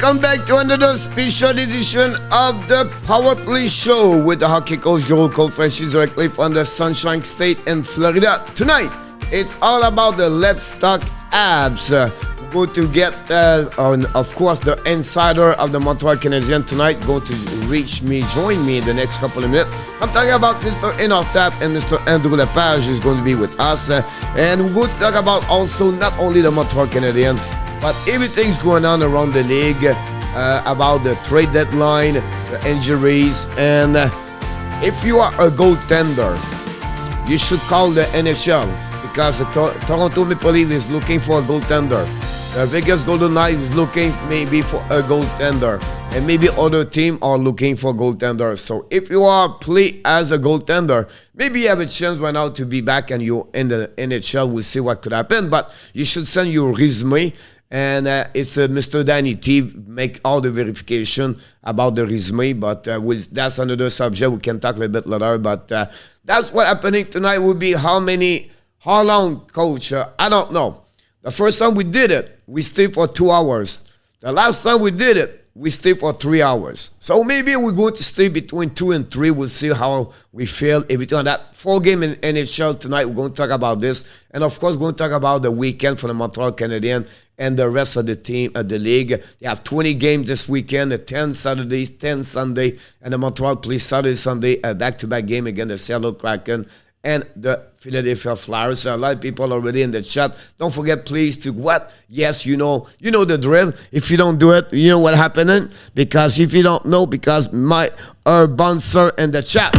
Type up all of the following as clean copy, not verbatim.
Welcome back to another special edition of the Power Play Show with the hockey coach Joel Colfresh directly from the Sunshine State in Florida. Tonight, it's all about the Let's Talk Habs. We're going to get, of course, the insider of the Montreal Canadiens tonight going to join me in the next couple of minutes. I'm talking about Mr. ENORTAP and Mr. Andrew Lepage is going to be with us. And we're going to talk about also not only the Montreal Canadiens, but everything's going on around the league about the trade deadline, the injuries, and if you are a goaltender, you should call the NHL because the Toronto Maple Leafs is looking for a goaltender. The Vegas Golden Knights is looking maybe for a goaltender, and maybe other teams are looking for goaltenders. So if you are play as a goaltender, maybe you have a chance right now to be back and you're in the NHL. We'll see what could happen, but you should send your resume. And it's Mr. Danny T make all the verification about the resume, but that's another subject we can talk a little bit later. But that's what happening tonight will be how long, coach? I don't know. The first time we did it, we stayed for 2 hours. The last time we did it, we stayed for 3 hours. So maybe we're going to stay between 2 and 3. We'll see how we feel. Everything on that 4-game in NHL tonight, we're going to talk about this. And of course, we're going to talk about the weekend for the Montreal Canadiens and the rest of the team of the league. They have 20 games this weekend, 10 Saturdays, 10 Sunday, and the Montreal plays Saturday, Sunday, a back-to-back game against the Seattle Kraken and the Philadelphia Flyers. So a lot of people already in the chat. Don't forget, please, to what? Yes, you know the drill. If you don't do it, you know what happening? Because if you don't know, because my bouncer in the chat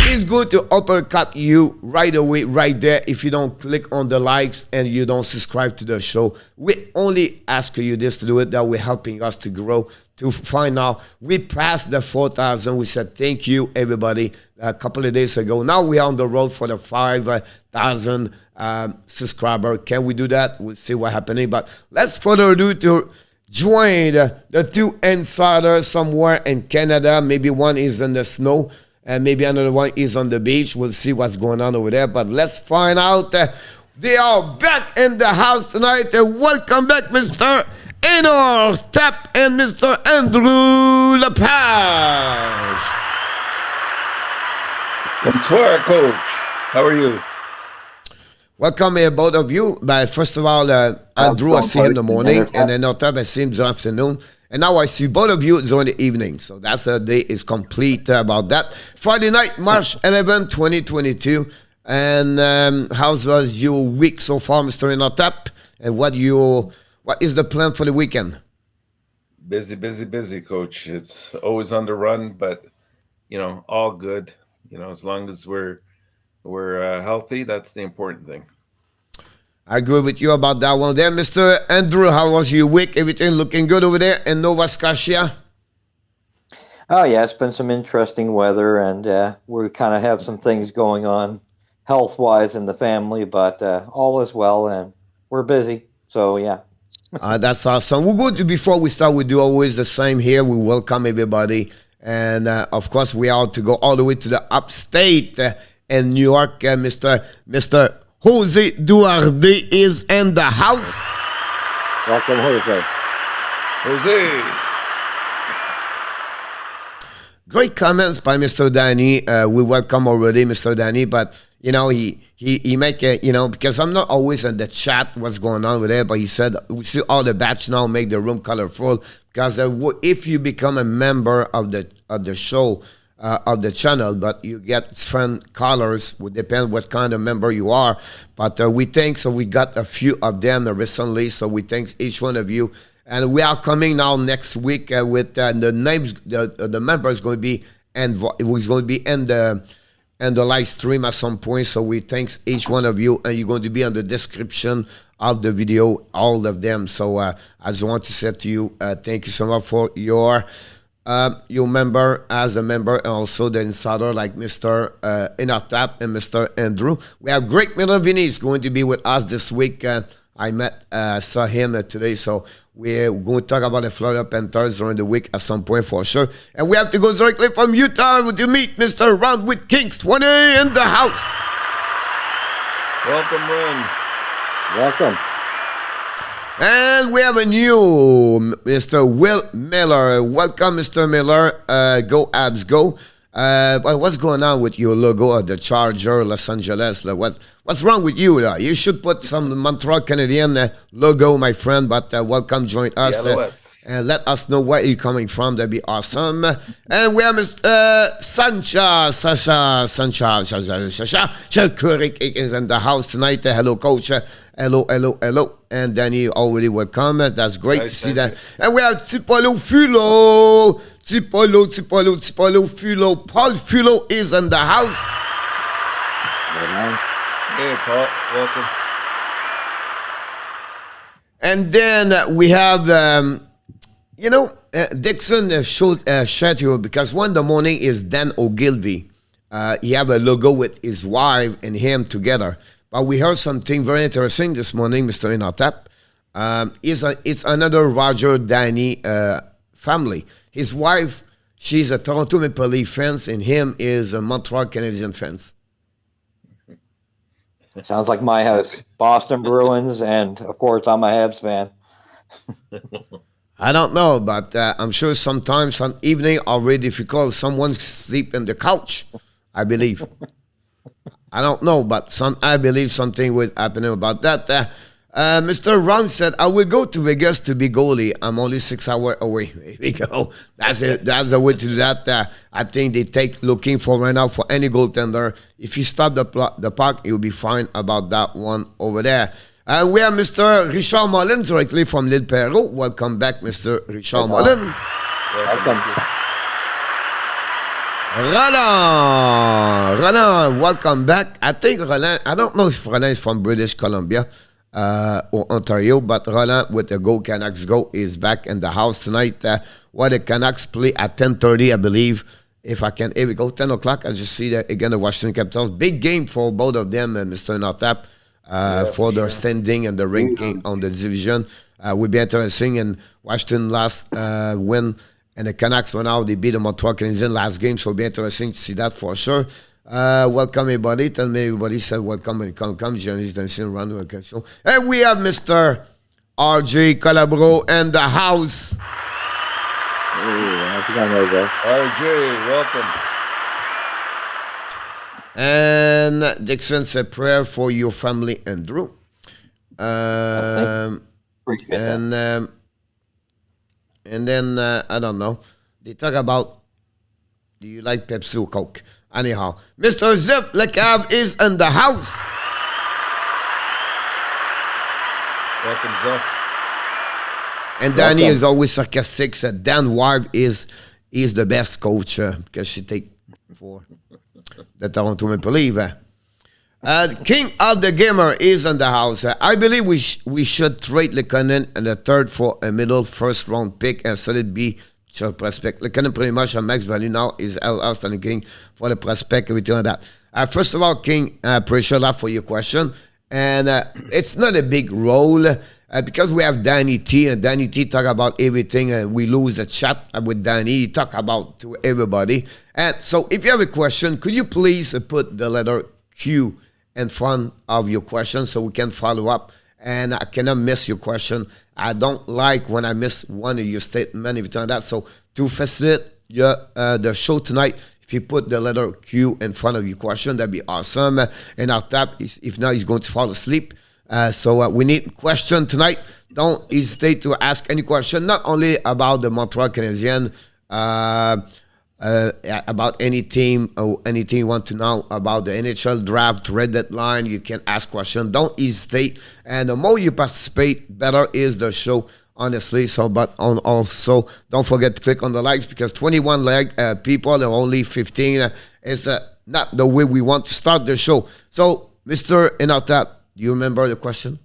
is going to uppercut you right away, right there, if you don't click on the likes and you don't subscribe to the show. We only ask you this to do it, that we're helping us to grow, to find out. We passed the 4,000. We said thank you, everybody, a couple of days ago. Now we're on the road for the 5,000 subscriber. Can we do that? We'll see what's happening. But let's further ado to join the two insiders somewhere in Canada. Maybe one is in the snow, and maybe another one is on the beach. We'll see what's going on over there. But let's find out. They are back in the house tonight. Welcome back, Mr. ENORTAP and Mr. Andrew Lepage. Bonsoir, Coach. How are you? Welcome, both of you. But first of all, Andrew, I see him in the morning, and ENORTAP, I see him this afternoon. And now I see both of you during the evening. So that's a day is complete about that. Friday night, March 11, 2022. And how was your week so far, Mr. ENORTAP? And what is the plan for the weekend? Busy, Coach. It's always on the run, but, all good. As long as we're healthy, that's the important thing. I agree with you about that one there. Mr. Andrew, how was your week? Everything looking good over there in Nova Scotia? Oh, yeah, it's been some interesting weather, and we kind of have some things going on health-wise in the family, but all is well, and we're busy, so yeah. That's awesome. We're going to, before we start, we do always the same here. We welcome everybody, and of course, we are to go all the way to the upstate in New York. Mr. Jose Duarte is in the house. Welcome, Jose. Jose. Great comments by Mr. Danny. We welcome already Mr. Danny, but he make it, because I'm not always in the chat what's going on with there, but he said we see all the badge now make the room colorful, because if you become a member of the show, of the channel, but you get friend colors, would depend what kind of member you are. But we got a few of them recently, so we thank each one of you. And we are coming now next week with the names. The member is going to be in the live stream at some point. So we thank each one of you, and you're going to be on the description of the video, all of them. So I just want to say to you, thank you so much for your member as a member, and also the insider like Mr. ENORTAP and Mr. Andrew. We have Greg Milovini is going to be with us this week. I saw him today, so we're going to talk about the Florida Panthers during the week at some point for sure. And we have to go directly from Utah to meet Mr. Ron with Kings 20 in the house. Welcome, Ron. Welcome. And we have a new Mr. Will Miller. Welcome, Mr. Miller. Go Habs, go. What's going on with your logo of the Charger, Los Angeles? What's wrong with you? You should put some Montreal Canadiens logo, my friend. But welcome, join us. And let us know where you're coming from. That'd be awesome. And we have Mr. Sasha Kurik is in the house tonight. Hello, coach. Hello. And Danny already welcome. That's great to see that. And we have Tipolo Fulo. Paul Fulo is in the house. Hey, Paul. Welcome. And then we have, Dixon showed you because one in the morning is Dan Ogilvy. He have a logo with his wife and him together. But we heard something very interesting this morning, Mr. ENORTAP. It's another Roger Danny family. His wife, she's a Toronto Maple Leaf fan, and him is a Montreal Canadiens fan. Sounds like my house. Boston Bruins, and of course, I'm a Habs fan. I don't know, but I'm sure sometimes, some evening are very difficult. Someone sleep in the couch, I believe. I don't know, but I believe something will happen about that. Mr. Ron said, I will go to Vegas to be goalie. I'm only 6 hours away. There we go. That's it. That's the way to do that. I think they take looking for right now for any goaltender. If you stop the puck, you'll be fine about that one over there. We have Mr. Richard Mullin directly from L'Île Perrot. Welcome back, Mr. Richard Mullin. Welcome. Roland, welcome back. I think Roland, I don't know if Roland is from British Columbia or Ontario, but Roland with the Go Canucks Go is back in the house tonight. Where the Canucks play at 10:30, I believe. If we go 10 o'clock, I just see that again the Washington Capitals. Big game for both of them, Mr. ENORTAP, for their standing and the ranking on the division. Would be interesting. And Washington last win. And the Canucks went out. They beat the Montreal Canadiens last game, so it'll be interesting to see that for sure. Welcome, everybody. Tell me everybody said welcome and come. Journalist dancing around the show. And we have Mr. RJ Calabro in the house. RJ, welcome. And Dixon said prayer for your family and Drew. And then, I don't know, they talk about, do you like Pepsi or Coke? Anyhow, Mr. Zip Lecav is in the house. Welcome, Zip. And Danny is always sarcastic. Said Dan Wive is the best coach because she take for the Toronto Maple Leaf. King of the Gamer is in the house. I believe we should trade Lekanen and the third for a middle first round pick and so it be prospect. Lekanen pretty much a max value now is outstanding King for the prospect, everything like that. First of all, King, appreciate that for your question. And it's not a big role because we have Danny T and Danny T talk about everything and we lose the chat with Danny. He talk about to everybody. And so if you have a question, could you please put the letter Q in front of your question so we can follow up, and I cannot miss your question. I don't like when I miss one of your statements, if you turn that. So to facilitate the show tonight, if you put the letter Q in front of your question, that'd be awesome. And I'll tap, if not, he's going to fall asleep. So we need question tonight. Don't hesitate to ask any question, not only about the Montreal Canadiens, about any team or anything you want to know about the NHL draft, red deadline, you can ask questions. Don't hesitate. And the more you participate, better is the show, honestly. So, but also, don't forget to click on the likes because 21 people and only 15 is not the way we want to start the show. So, Mr. ENORTAP, do you remember the question?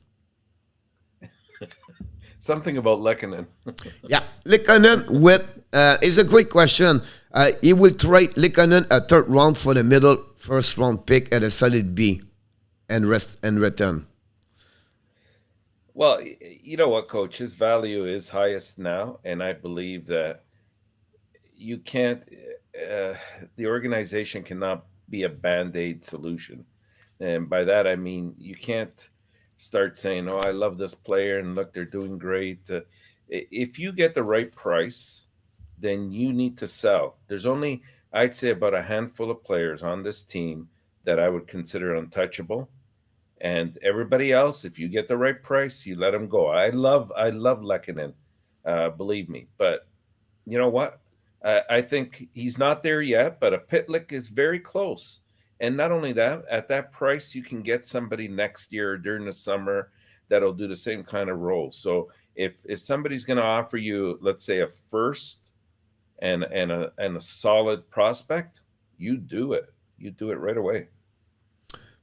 Something about Lekanen. Yeah, Lekanen with is a great question. He will trade Lekanen a third round for the middle first round pick at a solid B and return. Well, you know what, Coach? His value is highest now, and I believe that you can't, the organization cannot be a Band-Aid solution. And by that, I mean you can't start saying, "Oh, I love this player," and look, they're doing great. If you get the right price, then you need to sell. There's only, I'd say, about a handful of players on this team that I would consider untouchable, and everybody else, if you get the right price, you let them go. I love Lehkonen, believe me. But you know what? I think he's not there yet, but a Pitlick is very close. And not only that, at that price, you can get somebody next year during the summer that'll do the same kind of role. So if somebody's going to offer you, let's say, a first and a solid prospect, you do it. You do it right away.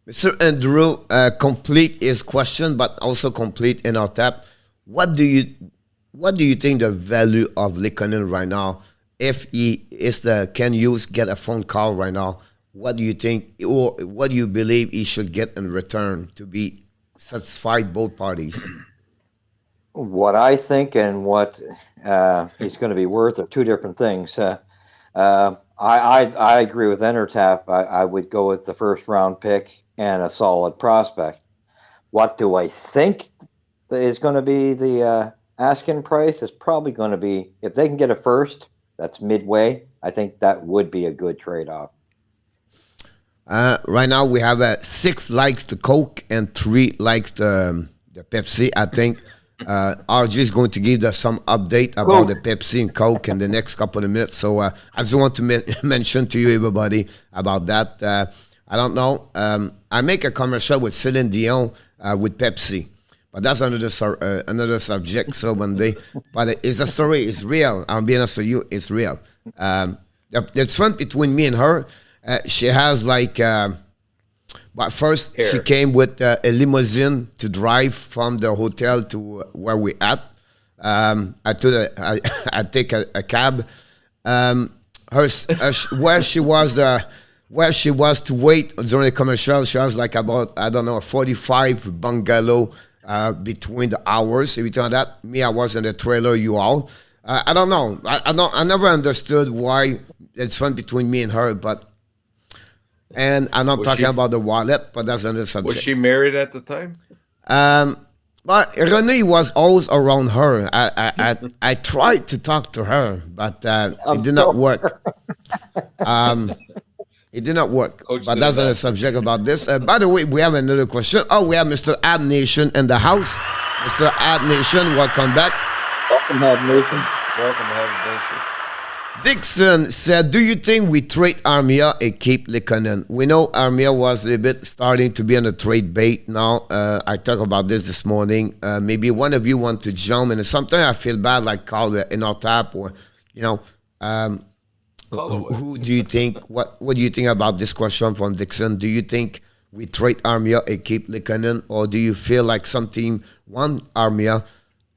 Mr. Andrew, complete his question, but also complete ENORTAP. What do you think the value of Lehkonen right now? If he is can you get a phone call right now? What do you think, or what do you believe he should get in return to be satisfied both parties? What I think and what he's going to be worth are two different things. I agree with ENORTAP. I would go with the first round pick and a solid prospect. What do I think is going to be the asking price? Is probably going to be, if they can get a first, that's midway. I think that would be a good trade off. Right now we have 6 likes to Coke and 3 likes to the Pepsi. I think RG is going to give us some update about the Pepsi and Coke in the next couple of minutes. So I just want to mention to you, everybody, about that. I don't know. I make a commercial with Celine Dion with Pepsi. But that's another subject. So one day, but it's a story. It's real. I'm being honest with you. It's real. It's fun between me and her. She has like, but first she came with a limousine to drive from the hotel to where we at. I told her I take a cab. Where she was to wait during the commercial, she has like about, I don't know, 45 bungalow. Between the hours, every time that me, I was in the trailer. You all, I don't know. I never understood why it's fun between me and her. But and I'm not talking about the wallet, but that's another subject. Was she married at the time? But Renee was always around her. I tried to talk to her, but it did not work. It did not work. Coach, but that's another subject about this. By the way, we have another question. Oh, we have Mr. Ab Nation in the house. Mr. Ab Nation, welcome back. Welcome, Ab Nation. Welcome, Habs Nation. Dixon said, do you think we trade Armia and keep Lehkonen? We know Armia was a bit starting to be on a trade bait now. I talked about this morning. Maybe one of you want to jump in. Sometimes I feel bad, like call it ENORTAP or, you know, who do you think? What do you think about this question from Dixon? Do you think we trade Armia and keep Lehkonen, or do you feel like some team want Armia?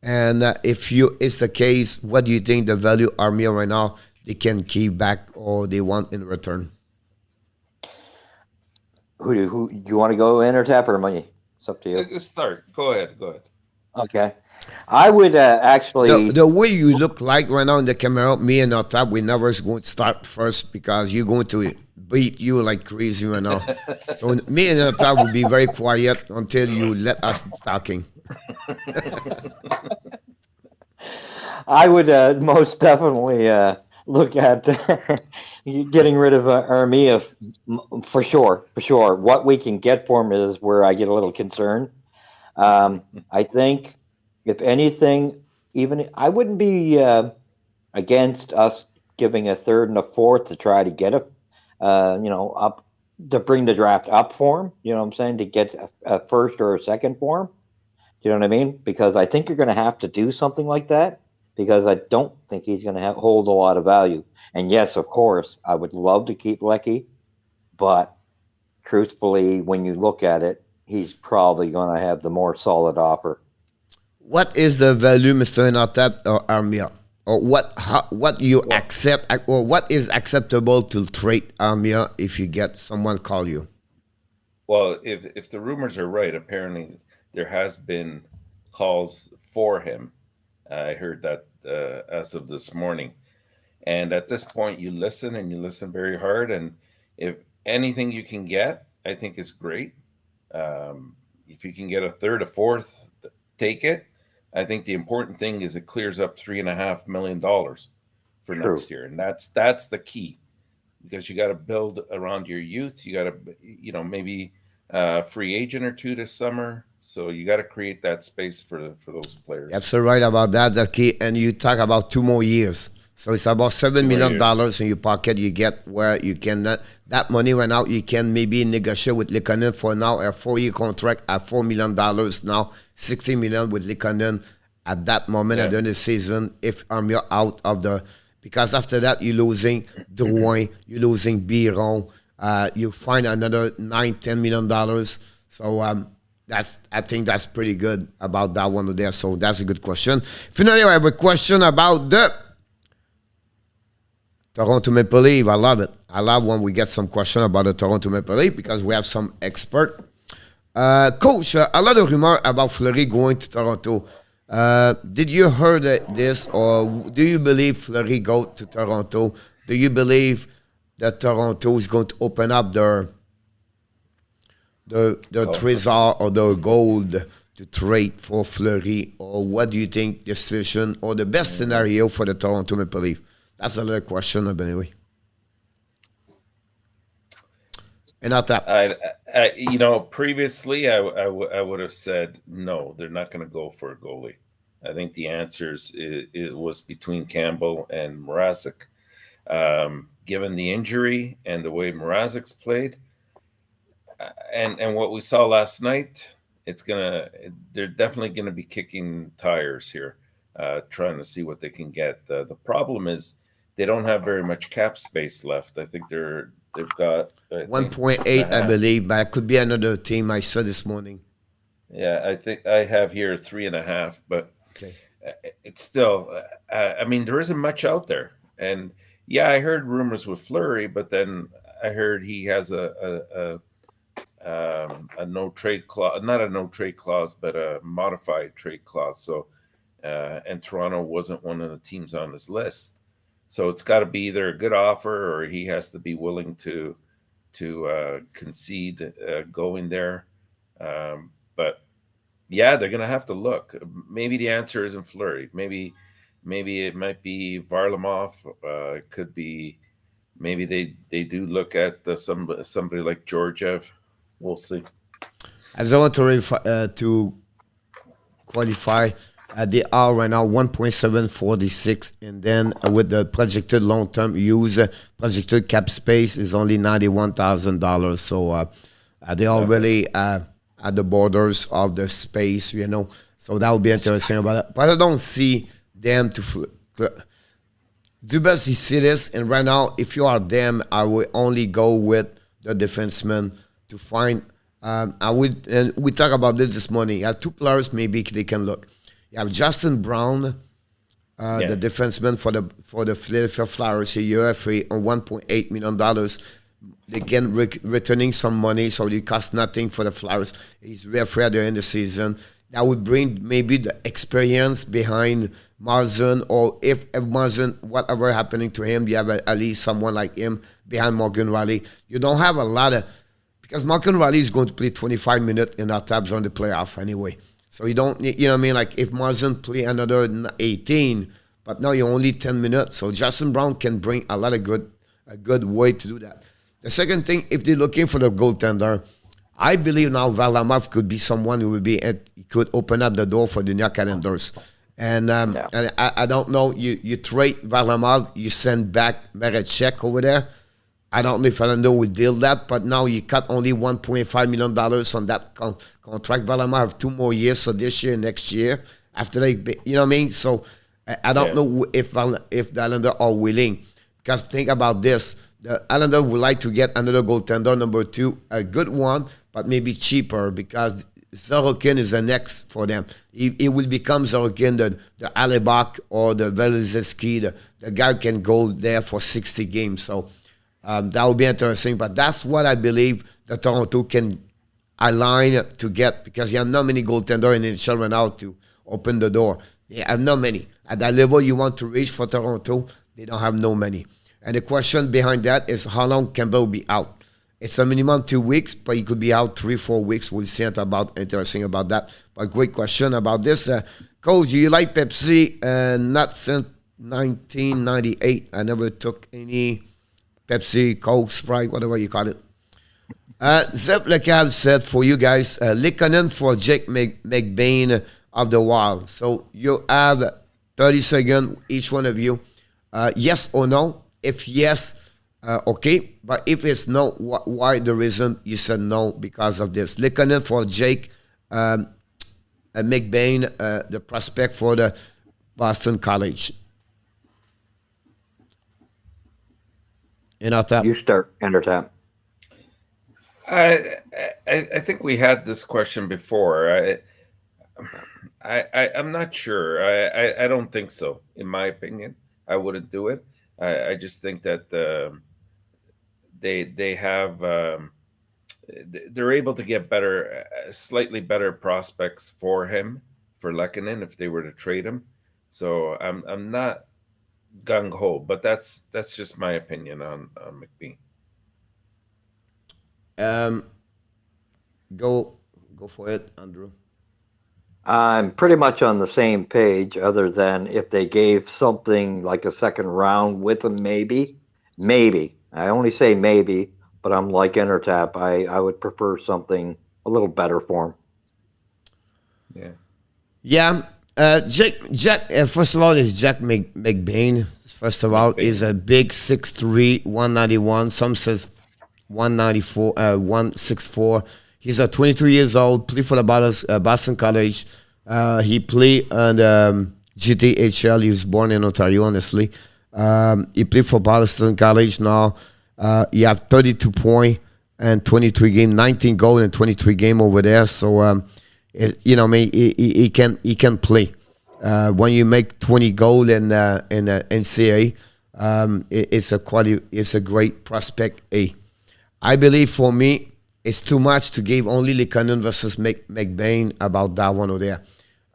And if it's the case, what do you think the value Armia right now they can keep back or they want in return? Who you want to go ENORTAP or money? It's up to you. Let's start. Go ahead. Okay. I would actually... The way you look like right now in the camera, me and ENORTAP, we never going to start first because you're going to beat you like crazy right now. So me and ENORTAP will be very quiet until you let us talking. I would most definitely look at getting rid of Armia for sure. What we can get for him is where I get a little concerned. I think, if anything, even I wouldn't be against us giving a third and a fourth to try to get up to bring the draft up for him. You know what I'm saying? To get a first or a second for him. You know what I mean? Because I think you're going to have to do something like that, because I don't think he's going to hold a lot of value. And yes, of course, I would love to keep Lecky, but truthfully, when you look at it, he's probably going to have the more solid offer. What is the value, Mr. ENORTAP or Armia? Or what you accept, or what is acceptable to trade Armia if you get someone call you? Well, if the rumors are right, apparently there has been calls for him. I heard that as of this morning. And at this point, you listen, and you listen very hard. And if anything you can get, I think is great. if you can get a third, a fourth, take it. I think the important thing is it clears up $3.5 million for next year, and that's the key, because you got to build around your youth. You got to, maybe a free agent or two this summer. So you got to create that space for those players. You're absolutely right about that. The key, and you talk about 2 more years. So it's about $7 million in your pocket. You get where you can that money went out. You can maybe negotiate with Lehkonen for now a 4-year contract at $4 million now, $60 million with Lehkonen at that moment at the end of the season. If Armia out of the, because after that you're losing Drouin, you're losing Biron, you find another $9-10 million. So I think that's pretty good about that one there. So that's a good question. Finally, I have a question about the Toronto Maple Leafs. I love it. I love when we get some question about the Toronto Maple Leafs because we have some expert. Coach, a lot of rumor about Fleury going to Toronto. Did you heard this, or do you believe Fleury go to Toronto? Do you believe that Toronto is going to open up their treasure or their gold to trade for Fleury? Or what do you think the situation or the best scenario for the Toronto Maple Leafs? That's another question, anyway. ENORTAP. Previously I would have said no, they're not going to go for a goalie. I think the answers it was between Campbell and Mrazek. Given the injury and the way Mrazek's played, and what we saw last night, they're definitely gonna be kicking tires here, trying to see what they can get. The problem is they don't have very much cap space left. I think they've got 1.8, I believe, but it could be another team. I saw this morning. Yeah, I think I have here 3.5, but okay. It's still. I mean, there isn't much out there, and yeah, I heard rumors with Fleury, but then I heard he has a no trade clause, not a no trade clause, but a modified trade clause. So, and Toronto wasn't one of the teams on his list. So it's got to be either a good offer or he has to be willing to concede going there. But yeah, they're going to have to look. Maybe the answer isn't Fleury. Maybe it might be Varlamov. It could be. Maybe they do look at somebody like Georgiev. We'll see. As I want to qualify, they are right now 1.746, and then with the projected long-term use, projected cap space is only $91,000. So they are really at the borders of the space, So that would be interesting about it. But I don't see them to. Dubas, he see this, and right now, if you are them, I would only go with the defenseman to find. And we talk about this morning. You have 2 players, maybe they can look. You have Justin Brown, the defenseman for the Philadelphia Flyers, a UFA on $1.8 million. Again, returning some money, so it costs nothing for the Flyers. He's UFA at the end of the season. That would bring maybe the experience behind Marzin, or if Marzin, whatever happening to him, you have at least someone like him behind Morgan Riley. You don't have a lot of, because Morgan Riley is going to play 25 minutes in our tabs on the playoff anyway. So you don't, you know what I mean? Like if Marzin play another 18, but now you're only 10 minutes. So Justin Brown can bring a lot of a good way to do that. The second thing, if they're looking for the goaltender, I believe now Varlamov could be someone who could open up the door for the New York Islanders. And I don't know, you trade Varlamov, you send back Marechek over there. I don't know if Orlando will deal that, but now you cut only $1.5 million on that contract. Varlamov have 2 more years, so this year, next year. After you know what I mean? So I don't know if the Islanders are willing. Because think about this. The Islanders would like to get another goaltender, number 2, a good one, but maybe cheaper, because Sorokin is the next for them. He will become Sorokin, the Alibak or the Velizetsky. The guy can go there for 60 games. So that would be interesting. But that's what I believe that Toronto can align to get, because you have not many goaltenders in the NHL right now to open the door. They have not many. At that level you want to reach for Toronto, they don't have no many. And the question behind that is how long Campbell will be out. It's a minimum 2 weeks, but he could be out 3-4 weeks. We'll see interesting about that. But great question about this. Coach, do you like Pepsi? Not since 1998. I never took any Pepsi, Coke, Sprite, whatever you call it. Zep Lecal said for you guys, Likanen for Jake McBain of the Wild. So you have 30 seconds, each one of you. Yes or no? If yes, okay. But if it's no, why the reason you said no because of this? Likanen for Jake McBain, the prospect for the Boston College. ENORTAP. You start, ENORTAP. I think we had this question before. I'm not sure. I don't think so. In my opinion, I wouldn't do it. I just think that they have they're able to get better, slightly better prospects for him, for Lekanen, if they were to trade him. So I'm not gung ho, but that's just my opinion on McBain. Go for it, Andrew. I'm pretty much on the same page, other than if they gave something like a second round with them, maybe. I only say maybe, but I'm like ENORTAP. I would prefer something a little better for him. Yeah. Jack. First of all, is Jack McBain. First of all, is a big 6'3", 191. Some says 194, 164. He's 22 years old. Played for the Boston College. He played on GTHL. He was born in Ontario, honestly. He played for Boston College now. He have 32 points and 23 games, 19 goals and 23 games over there. So, he can play. When you make 20 goals in NCAA, it's a great prospect. I believe for me, it's too much to give only Lekanen versus McBain about that one over there.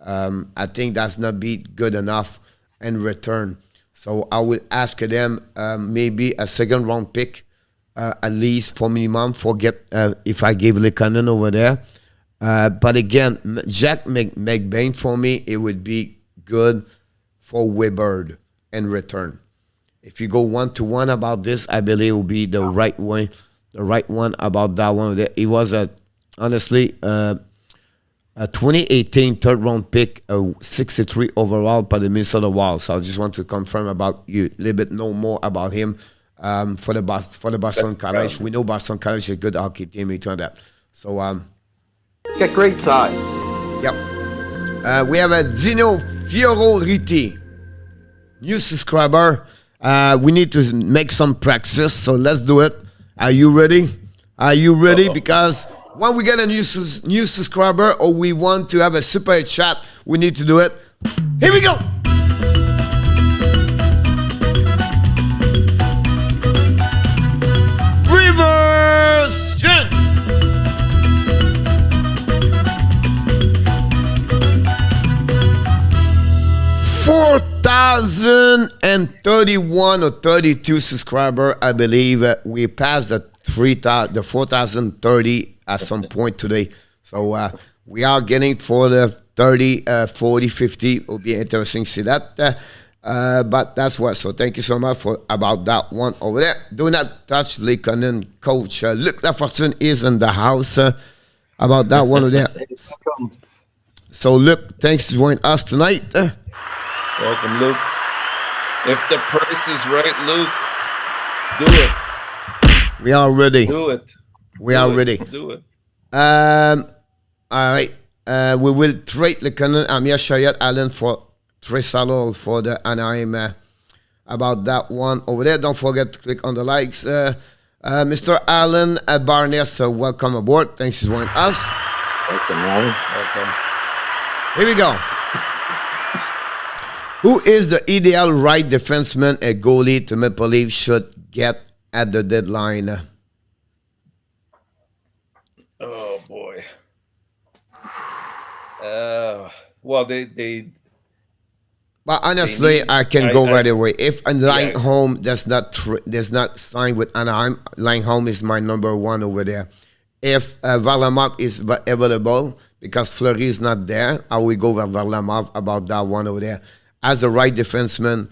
I think that's not be good enough in return. So I will ask them maybe a second round pick, at least for minimum. Forget if I gave Lekanen over there. But again, Jack McBain for me, it would be good for Weber in return. If you go 1-to-1 about this, I believe it will be the right way. The right one about that one. It was honestly a 2018 third round pick, 63 overall by the Minnesota Wild. So I just want to confirm about you a little bit know more about him for the Boston College. We know Boston College is a good hockey team. We turn that. So got great size. Yep. We have a Dino Fioroliti, new subscriber. We need to make some practice, so let's do it. Are you ready? Are you ready? Because when we get a new subscriber or we want to have a super chat, we need to do it. Here we go. Reverse chin. $4,031 or 32 subscriber. I believe we passed the 4,030 at some point today. So we are getting for the 30, 40, 50. It will be interesting to see that. But that's what. So thank you so much for about that one over there. Do not touch Lekanen, Coach. Luc Lafortune is in the house about that one over there. So Luc, thanks for joining us tonight. Welcome, Luke. If the price is right, Luke, do it. We are ready. Do it. We are ready. Do it. All right. We will trade Lekanen, Amir Shayat Allen for Tresalo for the Anaheim. About that one over there. Don't forget to click on the likes. Mr. Allen Barnes, welcome aboard. Thanks for joining us. Welcome, Alan. Welcome. Here we go. Who is the ideal right defenseman a goalie to Maple Leafs should get at the deadline? Oh boy. Well, they But honestly, I can go right away. If Langholm does not sign with Anaheim, Langholm is my number one over there. If Varlamov is available, because Fleury is not there, I will go with Varlamov about that one over there. As a right defenseman,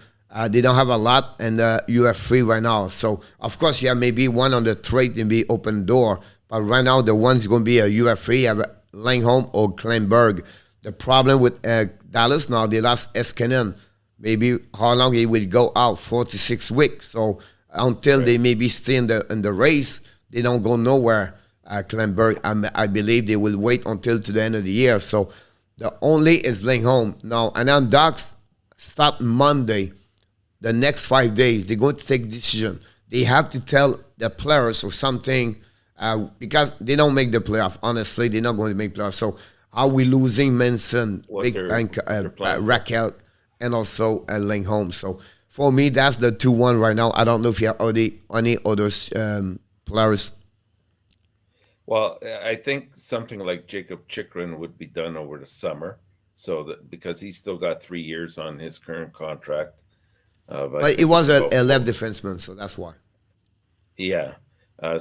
they don't have a lot, and you are free right now. So, of course, you have maybe one on the trade and be open door. But right now, the one's going to be you are free, have Langholm or Kleinberg. The problem with Dallas now, they lost Eskinen. Maybe how long he will go out, 4 to 6 weeks. So until they maybe stay in the race, they don't go nowhere. Kleinberg, I believe they will wait until to the end of the year. So the only is Langholm. Now, Anaheim Ducks start Monday. The next 5 days, they're going to take a decision. They have to tell the players or something because they don't make the playoff. Honestly, they're not going to make playoffs. So are we losing Manson, Big Bank, Raquel, and also Langholm? So for me, that's the 2-1 right now. I don't know if you have any other players. Well, I think something like Jacob Chikrin would be done over the summer, so that because he's still got 3 years on his current contract. But he was a left defenseman, so that's why. Yeah. I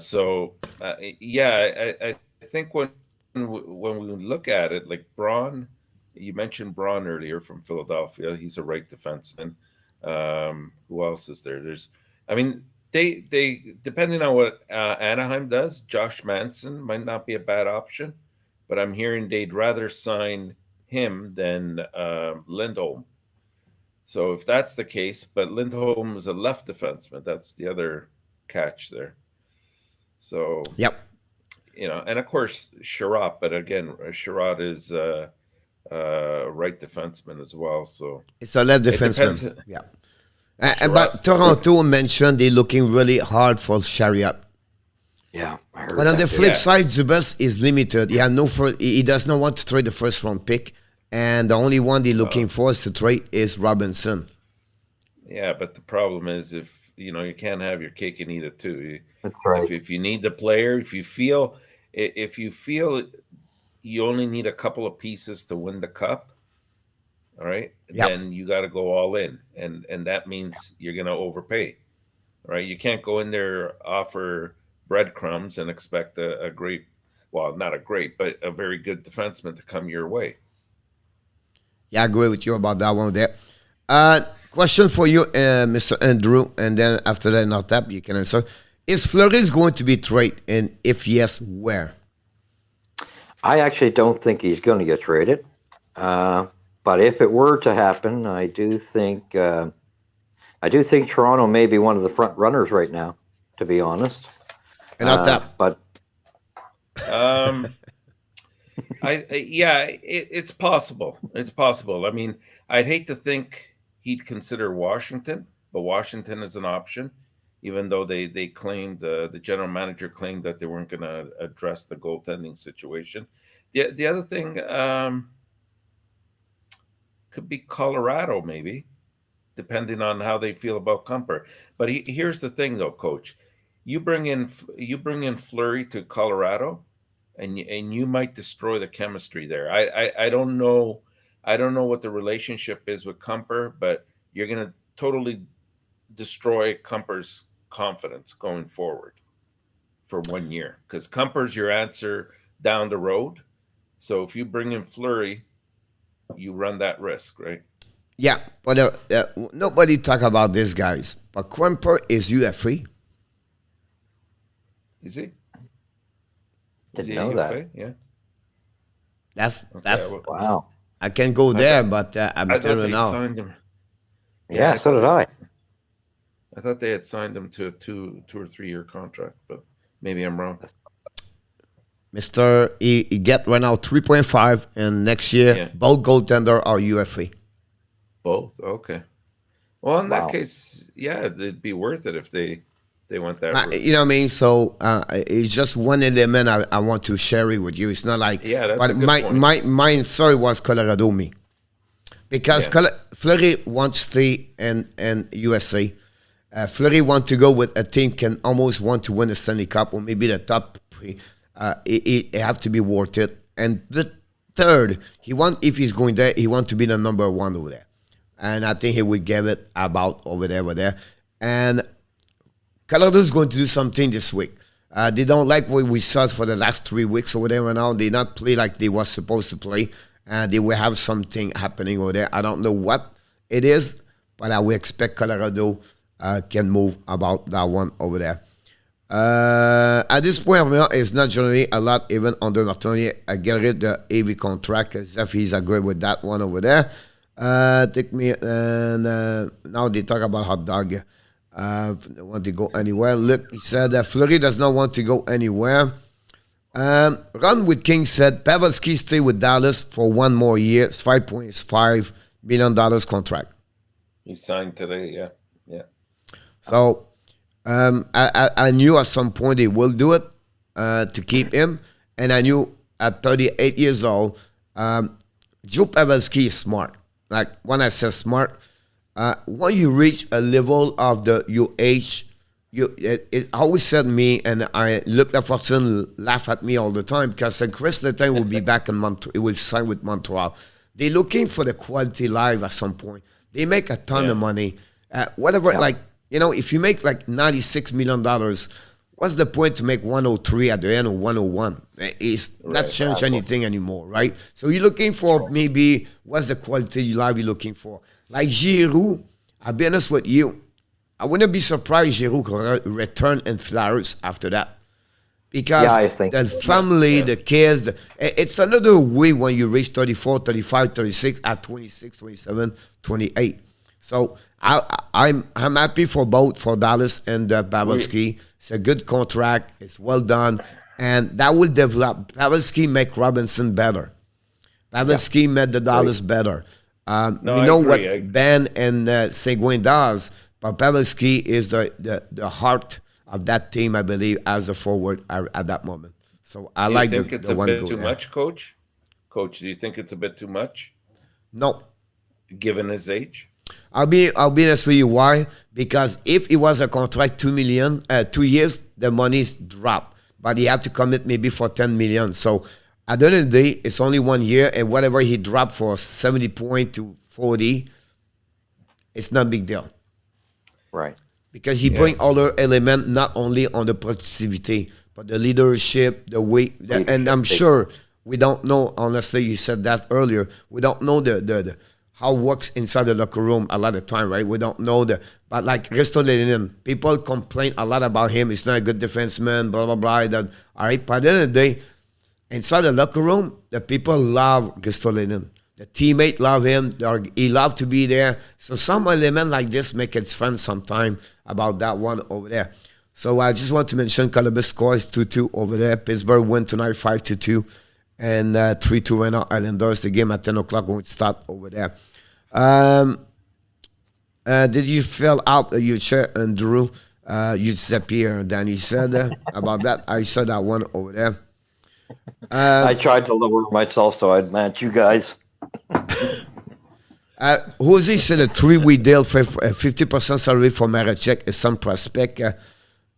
think when we look at it, like Braun, you mentioned Braun earlier from Philadelphia. He's a right defenseman. Who else is there? They depending on what Anaheim does, Josh Manson might not be a bad option, but I'm hearing they'd rather sign him than Lindholm. So if that's the case, but Lindholm is a left defenseman, that's the other catch there. So yep. And of course Sherratt, but again, Sherratt is a right defenseman as well. So it's a left defenseman. Yeah. But Toronto mentioned they're looking really hard for Sherratt. Yeah, I heard but on the flip side, Zubas is limited. He does not want to trade the first round pick, and the only one they're looking for to trade is Robinson. Yeah, but the problem is if you can't have your cake and eat it too. That's right. If you need the player, if you feel you only need a couple of pieces to win the cup, all right, then you got to go all in, and that means you're going to overpay, right? You can't go in there, offer breadcrumbs and expect a great, well, not a great, but a very good defenseman to come your way. Yeah, I agree with you about that one there. Question for you, Mr. Andrew, and then after that, ENORTAP, you can answer. Is Fleury going to be traded, and if yes, where? I actually don't think he's going to get traded. But if it were to happen, I do think Toronto may be one of the front runners right now, to be honest. ENORTAP. But it's possible. It's possible. I mean, I'd hate to think he'd consider Washington, but Washington is an option, even though they claimed, the general manager claimed that they weren't going to address the goaltending situation. The other thing could be Colorado, maybe, depending on how they feel about Kumper. But here's the thing, though, Coach. You bring in Fleury to Colorado, and you might destroy the chemistry there. I don't know. I don't know what the relationship is with Kumper, but you're going to totally destroy Kumper's confidence going forward for 1 year, because Kumper's your answer down the road. So if you bring in Fleury, you run that risk, right? Yeah, but nobody talk about this, guys. But Kumper is UFA. Is he? Didn't know that. Yeah. That's wow. I can go there, but I'm telling you now. Signed him. Yeah, so did I. I thought they had signed him to a 2 or 3 year contract, but maybe I'm wrong. Mr. He get right now 3.5, and next year both goaltender are UFA. Both, okay. Well, in that case, yeah, it'd be worth it if they went that route. You know what I mean? So it's just one element I want to share it with you. It's not like that's but my story was Colorado me. Because Fleury wants to stay in USA. Fleury want to go with a team can almost want to win the Stanley Cup or maybe the top three. It have to be worth it. And the third, if he's going there, he want to be the number one over there. and I think he will give it about over there. And Colorado's going to do something this week. They don't like what we saw for the last 3 weeks over there right now. They not play like they were supposed to play. And they will have something happening over there. I don't know what it is, but I will expect Colorado can move about that one over there. At this point, it's not generally a lot even under Martoni. I get rid of the AV contract as if he's agreed with that one over there. Take me, and now they talk about hot dog. They want to go anywhere. Look, he said that Fleury does not want to go anywhere. Ron with King said Pavelski stay with Dallas for 1 more year. It's $5.5 million contract. He signed today, yeah. So I knew at some point they will do it to keep him. And I knew at 38 years old, Joe Pavelski is smart. Like when I say smart, when you reach a level of your age, it always said me, and I looked at Fortune laugh at me all the time because Chris Letang will be back in Montreal. He will sign with Montreal. They're looking for the quality life at some point. They make a ton of money. Like, if you make like $96 million, what's the point to make 103 at the end of 101? It's not change anything anymore, right? So you're looking for maybe what's the quality life you're looking for. Like Giroux, I'll be honest with you, I wouldn't be surprised Giroux could return in Flowers after that. Because the family, the kids, it's another way when you reach 34, 35, 36, at 26, 27, 28. So I'm happy for both, for Dallas and Pavelski. It's a good contract. It's well done. And that will develop. Pavelski make Robinson better. Pavelski made the Dallas better. We know what Ben and Seguin does, but Pavelski is the heart of that team, I believe, as a forward at that moment. So I like the one. Do you think it's a bit too much, Coach? Coach, do you think it's a bit too much? No. Given his age? I'll be honest with you. Why? Because if it was a contract, $2 million, 2 years, the money's drop. But he had to commit maybe for $10 million. So at the end of the day, it's only 1 year, and whatever he dropped for 70 point to 40, it's not a big deal. Right. Because he bring other element, not only on the productivity, but the leadership, the way, and I'm sure we don't know. Honestly, you said that earlier. We don't know the how it works inside the locker room a lot of time, right? We don't know but like Ristolainen, people complain a lot about him. He's not a good defenseman, blah blah blah. All right, but at the end of the day, inside the locker room, the people love Ristolainen. The teammate love him. He love to be there. So some element like this make it fun sometime about that one over there. So I just want to mention Columbus scores 2-2 over there. Pittsburgh win tonight 5-2. And 3-2 right now, Islanders. The game at 10 o'clock when it start over there. Did you fill out your chair, and Drew? You disappear, Danny said about that. I saw that one over there. I tried to lower myself so I'd match you guys. Jose said a 3-week deal for 50% salary for Marachek is some prospect.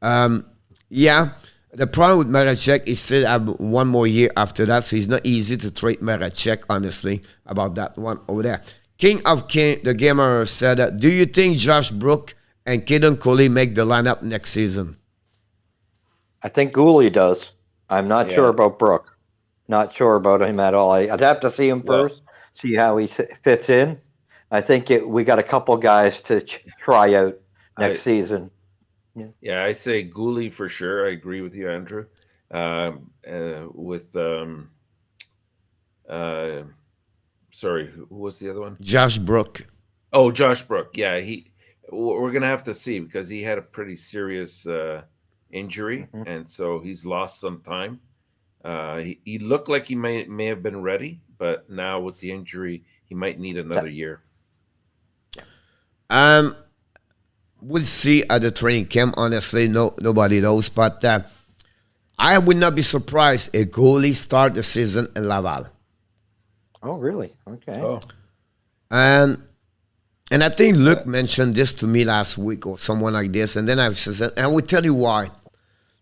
Yeah, the problem with Marachek is still have 1 more year after that, so it's not easy to trade Marachek, honestly, about that one over there. King of King, the gamer, said, do you think Josh Brook and Kaden Coley make the lineup next season? I think Goalie does. I'm not sure about Brook. Not sure about him at all. I'd have to see him first, see how he fits in. I think we got a couple guys to try out next season. Yeah, I say Goalie for sure. I agree with you, Andrew. Sorry, who was the other one? Josh Brook. Oh, Josh Brook. Yeah, we're gonna have to see because he had a pretty serious injury, and so he's lost some time. He looked like he may have been ready, but now with the injury, he might need another year. We'll see at the training camp. Honestly, nobody knows. But I would not be surprised if goalie start the season in Laval. Oh, really? Okay. Oh. And I think Luc mentioned this to me last week or someone like this. And then I said, and I will tell you why.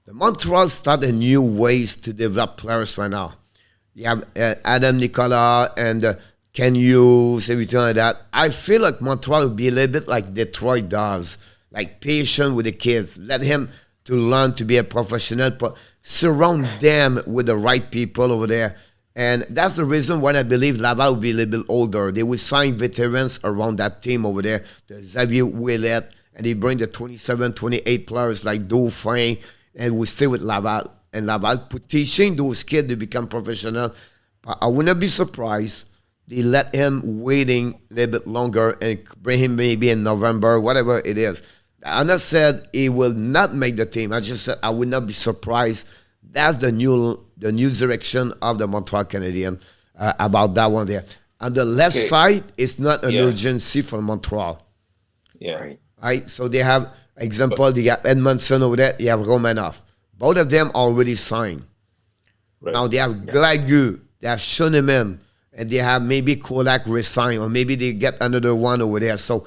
The Montreal started new ways to develop players right now. You have Adam Nicola and can use everything like that. I feel like Montreal will be a little bit like Detroit does, like patient with the kids. Let him to learn to be a professional, but surround them with the right people over there. And that's the reason why I believe Laval will be a little bit older. They will sign veterans around that team over there, the Xavier Ouellet, and they bring the 27, 28 players like Dauphin, and we stay with Laval. And Laval teaching those kids to become professional. But I would not be surprised they let him waiting a little bit longer and bring him maybe in November, whatever it is. I not said he will not make the team. I just said I would not be surprised. That's the new direction of the Montreal Canadiens about that one there. On the left side, it's not an urgency for Montreal. Yeah. Right? So they have, example, they got Edmondson over there, they have Romanov. Both of them already signed. Right. Now they have Glagu, they have Schoenemann, and they have maybe Kolak resign, or maybe they get another one over there. So,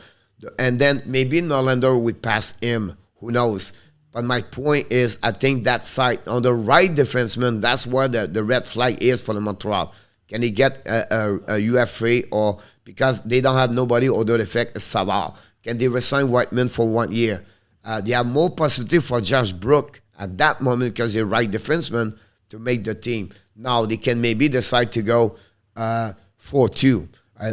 and then maybe Norlander would pass him. Who knows? But my point is, I think that side, on the right defenseman, that's where the red flag is for the Montreal. Can he get a UFA, or because they don't have nobody other effect as Savard? Can they resign Whiteman for 1 year? They have more possibility for Josh Brook at that moment because they're right defenseman to make the team. Now they can maybe decide to go 4-2.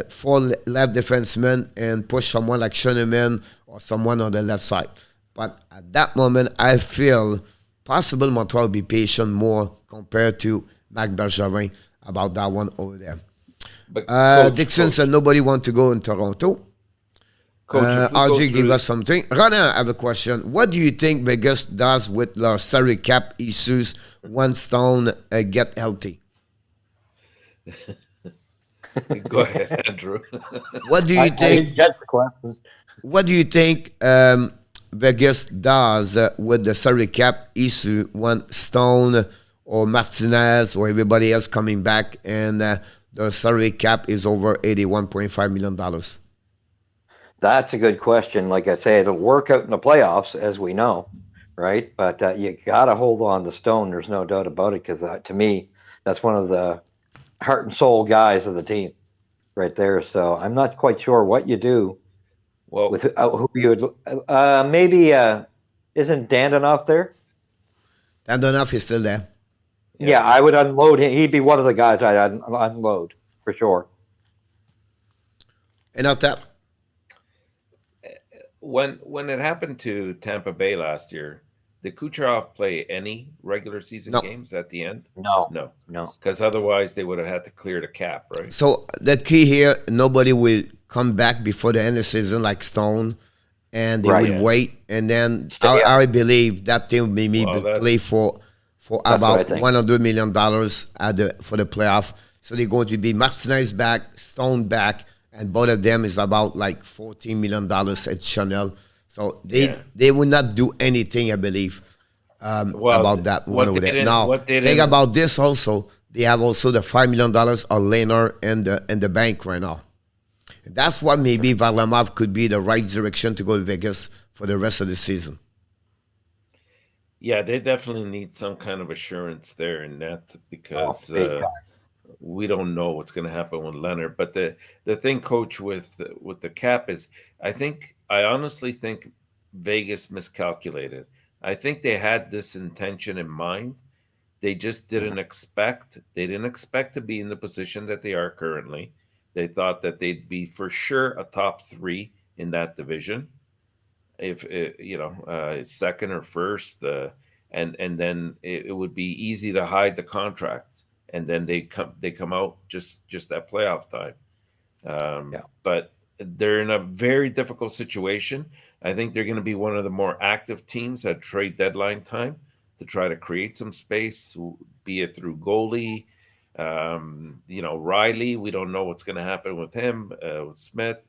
4 left defensemen and push someone like Schoenemann or someone on the left side. But at that moment, I feel possible Montreal will be patient more compared to Marc Bergevin about that one over there. But Dixon said nobody wants to go in Toronto. RJ gave us something. Rana, I have a question. What do you think Vegas does with their salary cap issues once Stone get healthy? Go ahead, Andrew. What do you think? What do you think Vegas does with the salary cap issue when Stone or Martinez or everybody else coming back and the salary cap is over $81.5 million? That's a good question. Like I say, it'll work out in the playoffs, as we know, right? But you got to hold on to Stone. There's no doubt about it, because to me, that's one of the heart and soul guys of the team right there. So I'm not quite sure what you do with who you would. Maybe isn't Dandonoff there? Dandonoff is still there. Yeah, I would unload him. He'd be one of the guys I'd unload for sure. ENORTAP. When it happened to Tampa Bay last year, did Kucherov play any regular season games at the end? No. Because otherwise they would have had to clear the cap, right? So the key here, nobody will come back before the end of the season like Stone, and they will wait. And then I believe that they will maybe play for about $100 million for the playoff. So they're going to be Martinez back, Stone back, and both of them is about like $14 million at Chanel. So they will not do anything, I believe, about that one over there. Now, think about this also. They have also the $5 million of Lehner in the bank right now. That's what maybe Varlamov could be the right direction to go to Vegas for the rest of the season. Yeah, they definitely need some kind of assurance there in that, because we don't know what's going to happen with Leonard. But the thing, Coach, with the cap is, I honestly think Vegas miscalculated. I think they had this intention in mind. They just didn't expect. They didn't expect to be in the position that they are currently. They thought that they'd be for sure a top 3 in that division, if second or first, and then it would be easy to hide the contracts, and then they come out just at playoff time. But they're in a very difficult situation. I think they're going to be one of the more active teams at trade deadline time to try to create some space, be it through goalie. Riley, we don't know what's going to happen with him, with Smith.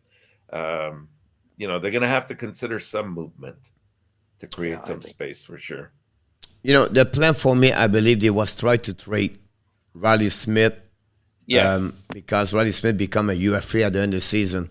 They're going to have to consider some movement to create some space for sure. The plan for me, I believe, they was try to trade Riley Smith. Because Riley Smith become a UFA at the end of the season.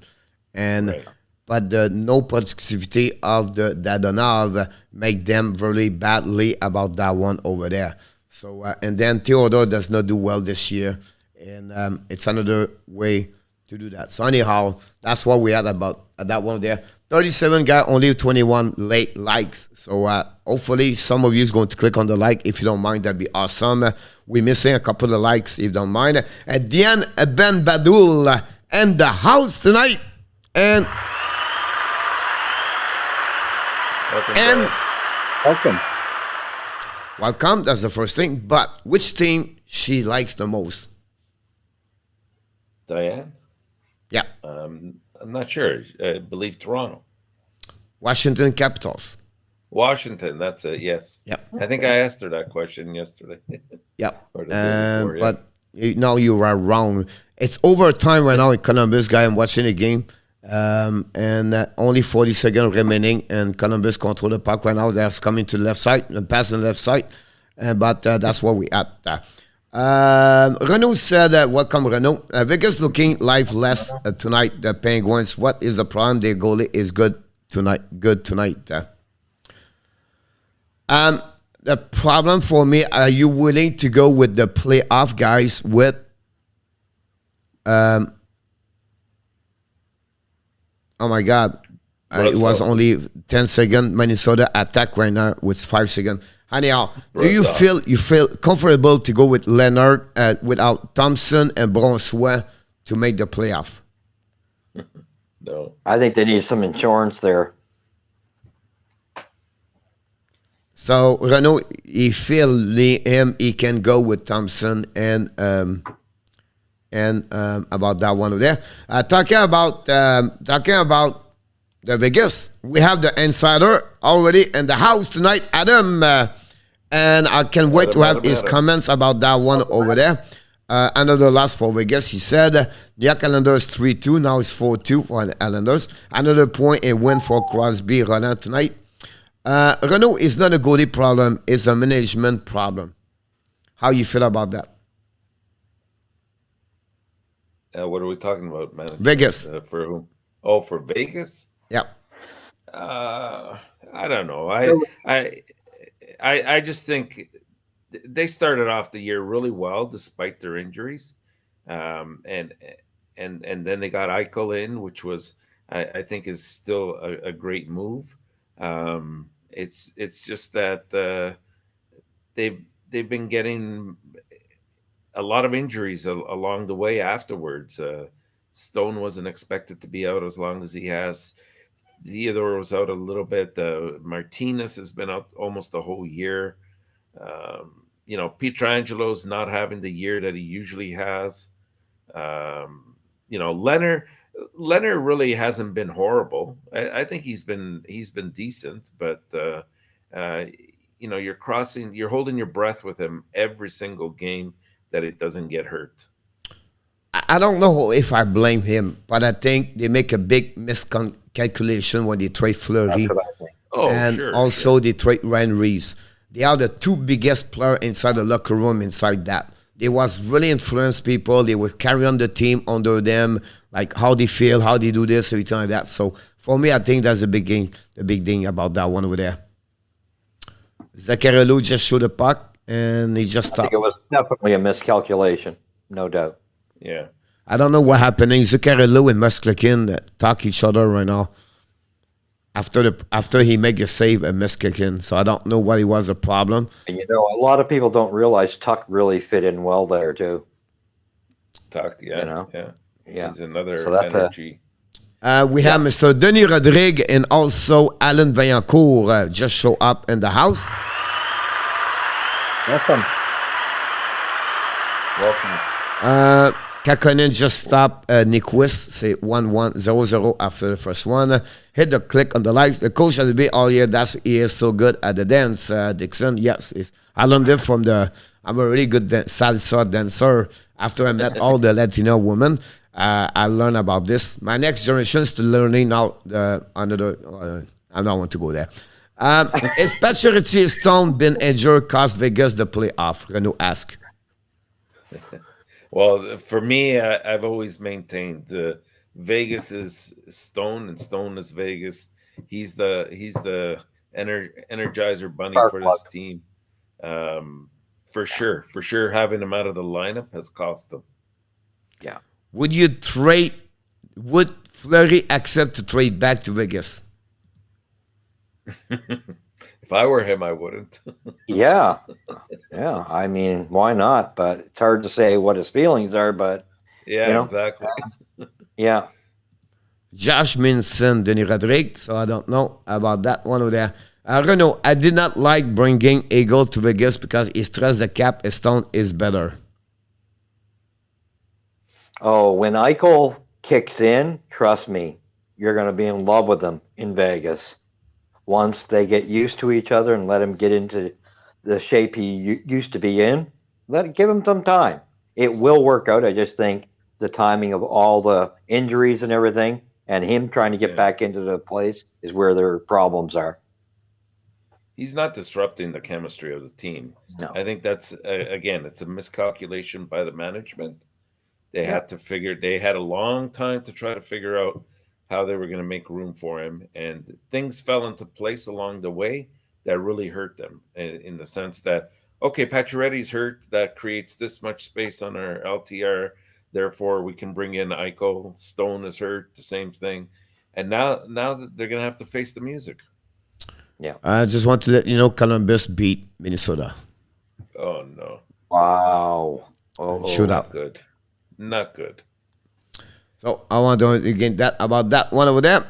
But the no productivity of the Dadonov make them really badly about that one over there. So and then Theodore does not do well this year, and it's another way to do that. So anyhow, that's what we had about that one there. 37 guy, only 21 late likes. So hopefully some of you is going to click on the like. If you don't mind, that'd be awesome. We're missing a couple of likes, if you don't mind. At the end, Ben Badul and the house tonight. And welcome. That's the first thing. But which team she likes the most? Diane? Yeah. I'm not sure. I believe Toronto. Washington Capitals. Washington, that's it, yes. Yep. I think I asked her that question yesterday. Yep. Or the day before, but no, you are wrong. It's overtime right now in Columbus, guy. I'm watching the game. And only 40 seconds remaining, and Columbus control the puck right now. They're coming to the left side and passing the left side. But that's what we at. Renaud said, welcome, Renaud. Vegas looking lifeless tonight, the Penguins. What is the problem? Their goalie is good tonight. The problem for me, are you willing to go with the playoff guys with oh my God. It was only 10 seconds. Minnesota attack right now with 5 seconds. Anyhow, do you feel comfortable to go with Leonard without Thompson and Brossoit to make the playoff? No. I think they need some insurance there. So Renaud, he feel him. He can go with Thompson and about that one over there. Talking about the Vegas, we have the insider already in the house tonight, Adam, and I can't wait to have his comments about that one over there. Another loss for Vegas. He said the Islanders 3-2, now it's 4-2 for the Islanders. Another point and win for Crosby Roland tonight. Renaud is not a goalie problem, it's a management problem. How you feel about that? What are we talking about, man? Vegas. For whom? Oh, for Vegas? Yeah. I don't know. I just think they started off the year really well despite their injuries, and then they got Eichel in, which was I think is still a great move. It's just that they've been getting a lot of injuries along the way afterwards. Stone wasn't expected to be out as long as he has. Theodore was out a little bit. Martinez has been out almost the whole year. Pietrangelo's not having the year that he usually has. Leonard really hasn't been horrible. I think he's been decent, but you're holding your breath with him every single game that it doesn't get hurt. I don't know if I blame him, but I think they make a big miscalculation when they trade Fleury. They trade Ryan Reeves. They are the two biggest players inside the locker room inside that. They was really influence people. They would carry on the team under them, like how they feel, how they do this, everything like that. So for me, I think that's the big thing about that one over there. Zaccarello just shot the puck and he just stopped. I think it was definitely a miscalculation, no doubt. Yeah. I don't know what happening. Zaccarello and Musklekin talk each other right now. After he make a save at Musklekin, so I don't know what was the problem. And a lot of people don't realize Tuck really fit in well there too. Tuck, yeah. He's another energy. We have Mr. Denis Rodrigue and also Alan Vaillancourt just show up in the house. Welcome. Kakkonen just stopped Nyquist, say 1-1-0-0 after the first one. Hit the click on the lights. The coach has been all year. He is so good at the dance, Dixon. Yes, I learned it from I'm a really good salsa dancer. After I met all the Latino women, I learned about this. My next generation is still learning now. I don't want to go there. Is Pacioretty Stone been injured? Cost Vegas the playoff? Renaud ask. Well, for me, I've always maintained Vegas is Stone and Stone is Vegas. He's the energizer bunny for this team. For sure, having him out of the lineup has cost them. Yeah. Would Fleury accept to trade back to Vegas? If I were him, I wouldn't. Yeah. Yeah. I mean, why not? But it's hard to say what his feelings are, but Yeah, exactly. Yeah. Josh Minson, Denis Rodrigue. So I don't know about that one over there. Renaud, I did not like bringing Eagle to Vegas because he stressed the cap. Stone is better. Oh, when Eichel kicks in, trust me, you're going to be in love with him in Vegas. Once they get used to each other and let him get into the shape he used to be in, give him some time. It will work out. I just think the timing of all the injuries and everything and him trying to get back into the place is where their problems are. He's not disrupting the chemistry of the team. No. I think that's, again, it's a miscalculation by the management. They had a long time to try to figure out how they were going to make room for him. And things fell into place along the way that really hurt them in the sense that, okay, Pacioretty's hurt. That creates this much space on our LTR. Therefore, we can bring in Eichel. Stone is hurt, the same thing. And now that they're going to have to face the music. Yeah. I just want to let you know Columbus beat Minnesota. Oh, no. Wow. Shootout. Not good. Not good. So I want to again about that one over there.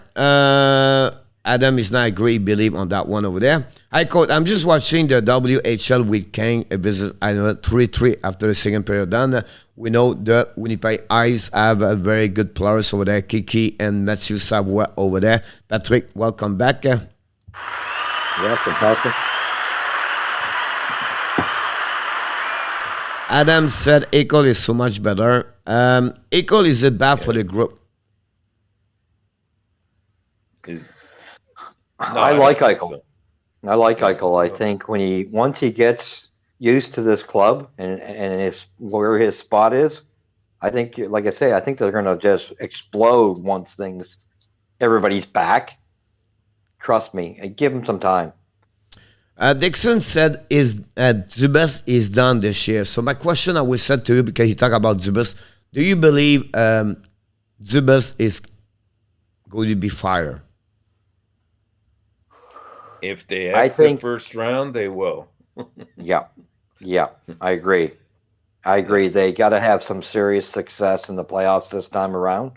Adam is not a great belief on that one over there. Hi, Coach. I'm just watching the WHL with King visit. I know 3-3 after the second period done. We know the Winnipeg Eyes have a very good players over there. Kiki and Matthew Savoie over there. Patrick, welcome back. Yes, Patrick. Adam said Eichel is so much better. Eichel is it bad for the group? I like Eichel. So. I like Eichel. I think once he gets used to this club and where his spot is, I think, like I say, I think they're going to just explode once everybody's back. Trust me. Give him some time. Dixon said Dubas is done this year. So my question I was said to you, because you talk about Dubas, do you believe Dubas is going to be fired? If they exit first round, they will. Yeah, I agree. They got to have some serious success in the playoffs this time around,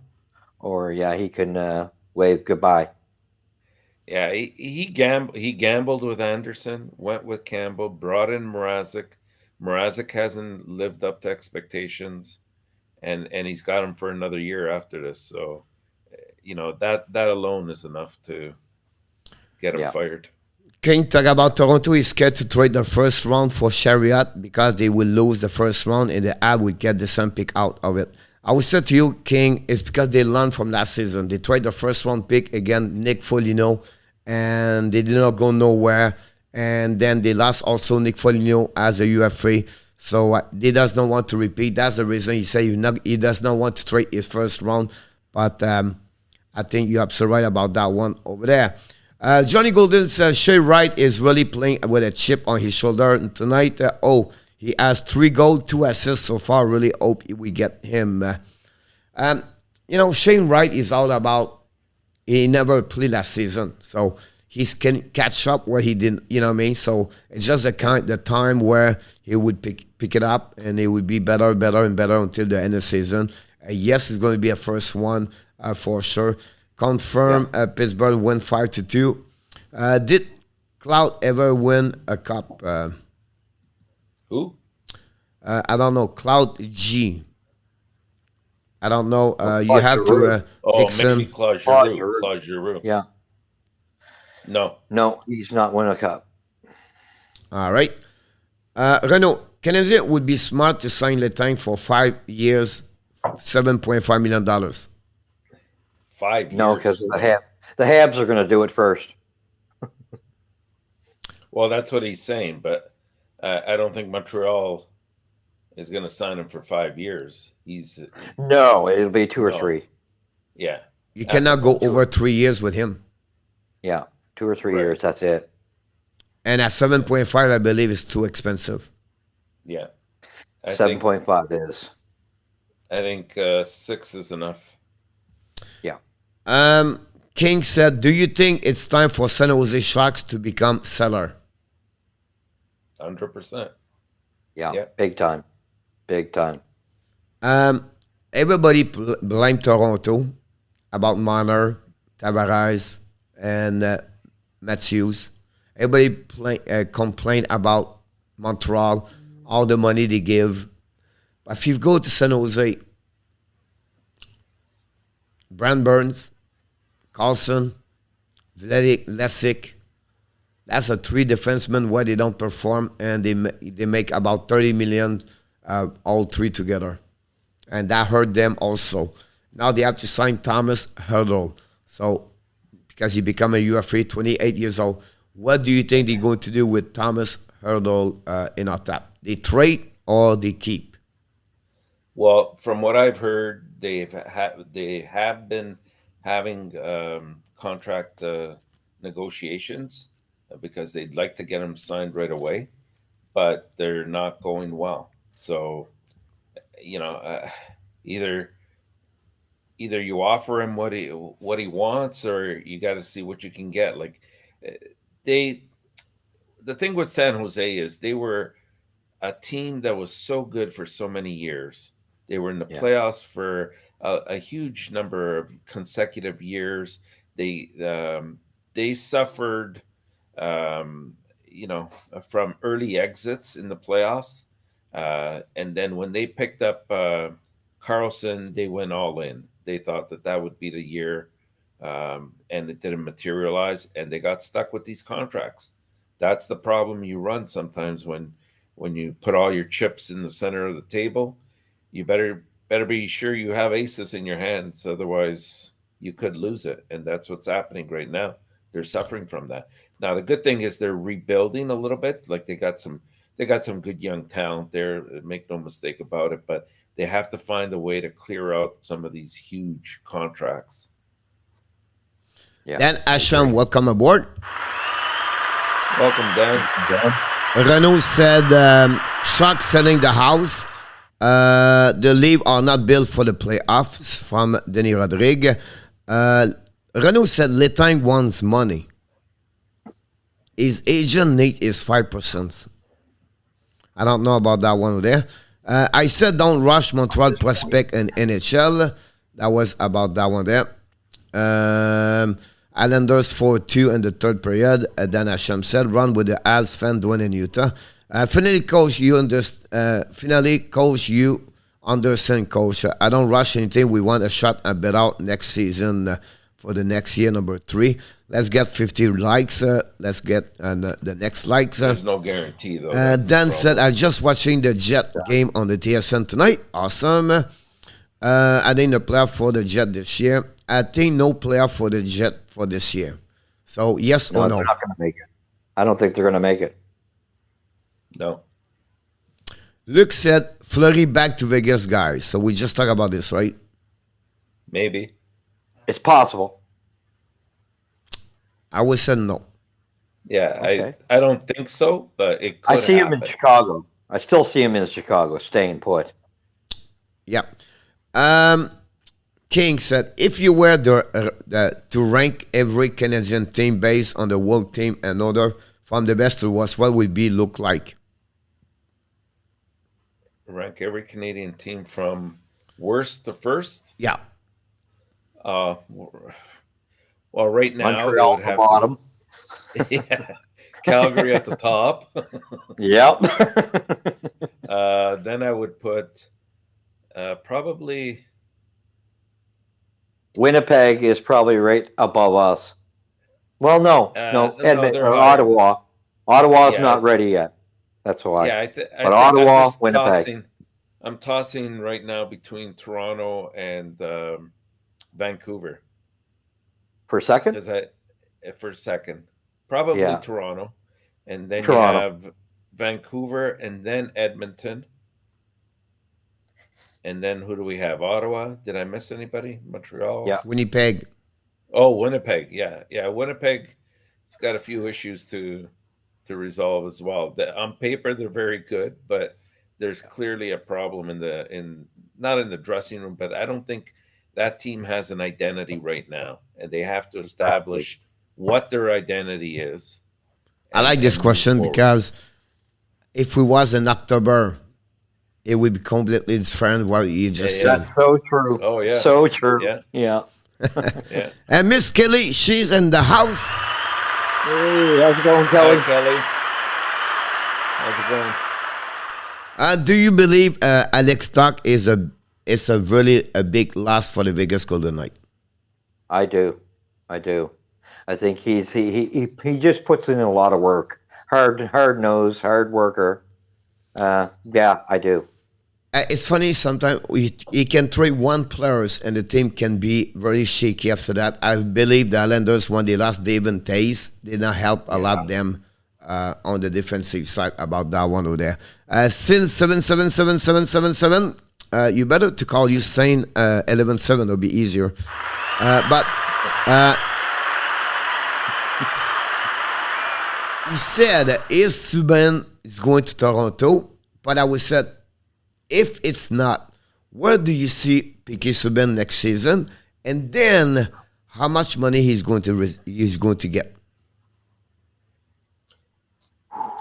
or he can wave goodbye. Yeah, he gambled with Anderson, went with Campbell, brought in Mrazek. Mrazek hasn't lived up to expectations, and he's got him for another year after this. So, that alone is enough to get him fired. Can you talk about Toronto is scared to trade the first round for Chariot because they will lose the first round and the Habs will get the same pick out of it? I would say to you, King, it's because they learned from last season. They tried the first round pick again, Nick Foligno, and they did not go nowhere. And then they lost also Nick Foligno as a UFA. So he does not want to repeat. That's the reason he said he does not want to trade his first round. But I think you're absolutely right about that one over there. Johnny Golden says Shea Wright is really playing with a chip on his shoulder tonight. He has 3 goals, 2 assists so far. Really hope we get him. Shane Wright is all about, he never played last season. So he can catch up where he didn't, you know what I mean? So it's just the time where he would pick it up and it would be better and better until the end of the season. Yes, it's going to be a first one for sure. Confirm Pittsburgh win 5-2. Did Cloud ever win a cup? Who? I don't know. Cloud G. I don't know. You have to. Maybe Claude Giroux. Yeah. No, he's not won a cup. All right. Renaud, Canadiens would be smart to sign Letang for 5 years, $7.5 million. 5 years? No, because the Habs are going to do it first. Well, that's what he's saying, but I don't think Montreal is going to sign him for 5 years. No, it'll be 2 or 3. Yeah. You cannot go over 3 years with him. Yeah, 2 or 3 years, that's it. And at 7.5, I believe is too expensive. Yeah. 7.5 is. I think 6 is enough. Yeah. King said, do you think it's time for San Jose Sharks to become seller? 100%. Yeah. Big time. Big time. Everybody blame Toronto about Marner, Tavares, and Matthews. Everybody complain about Montreal, all the money they give. But if you go to San Jose, Brand Burns, Carlson, Vladic, Lessig, that's a 3 defensemen where they don't perform, and they make about 30 million all 3 together. And that hurt them also. Now they have to sign Thomas Hertl. So, because he become a UFA, 28 years old. What do you think they're going to do with Thomas Hertl in our tap? They trade or they keep? Well, from what I've heard, they have been having contract negotiations because they'd like to get him signed right away, but they're not going well. So, either you offer him what he wants, or you got to see what you can get. Like the thing with San Jose is they were a team that was so good for so many years. They were in the playoffs for a huge number of consecutive years. They suffered, from early exits in the playoffs, and then when they picked up Carlson, they went all in. They thought that would be the year, and it didn't materialize, and they got stuck with these contracts. That's the problem you run sometimes when you put all your chips in the center of the table. You better be sure you have aces in your hands, otherwise you could lose it, and that's what's happening right now. They're suffering from that. Now the good thing is they're rebuilding a little bit. Like they got some good young talent there. Make no mistake about it, but they have to find a way to clear out some of these huge contracts. Yeah. Dan Asham, welcome aboard. Welcome, Dan. Renault said, Sharks selling the house. The league are not built for the playoffs, from Denis Rodrigue. Renault said Letang wants money. His agent need is 5%. I don't know about that one there. I said don't rush Montreal prospect in NHL. That was about that one there. Islanders 4-2 in the third period. Dan Hashem said run with the Habs fan doing in Utah. Finally, coach, you understand, coach. I don't rush anything. We want a shot at bet out next season for the next year, number 3. Let's get 50 likes. Let's get the next likes. There's no guarantee, though. Dan said, I'm just watching the Jet game on the TSN tonight. Awesome. I think the player for the Jet this year. I think no player for the Jet for this year. So, yes or no? They're not going to make it. I don't think they're going to make it. No. Luke said, Fleury back to Vegas, guys. So, we just talked about this, right? Maybe. It's possible. I would say no. Yeah, okay. I don't think so, but it could I see him in Chicago. I still see him in Chicago, staying put. Yeah. King said, if you were to rank every Canadian team based on the world team and order from the best to worst, what would be look like? Rank every Canadian team from worst to first? Yeah. Well, right now, Montreal at the bottom. Yeah. Calgary at the top. Yep. Then I would put probably... Winnipeg is probably right above us. Well, no, Edmonton or Ottawa. Ottawa's not ready yet. That's why. Yeah, but Ottawa, Winnipeg. I'm tossing right now between Toronto and Vancouver. For second? For second. Probably Toronto. And then you have Vancouver and then Edmonton. And then who do we have? Ottawa. Did I miss anybody? Montreal? Yeah. Winnipeg. Oh, Winnipeg. Yeah. Yeah. Winnipeg, it's got a few issues to resolve as well. On paper, they're very good, but there's clearly a problem not in the dressing room, but I don't think that team has an identity right now, and they have to establish what their identity is. I like this question because if we was in October, it would be completely different what you just said. That's so true. Oh, yeah. So true. Yeah. Yeah. Yeah. And Miss Kelly, she's in the house. Hey, how's it going, Kelly? Hi, Kelly. How's it going? Do you believe Alex Tuch is a really a big loss for the Vegas Golden Knights? I do. I think he just puts in a lot of work. Hard nose, hard worker. Yeah, I do. It's funny, sometimes he can trade one players and the team can be very shaky after that. I believe the Islanders, when they lost David Tays, did not help a lot them on the defensive side about that one over there. Since 77777, you better to call you saying 11-7, it'll be easier. But he said if Subban is going to Toronto, but I would said, if it's not, where do you see Piquet Subban next season? And then how much money he's going to get?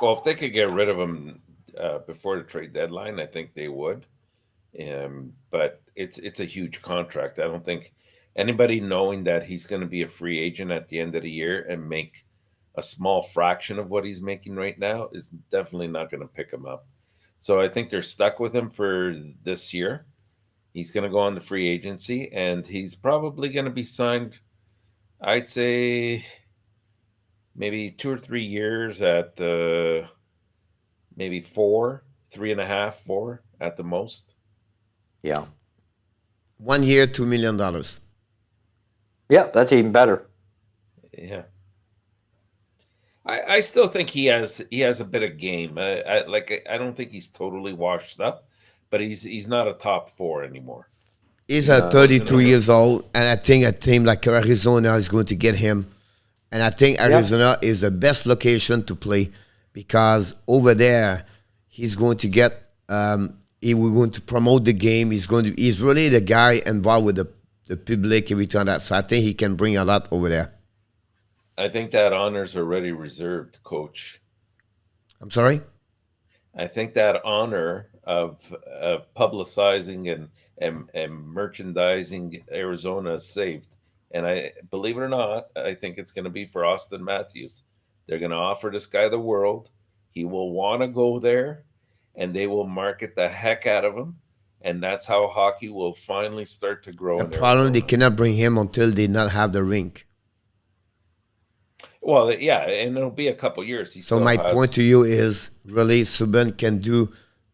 Well, if they could get rid of him before the trade deadline, I think they would. But it's a huge contract. I don't think anybody knowing that he's going to be a free agent at the end of the year and make a small fraction of what he's making right now is definitely not going to pick him up. So I think they're stuck with him for this year. He's going to go on the free agency, and he's probably going to be signed, I'd say, maybe 2 or 3 years at maybe 3.5, 4 at the most. Yeah. 1 year, $2 million. Yeah, that's even better. Yeah. I still think he has a bit of game. I don't think he's totally washed up, but he's not a top 4 anymore. He's 32 years old, and I think a team like Arizona is going to get him. And I think Arizona is the best location to play because over there he's going to get we're going to promote the game. He's really the guy involved with the public every time that. So I think he can bring a lot over there. I think that honor's already reserved, Coach. I'm sorry? I think that honor of publicizing and merchandising Arizona is saved. And I believe it or not, I think it's going to be for Austin Matthews. They're going to offer this guy the world. He will want to go there, and they will market the heck out of him. And that's how hockey will finally start to grow. The problem, they cannot bring him until they not have the rink. Well, yeah, and it'll be a couple years. So my point to you is, really, Subban can do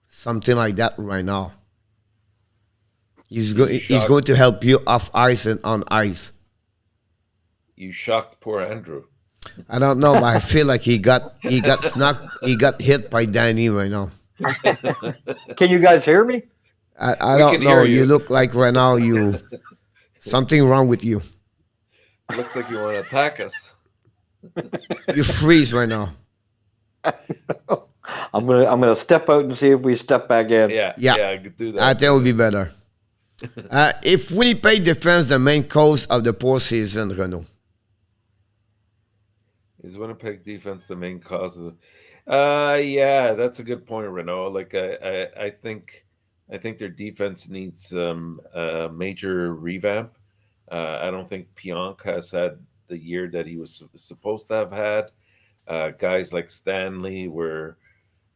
something like that right now. He's going to help you off ice and on ice. You shocked poor Andrew. I don't know, but I feel like he got snuck. He got hit by Danny right now. Can you guys hear me? I don't know. You look like right now something wrong with you. Looks like you want to attack us. You freeze right now. I'm gonna step out and see if we step back in. Yeah, I could do that. I think it would be better. If Winnipeg defends the main cause of the postseason, Renaud. Is Winnipeg defense the main cause of yeah, that's a good point, Renaud. Like I think their defense needs a major revamp. I don't think Pionk has had the year that he was supposed to have had. Guys like Stanley were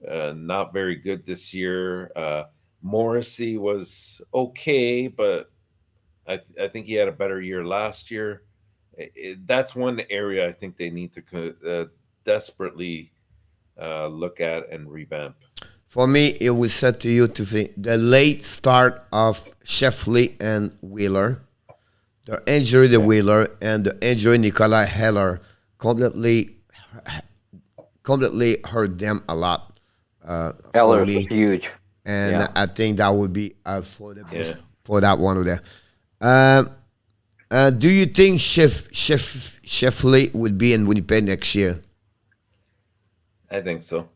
not very good this year. Morrissey was okay, but I think he had a better year last year. That's one area I think they need to desperately look at and revamp. For me, it was said to you to think the late start of Sheffley and Wheeler, the injury to Wheeler and the injury Nikolai Heller completely hurt them a lot. Heller was huge. And I think that would be for the best for that one over there. Do you think Sheffley would be in Winnipeg next year? I think so.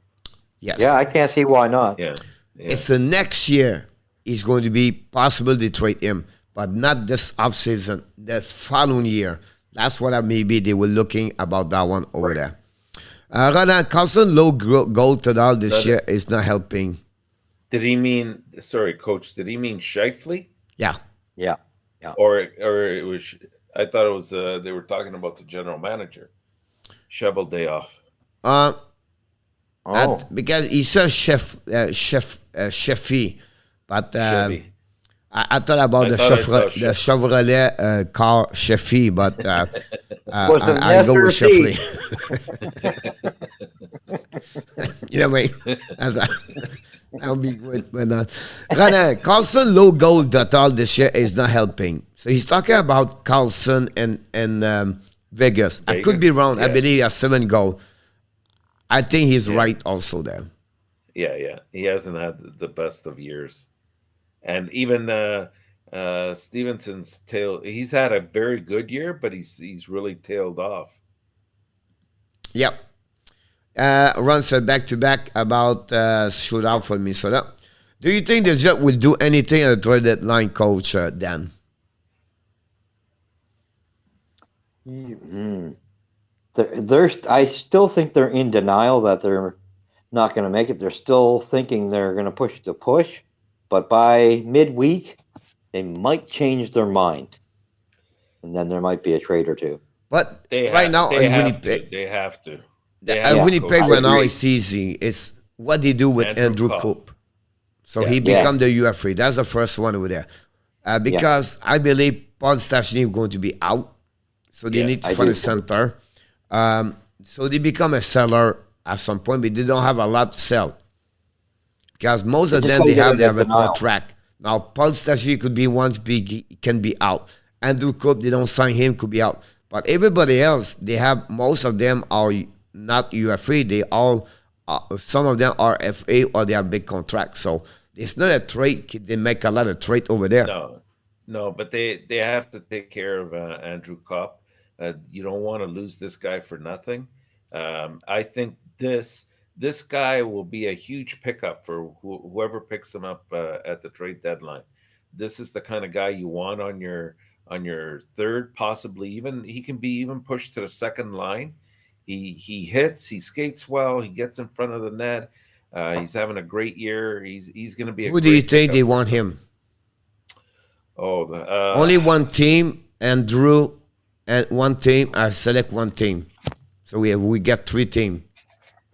Yes. Yeah, I can't see why not. Yeah. It's the next year he's going to be possible to trade him, but not this offseason, the following year. That's what maybe they were looking about that one over there. Roland Carlson, low goal total this year is not helping. Did he mean, sorry, Coach, did he mean Scheifele? Yeah. Or it was, I thought it was, they were talking about the general manager. Shovel day off. Because he says Chefy, but Chevy. I thought about the Chevrolet car Chefy, but I go with Chefy. You know what I mean? That would be good. But Carlson low goal total this year is not helping. So he's talking about Carlson and Vegas. I could be wrong. Yeah. I believe he has 7 goals. I think he's right also there. Yeah. He hasn't had the best of years. And even Stevenson's he's had a very good year, but he's really tailed off. Yep. Ron said back-to-back about shootout for Minnesota. Do you think the Jets will do anything at the trade deadline, Coach Dan? I still think they're in denial that they're not going to make it. They're still thinking they're going to push the push, but by midweek, they might change their mind, and then there might be a trade or two. But they have to. Winnipeg right now is easy. It's what they do with Andrew Coop. So he become the UFA. That's the first one over there. Because I believe Paul Stastny is going to be out. So they need to find a center. So they become a seller at some point, but they don't have a lot to sell. Because most of them, they have a contract. Now, Paul Stastny could be one, can be out. Andrew Coop, they don't sign him, could be out. But everybody else, they have, most of them are not UFA. They all, some of them are FA or they have big contracts. So it's not a trade. They make a lot of trade over there. No, but they have to take care of Andrew Copp. You don't want to lose this guy for nothing. I think this guy will be a huge pickup for whoever picks him up at the trade deadline. This is the kind of guy you want on your third, possibly even he can be even pushed to the second line. He hits, he skates well, he gets in front of the net. He's having a great year. He's going to be. Who do you think they want him? Only one team, Andrew, and one team. I select one team, so we get 3 teams.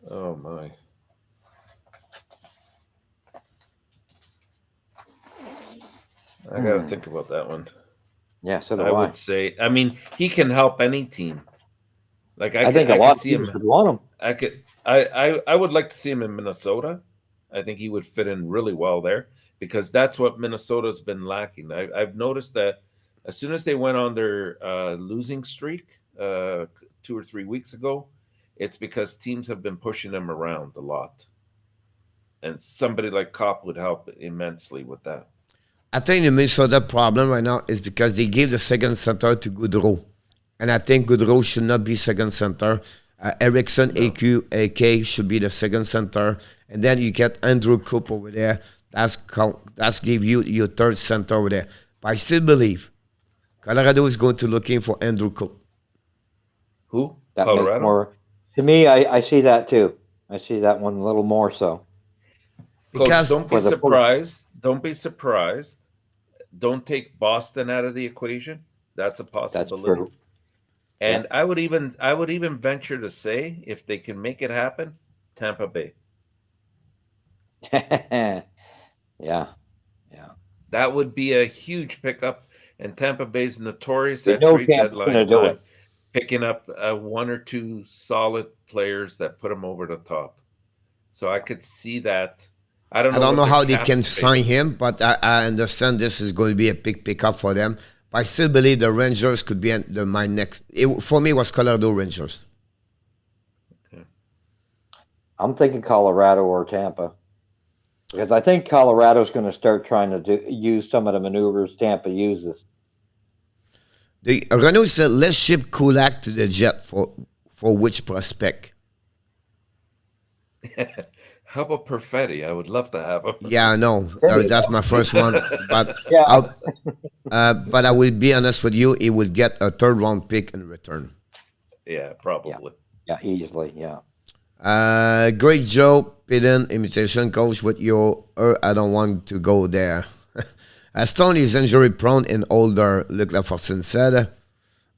Oh my! I gotta think about that one. Yeah, so do I would say. I mean, he can help any team. Like I think a lot of teams would want him. I would like to see him in Minnesota. I think he would fit in really well there because that's what Minnesota's been lacking. I've noticed that as soon as they went on their losing streak 2 or 3 weeks ago, it's because teams have been pushing them around a lot. And somebody like Kopp would help immensely with that. I think the Minnesota problem right now is because they gave the second center to Goudreau. And I think Goudreau should not be second center. Erickson, AK should be the second center. And then you get Andrew Coop over there. That's give you your third center over there. But I still believe Colorado is going to looking for Andrew Coop. Who? That Colorado? More, to me, I see that too. I see that one a little more so. Because don't be surprised. Don't be surprised. Don't take Boston out of the equation. That's a possibility. That's true. And I would even venture to say, if they can make it happen, Tampa Bay. Yeah. That would be a huge pickup. And Tampa Bay's notorious at trade deadline time, picking up 1 or 2 solid players that put them over the top. So I could see that. I don't know how they can sign him, but I understand this is going to be a big pickup for them. But I still believe the Rangers could be my next. For me, it was Colorado Rangers. Okay. I'm thinking Colorado or Tampa. Because I think Colorado's going to start trying to use some of the maneuvers Tampa uses. Renault said, let's ship Kulak to the Jet for which prospect? How about Perfetti? I would love to have him. Yeah, I know. That's my first one. But Yeah. but I will be honest with you, he will get a third round pick in return. Yeah, probably. Yeah, easily. Yeah. Great Joe Pidden, imitation coach with your I don't want to go there. Stone is injury prone and older, Luc Lafortune said.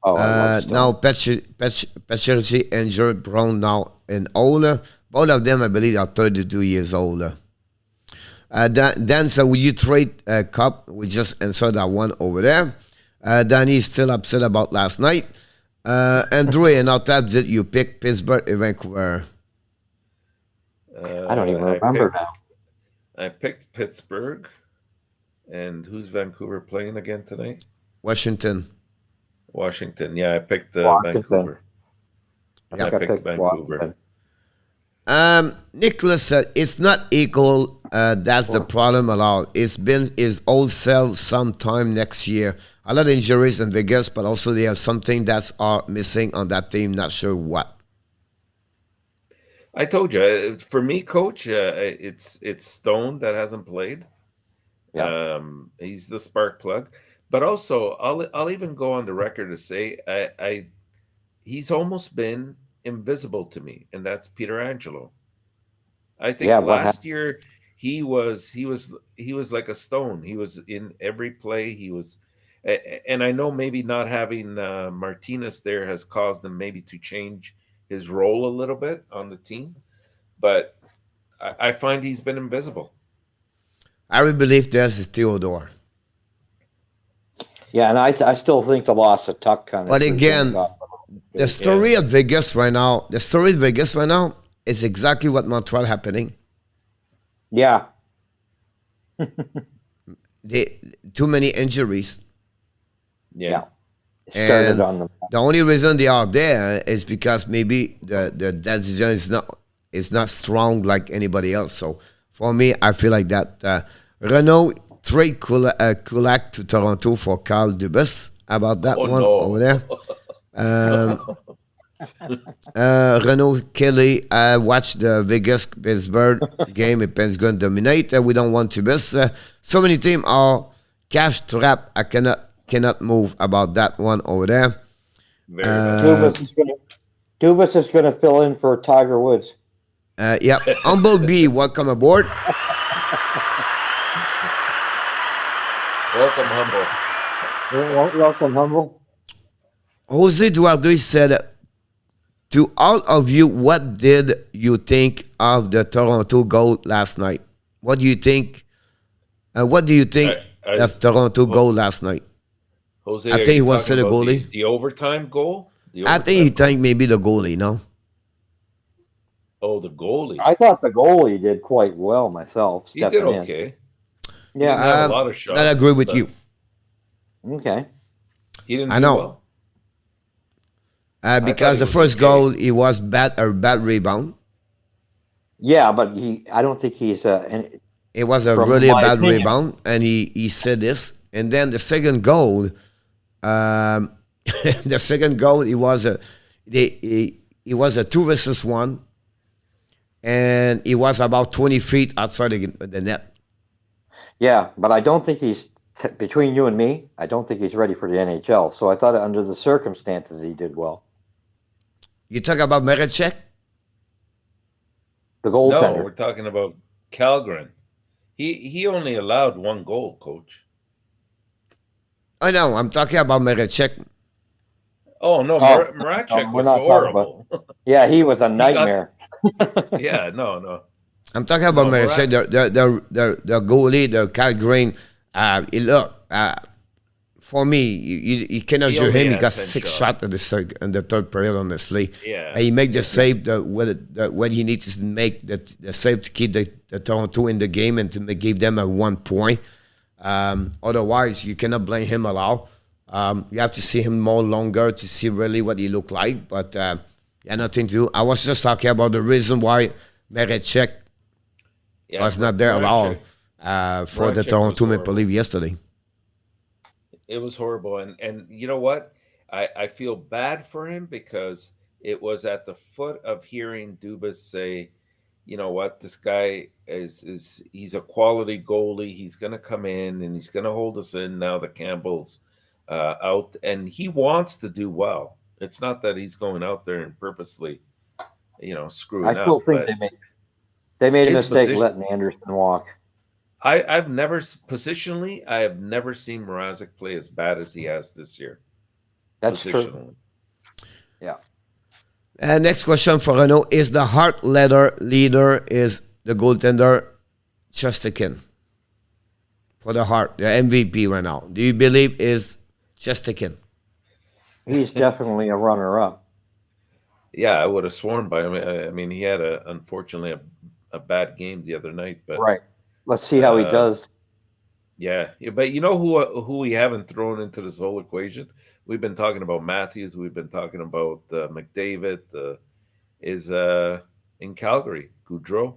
Oh, I love Stone. Now Pacioretty injury prone now and older. Both of them, I believe, are 32 years older. Dan said, will you trade Cup? We just answered that one over there. Danny's still upset about last night. Andrew, and ENORTAP, did you pick Pittsburgh or Vancouver? I don't even remember now. I picked Pittsburgh. And who's Vancouver playing again tonight? Washington. Yeah, I picked Vancouver. I picked Vancouver. Nicholas said it's not equal. That's the problem at all. It's been his old self sometime next year. A lot of injuries in Vegas, but also they have something that's missing on that team. Not sure what. I told you, for me, Coach, it's Stone that hasn't played. Yeah. He's the spark plug, but also I'll even go on the record to say he's almost been invisible to me, and that's Pietrangelo. I think last year he was like a stone. He was in every play. He was, and I know maybe not having Martinez there has caused him maybe to change his role a little bit on the team, but I find he's been invisible. I really believe this is Theodore. Yeah, and I still think the loss of Tuck kind of. But again, the story of Vegas right now, is exactly what Montreal happening. Yeah. Too many injuries. Yeah. And the only reason they are there is because maybe the decision is not strong like anybody else. So for me, I feel like that. Renault trade Kulak to Toronto for Carl Dubas. About that over there. Renault Kelly, I watched the Vegas Pittsburgh game. It's going to dominate. We don't want to miss. So many teams are cash trap. I cannot move about that one over there. Dubas is going to fill in for Tiger Woods. Yeah, Humble B, welcome aboard. Welcome, Humble. Welcome, Humble. Jose Eduardo said, to all of you, what did you think of the Toronto goal last night? What do you think? What do you think of Toronto goal last night? Jose, I think he was the goalie. The overtime goal? I think he think maybe the goalie, no? Oh, the goalie. I thought the goalie did quite well myself. He did okay. In. Yeah. He didn't have a lot of shots. I agree with you. Okay. He didn't I do know. well. Because the first goal, it was bad rebound. Yeah, but I don't think he's it was a really bad rebound, and he said this. And then the second goal, it was a 2 versus 1, and it was about 20 feet outside the net. Yeah, but I don't think between you and me, I don't think he's ready for the NHL. So I thought under the circumstances he did well. You talk about Marechek? The goaltender. No, we're talking about Calgary. He only allowed 1 goal, Coach. I know. I'm talking about Marechek. Oh, no. Marechek was horrible. Yeah, he was a nightmare. Yeah, no. I'm talking about Marechek, the goalie, the Calgary. For me, you cannot judge him. He got 6 shots in the third period, honestly. Yeah. He made the save when he needs to make the save to keep the Toronto in the game and to give them a 1 point. Otherwise, you cannot blame him at all. You have to see him more longer to see really what he looked like. But nothing to do. I was just talking about the reason why Marechek was not there at all for the Toronto Maple Leafs yesterday. It was horrible. And you know what? I feel bad for him because it was at the foot of hearing Dubas say, you know what, this guy is he's a quality goalie. He's going to come in and he's going to hold us in now that Campbell's out, and he wants to do well. It's not that he's going out there and purposely, I screwing still up, think but they made a his mistake position. letting Anderson walk. I've never positionally, I have never seen Mrazek play as bad as he has this year. That's true. Positionally, Yeah. Next question for Renault is the Hart leader is the goaltender Chesterkin for the Hart, the MVP right now. Do you believe is Chesterkin? He's definitely a runner-up. yeah, I would have sworn by him. I mean, he had unfortunately a bad game the other night, but Right. Let's see how he uh, does. yeah. But you know who we haven't thrown into this whole equation? We've been talking about Matthews. We've been talking about McDavid. Is in Calgary, Goudreau.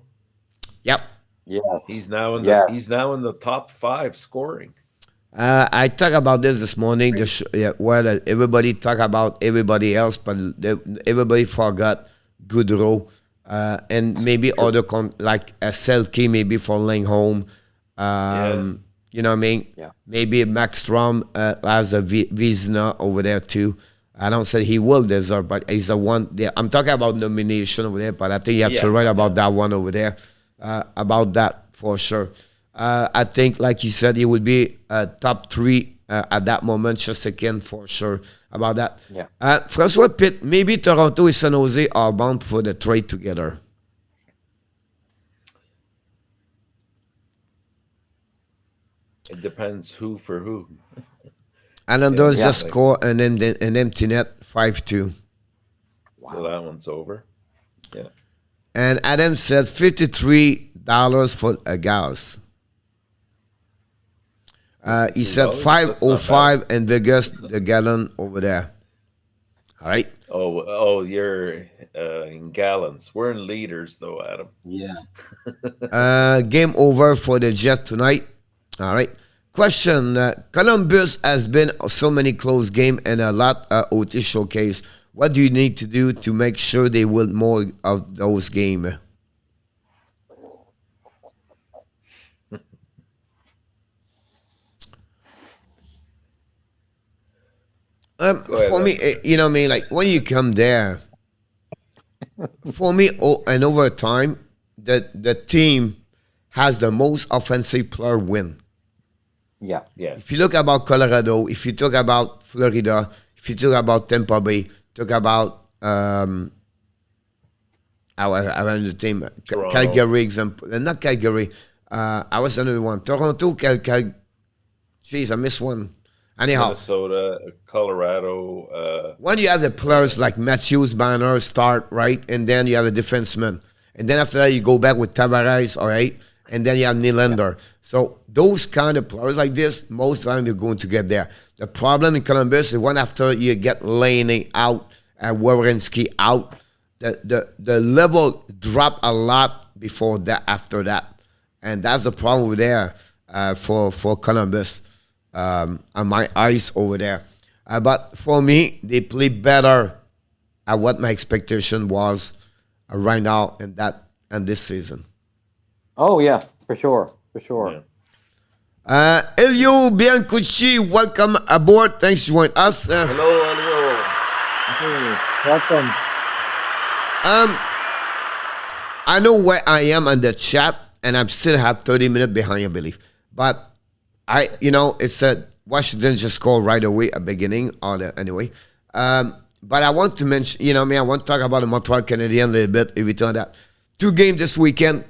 Yep. Yes. He's now in Yes. the top 5 scoring. I talked about this morning. Where everybody talk about everybody else, but everybody forgot Goudreau and maybe other like a Selke, maybe for Lingholm. You know what I mean? Yeah. Maybe Max Strom as a Vizina over there too. I don't say he will deserve, but he's the one. I'm talking about nomination over there, but I think you're absolutely right about that one over there. About that for sure. I think, like you said, he would be top 3 at that moment, just again for sure about that. Yeah. Francois Pitt, maybe Toronto and San Jose are bound for the trade together. It depends who for who. Islanders Yeah, just like- score an empty net 5-2. So that one's over. Yeah. And Adam said $53 for a gas. He said $53? 505 and Vegas the gallon over there. All right. Oh, you're in gallons. We're in liters though, Adam. Yeah. Game over for the Jet tonight. All right. Question: Columbus has been so many close game and a lot OT showcase. What do you need to do to make sure they win more of those games? Go ahead, For me, you know what I mean? Like when you come there, for me, and over time, the team has the most offensive player win. Yeah. Yeah. If you look about Colorado, if you talk about Florida, if you talk about Tampa Bay, talk about around the team, Toronto. Calgary example, not Calgary. I was another one. Toronto, Jeez, I missed one. Anyhow, Minnesota, Colorado. when you have the players like Matthews, Banner start, right? And then you have a defenseman. And then after that, you go back with Tavares, all right? And then you have Nylander. So those kind of players like this, most of the time you're going to get there. The problem in Columbus is when after you get Laney out and Werenski out, the level drop a lot before that, after that. And that's the problem over there for Columbus on my eyes over there. But for me, they play better at what my expectation was right now and this season. Oh yeah, for sure. For sure. Yeah. Elio Biancucci, welcome aboard. Thanks for joining us. Hello, hello. Hey, welcome. I know where I am on the chat, and I'm still have 30 minutes behind, I believe. But it said Washington just scored right away at beginning, anyway. But I want to mention, I want to talk about the Montreal Canadiens a little bit, if we turn that. 2 games this weekend.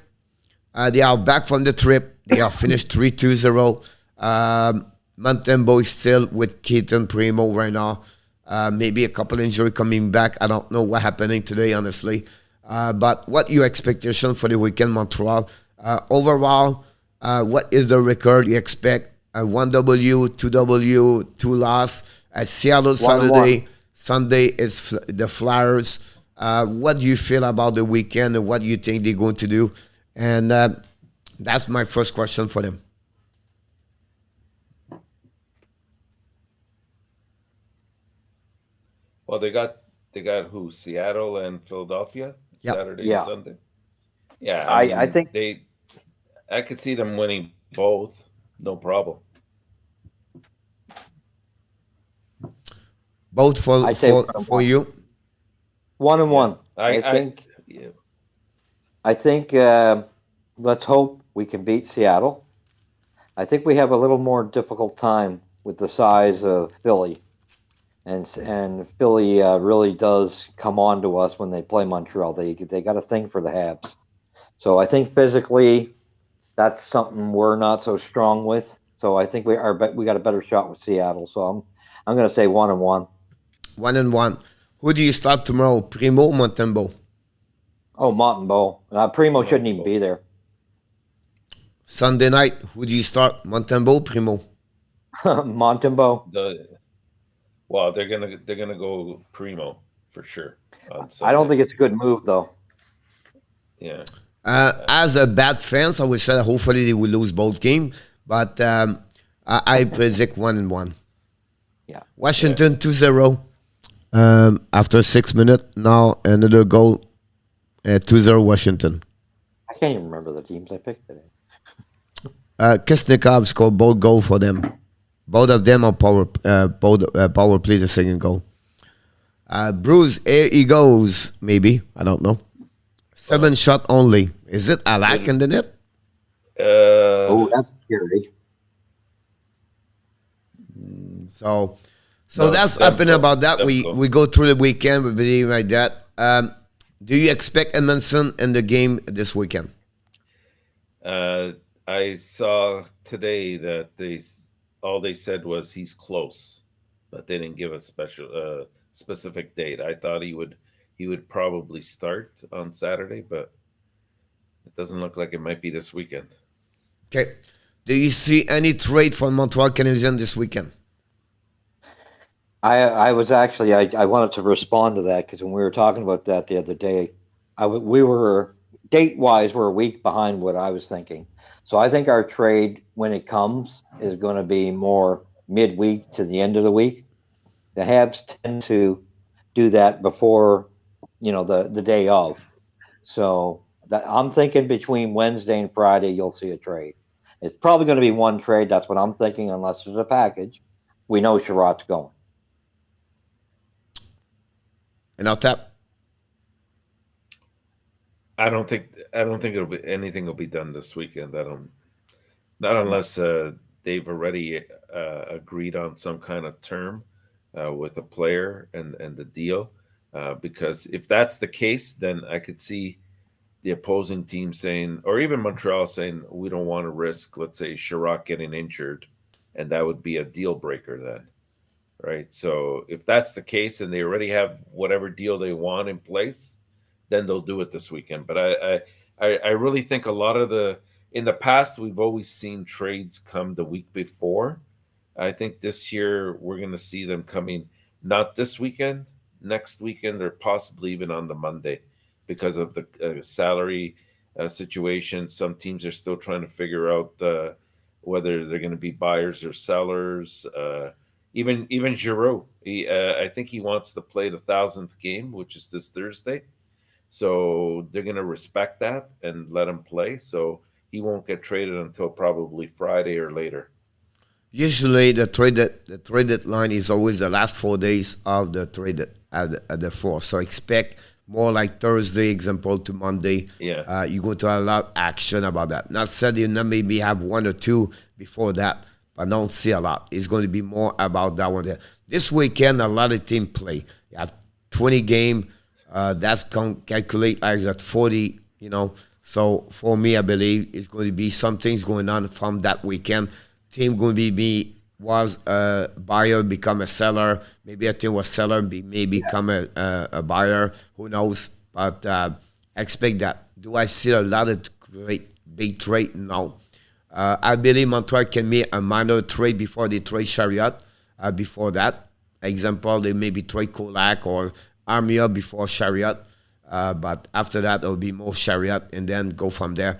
They are back from the trip. They are finished 3-2-0. Montembeault is still with Keaton Primo right now. Maybe a couple injury coming back. I don't know what happening today, honestly. But what your expectation for the weekend, Montreal? Overall, what is the record you expect? 1 W, 2 W, 2 loss. At Seattle Saturday. 1-1. Sunday is the Flyers. What do you feel about the weekend and what do you think they're going to do? And that's my first question for them. Well, they got who? Seattle and Philadelphia Yep. Saturday Yeah. and Sunday. Yeah, I think I could see them winning both, no problem. Both I say for you. 1-1. I yeah. I think let's hope we can beat Seattle. I think we have a little more difficult time with the size of Philly, and Philly really does come on to us when they play Montreal. They got a thing for the Habs, so I think physically that's something we're not so strong with. So I think we got a better shot with Seattle. So I'm going to say 1-1. 1-1. Who do you start tomorrow? Primo or Montembeault? Oh, Montembeault. Primo shouldn't even Montembeault. be there. Sunday night, who do you start? Montembeault, Primo? Montembeault. Well, they're gonna go Primo for sure on Sunday. I don't think it's a good move though. Yeah. As a bad fan, I would say hopefully they will lose both games, but I predict 1-1. Yeah. Washington 2-0. After 6 minutes, now another goal. 2-0 Washington. I can't even remember the teams I picked today. Kisnikov scored both goals for them. Both of them are power play the second goal. Bruce, here he goes, maybe. I don't know. 7 shot only. Is it Alak in the net? Oh, that's scary. So No, that's Demko. happening about that. Demko. We go through the weekend, we believe like that. Do you expect Edmonton in the game this weekend? I saw today that all they said was he's close, but they didn't give a specific date. I thought he would probably start on Saturday, but it doesn't look like it might be this weekend. Okay. Do you see any trade for Montreal Canadiens this weekend? I was actually I wanted to respond to that because when we were talking about that the other day, we were date wise we're a week behind what I was thinking. So I think our trade when it comes is going to be more midweek to the end of the week. The Habs tend to do that before the day of. So I'm thinking between Wednesday and Friday you'll see a trade. It's probably going to be one trade. That's what I'm thinking, unless there's a package. We know Sherrod's going. ENORTAP? I don't think anything will be done this weekend. Not unless they've already agreed on some kind of term with a player and the deal. Because if that's the case, then I could see the opposing team saying, or even Montreal saying, we don't want to risk, let's say, Sherrod getting injured, and that would be a deal breaker then, right? So if that's the case and they already have whatever deal they want in place, then they'll do it this weekend. But I really think a lot of in the past, we've always seen trades come the week before. I think this year we're going to see them coming not this weekend, next weekend, or possibly even on the Monday because of the salary situation. Some teams are still trying to figure out whether they're going to be buyers or sellers. Even Giroux, I think he wants to play the 1,000th game, which is this Thursday. So they're going to respect that and let him play. So he won't get traded until probably Friday or later. Usually the traded line is always the last 4 days of the traded at the 4th. So expect more like Thursday, example, to Monday. Yeah. You're going to have a lot of action about that. Not said you maybe have 1 or 2 before that, but don't see a lot. It's going to be more about that one there. This weekend, a lot of teams play. You have 20 game. That's calculate like at 40, So for me, I believe it's going to be some things going on from that weekend. Team going to was a buyer, become a seller. Maybe a team was seller, may become a buyer. Who knows? But expect that. Do I see a lot of great big trade? No. I believe Montreal can make a minor trade before they trade Chariot. Before that, example, they maybe trade Kolak or Armia before Chariot. But after that, there will be more Chariot and then go from there.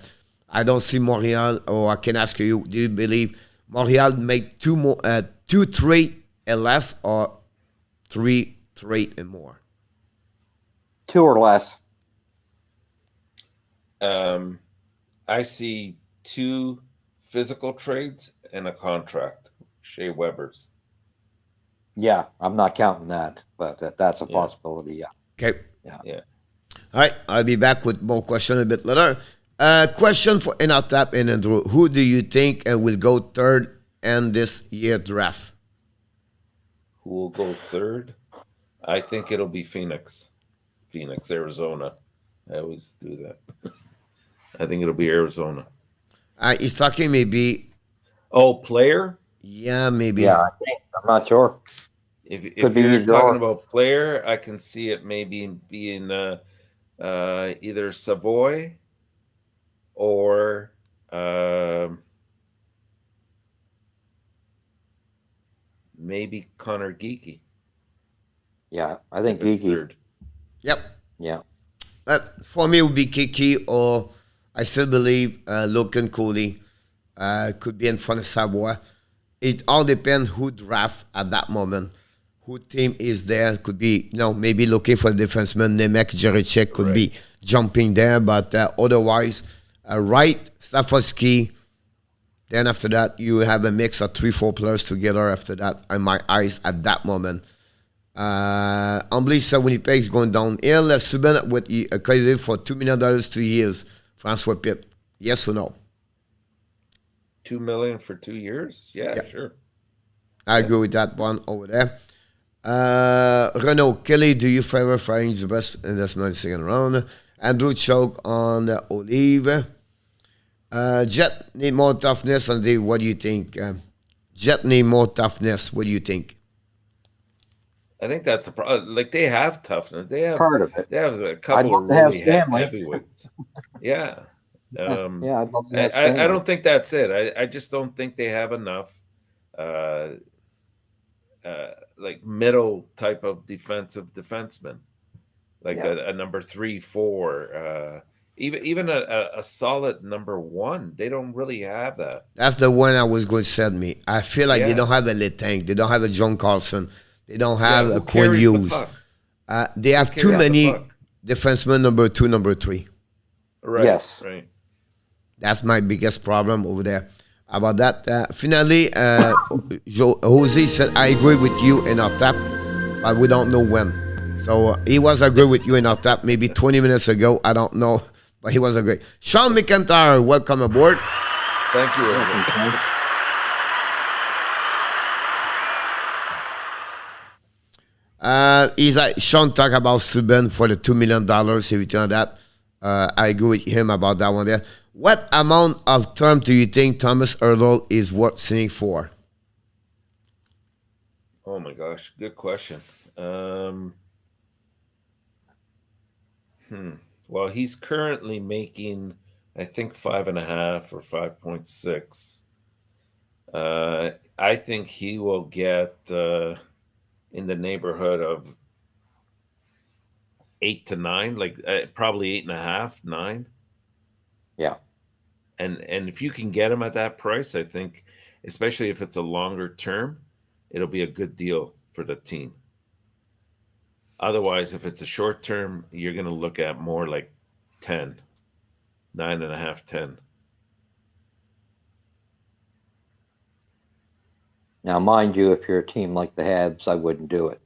I don't see Montreal, or I can ask you, do you believe Montreal make 2 trade and less, or 3 trade and more? 2 or less. I see 2 physical trades and a contract. Shea Weber's. Yeah, I'm not counting that, but that's a possibility. Yeah. Okay. Yeah. All right. I'll be back with more questions a bit later. Question for ENORTAP and Andrew. Who do you think will go third in this year draft? Who will go third? I think it'll be Phoenix, Arizona. I always do that. I think it'll be Arizona. He's talking maybe. Oh, player? Yeah, maybe. Yeah, I think. I'm not sure. If be you're either talking or. about player, I can see it maybe being either Savoy or maybe Connor Geekie. Yeah, I think if it's Geekie. third. Yep. Yeah. For me, it would be Kiki, or I still believe Logan Cooley could be in front of Savoy. It all depends who draft at that moment, who team is there. Could be, maybe looking for a defenseman. Nemec Jerichek could be jumping there, but otherwise, Wright, Stafosky. Then after that, you have a mix of 3-4 players together after that, in my eyes, at that moment. Ambly Winnipeg is going downhill. Subban with a credit for $2 million 2 years. François Pitt. Yes or no? $2 million for 2 years? Yeah, sure. I agree with that one over there. Renaud, Kelly, do you favor firing the best investment second round? Andrew Choke on the Olive. Jet need more toughness. And Dave, what do you think? Jet need more toughness. What do you think? I think that's a problem. Like, they have toughness. They have Part of it. They have a I'd couple love of to have really Stanley. heavyweights. Yeah. Yeah, I'd love to have I Stanley. don't think that's it. I just don't think they have enough like middle type of defenseman, like a number 3, 4, even a solid number 1. They don't really have that. That's the one I was going to send me. I feel like they don't have a Letang. They don't have a John Carlson. They don't have a Quinn Hughes. They have too many defensemen, number 2, number 3. Right. Yes. Right. That's my biggest problem over there. About that, finally, Jose said, I agree with you in our tap, but we don't know when. So he was agree with you in our tap maybe 20 minutes ago. I don't know, but he was agree. Sean McIntyre, welcome aboard. Thank you. He's like, Sean talk about Subban for the $2 million, everything like that. I agree with him about that one there. What amount of term do you think Thomas Hertl is worth signing for? Oh my gosh, good question. Well, he's currently making, I think, 5.5 or 5.6. I think he will get in the neighborhood of 8 to 9, like probably 8.5, 9. Yeah. And if you can get him at that price, I think, especially if it's a longer term, it'll be a good deal for the team. Otherwise, if it's a short term, you're going to look at more like 10, 9.5, 10. Now, mind you, if you're a team like the Habs, I wouldn't do it.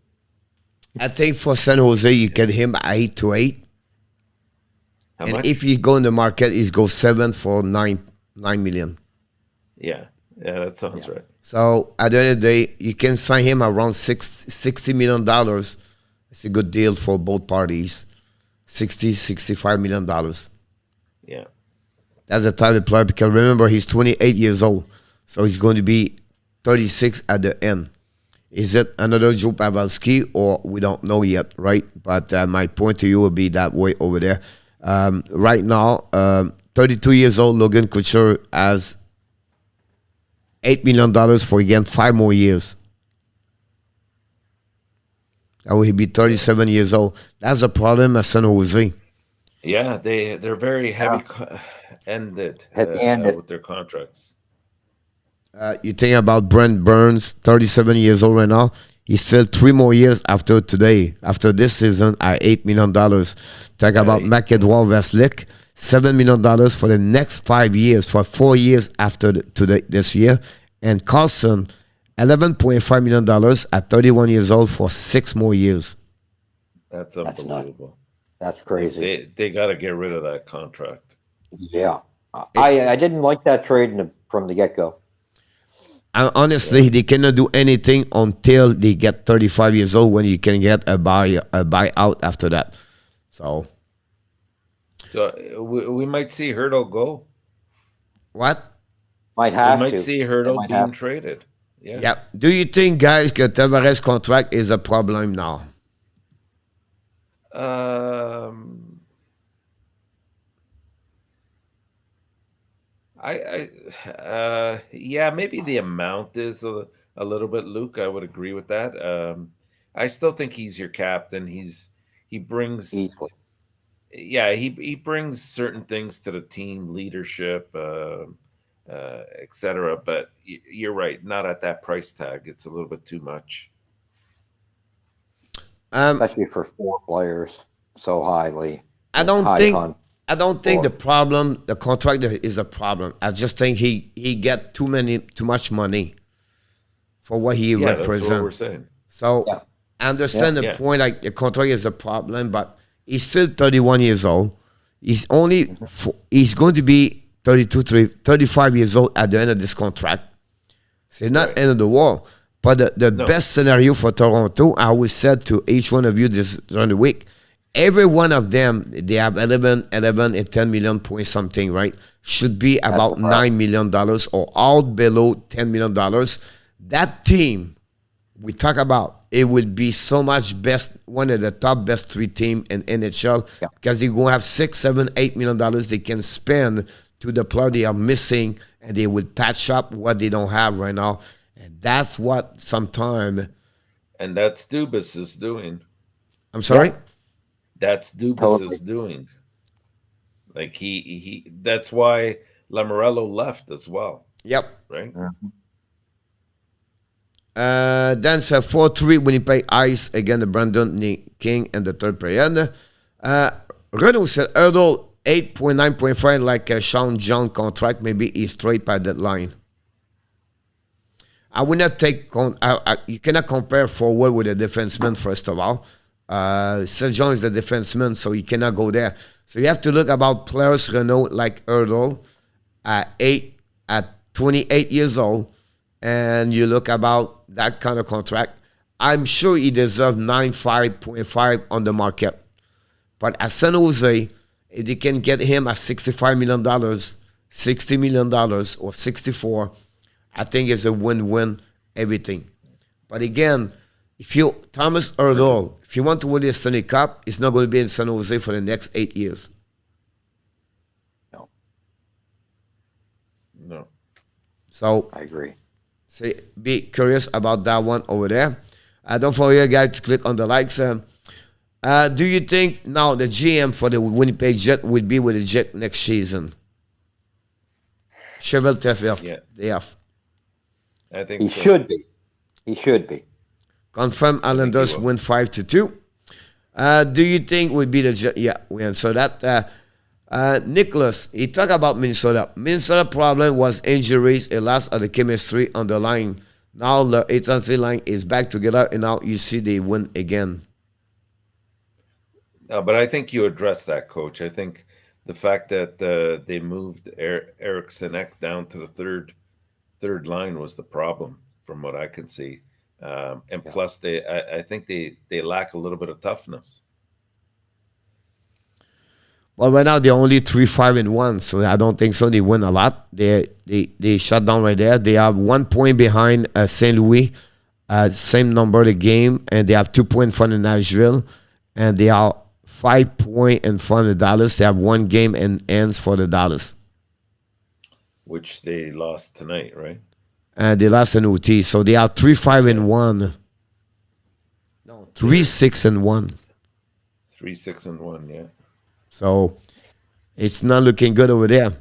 I think for San Jose, you get him at 8 to 8. How and much? if you go in the market, he's go 7 for 9 million. Yeah, that sounds right. So at the end of the day, you can sign him around $60 million. It's a good deal for both parties. $65 million. Yeah. That's a type of player because remember, he's 28 years old. So he's going to be 36 at the end. Is it another Joe Pavelski or we don't know yet, right? But my point to you would be that way over there. Right now, 32 years old, Logan Couture has $8 million for, again, 5 more years. That will be 37 years old. That's a problem at San Jose. Yeah, they're very heavy-ended with their contracts. You think about Brent Burns, 37 years old right now. He still 3 more years after today, after this season, at $8 million. Talk about McEdouard Veslick, $7 million for the next 5 years, for 4 years after this year. And Carlson, $11.5 million at 31 years old for 6 more years. That's unbelievable. That's crazy. They got to get rid of that contract. Yeah. I didn't like that trade from the get-go. Honestly, they cannot do anything until they get 35 years old, when you can get a buyout after that. So we might see Hertl go. What? We might see Hertl being traded. Yeah. Do you think, guys, that Tavares' contract is a problem now? Yeah, maybe the amount is a little bit, Luke. I would agree with that. I still think he's your captain. He brings Easily. Yeah, he brings certain things to the team, leadership, etc. But you're right, not at that price tag. It's a little bit too much. Especially for 4 players so highly. I don't think the contract is a problem. I just think he get too much money for what he represents. That's what we're saying. So I understand the point. Like, the contract is a problem, but he's still 31 years old. He's going to be 35 years old at the end of this contract. So it's not end of the world. But the best scenario for Toronto, I always said to each one of you during the week, every one of them, they have 11 and 10 million point something, right? Should be about $9 million or all below $10 million. That team we talk about, it would be so much one of the top best 3 team in NHL, because they're going to have $6, $7, $8 million they can spend to the player they are missing, and they would patch up what they don't have right now. And that's what sometimes. And that's Dubas is doing. I'm sorry? That's Dubas is doing. Like he that's why Lamoriello left as well. Right? Mm-hmm. Then it's a 4-3 Winnipeg Ice against the Brandon King in the third period. Renault said Hertl 8.9.5 like a Sean John contract. Maybe he's straight by that line. I would not take. You cannot compare forward with a defenseman, first of all. Seth John is the defenseman, so you cannot go there. So you have to look about players, Renault, like Hertl, at 28 years old, and you look about that kind of contract. I'm sure he deserves 95.5 on the market. But at San Jose, if they can get him at $65 million, $60 million, or 64, I think it's a win-win, everything. But again, Thomas Hertl, if you want to win the Stanley Cup, it's not going to be in San Jose for the next 8 years. No. So I agree. So be curious about that one over there. Don't forget, guys, to click on the likes. Do you think now the GM for the Winnipeg Jet will be with the Jet next season? Cheval TFF. Yeah. I think he so. should be. He should be. Confirm Islanders win 5-2. Do you think would be the Jet? Yeah, we answered that. Nicholas, he talked about Minnesota. Minnesota problem was injuries, a loss of the chemistry on the line. Now the 8-3 line is back together, and now you see they win again. No, but I think you addressed that, Coach. I think the fact that they moved Eriksson Ek down to the third line was the problem, from what I can see. And plus, I think they lack a little bit of toughness. Well, right now they're only 3-5-1, so I don't think so. They win a lot. They shut down right there. They have 1 point behind St. Louis, same number the game, and they have 2 points in front of Nashville, and they are 5 points in front of Dallas. They have 1 game and ends for the Dallas, which they lost tonight, right? And they lost an OT, so they are 3-5-1. No, 3-6-1. 3-6-1, yeah. So it's not looking good over there.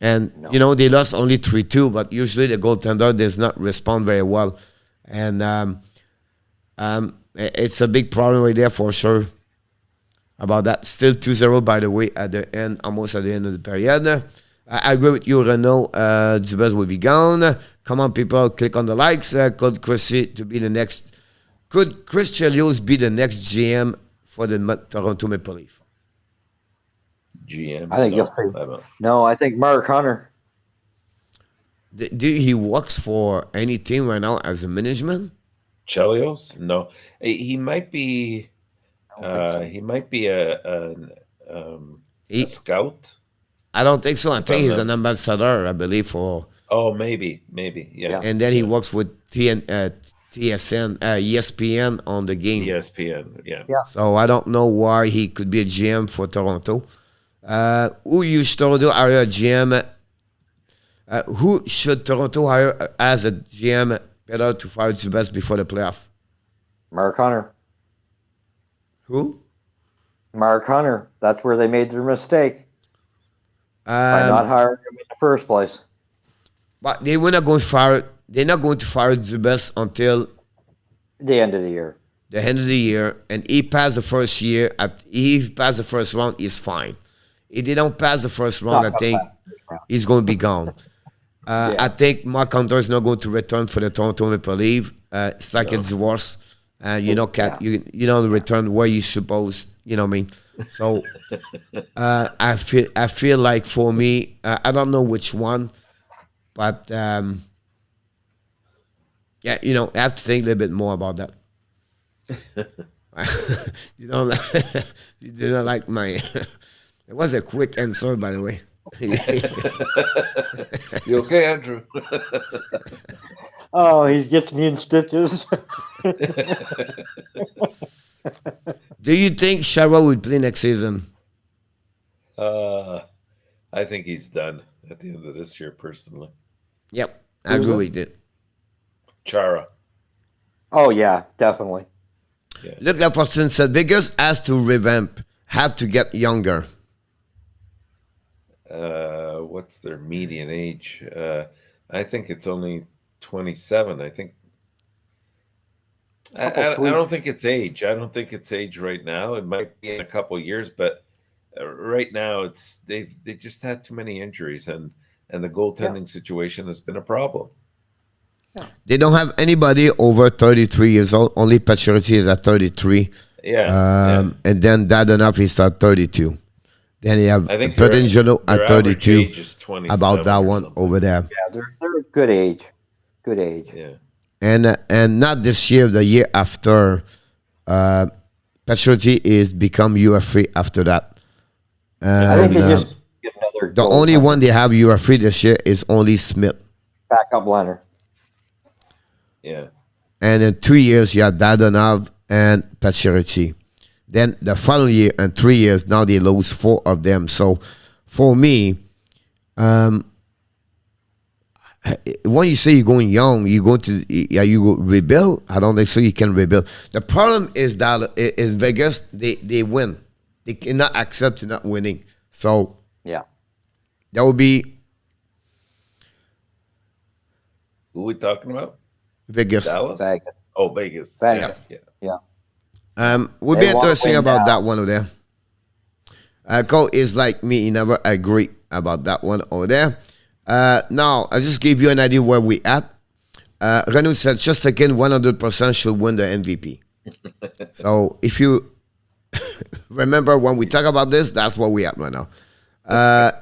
And, they lost only 3-2, but usually the goaltender does not respond very well. And it's a big problem right there for sure. about that. Still 2-0, by the way, at the end, almost at the end of the period. I agree with you, Renaud. Dubas will be gone. Come on, people, click on the likes. Could Chris Chelios be the next GM for the Toronto Maple Leafs? GM? I think no, you'll see. I don't. No, I think Mark Hunter. He works for any team right now as a management? Chelios? No. He might be he might be a scout. I don't think so. I If think I'm he's not- an ambassador, I believe, for. Oh, maybe, yeah. And then he works with TSN, ESPN on the game. ESPN, yeah. So I don't know why he could be a GM for Toronto. Who you should hire a GM? Who should Toronto hire as a GM better to fire Dubas before the playoff? Mark Hunter. Who? Mark Hunter. That's where they made their mistake by not hiring him in the first place. But they were not going to fire. They're not going to fire Dubas until The end of the year. the end of the year, and he passed the first year. He passed the first round, he's fine. If they don't pass the first round, I think he's going to be gone. I think Mark Hunter is not going to return for the Toronto Maple Leafs. It's like it's divorce. You don't return where you supposed. You know what I mean? So I feel like for me, I don't know which one, but yeah, I have to think a little bit more about that. you don't like my. It was a quick answer, by the way. You okay, Andrew? Oh, he gets me in stitches. Do you think Shara will play next season? I think he's done at the end of this year, personally. Yep, I agree with it. Chara. Oh, yeah, definitely. Yeah. Look, that person said Vegas has to revamp, have to get younger. What's their median age? I think it's only 27. I think. I don't think it's age. I don't think it's age right now. It might be in a couple years, but right now they just had too many injuries, and the goaltending situation has been a problem. They don't have anybody over 33 years old. Only Pacioretty is at 33. Yeah. And then Dadonov is at 32. Then you have I think Pedangelo their at average 32. age is 27 About that or one something. over there. Yeah, they're a good age. Good age. Yeah. And not this year, the year after. Pacioretty is become UFA after that. I think they And, just get another the only one they have UFA this year is only Smith. backup liner. Yeah. And in 2 years, you have Dadonov and Pacioretty. Then the following year and 3 years, now they lose 4 of them. So for me, when you say you're going young, you go rebuild. I don't think so. You can rebuild. The problem is that is Vegas. They win. They cannot accept not winning. So Yeah. that would be Who are we talking about? Vegas. Dallas? Vegas. Oh, Vegas. Vegas. Yeah. Yeah. Would They be want to interesting win about now. that one over there. Cole is like me. He never agree about that one over there. Now, I just gave you an idea where we at. Renaud said just again 100% should win the MVP. So if you remember when we talk about this, that's where we at right now.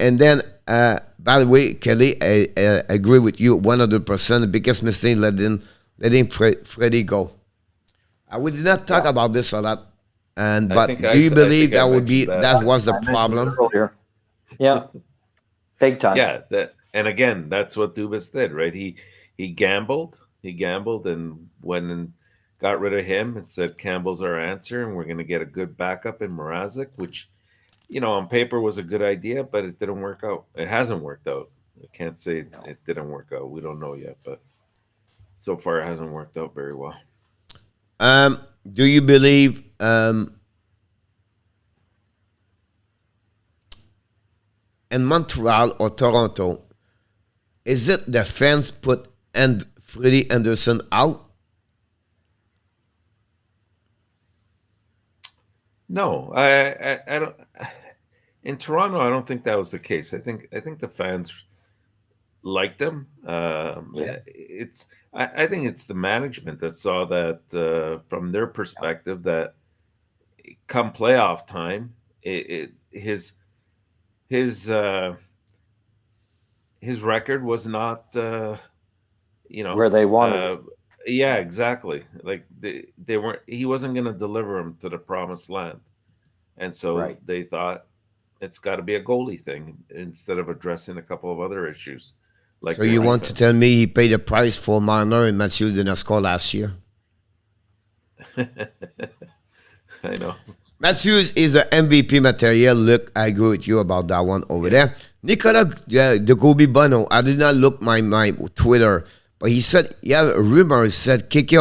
And then, by the way, Kelly, I agree with you 100%. The biggest mistake letting Freddie go. We did not talk about this a lot. But think do I you said- I believe think I that would be mentioned that. that was the I mentioned problem? it earlier. Yeah. Big time. Yeah, and again, that's what Dubas did, right? He gambled, and went and got rid of him and said Campbell's our answer, and we're going to get a good backup in Mrazek, which, on paper was a good idea, but it didn't work out. It hasn't worked out. I can't say it didn't work out. We don't know yet, but so far it hasn't worked out very well. Do you believe in Montreal or Toronto, is it the fans put Freddie Anderson out? No, I don't. In Toronto, I don't think that was the case. I think the fans liked him. Yeah. I think it's the management that saw that from their perspective that come playoff time, his his record was not you know Where they wanted uh, it. yeah, Yeah. exactly. Like they weren't. He wasn't going to deliver them to the promised land, and so Right. they thought it's got to be a goalie thing instead of addressing a couple of other issues like So their you want to tell defense. me he paid the price for Marner and Matthews did not score last year? I know. Matthews is the MVP material. Look, I agree with you about that one over there. Nicolas, the Gobi Bono, I did not look my Twitter, but he said, yeah, rumors said Kiki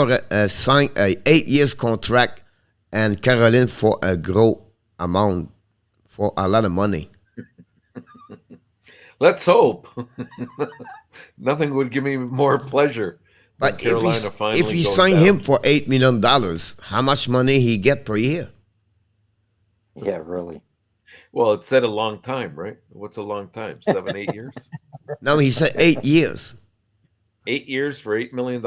signed a 8 years contract and Caroline for a gros amount, for a lot of money. Let's hope. Nothing would give me more pleasure than But if he Carolina if finally he going signed him down. for $8 million, how much money he get per year? Yeah, really. Well, it said a long time, right? What's a long time? 7, 8 years? No, he said 8 years. 8 years for $8 million?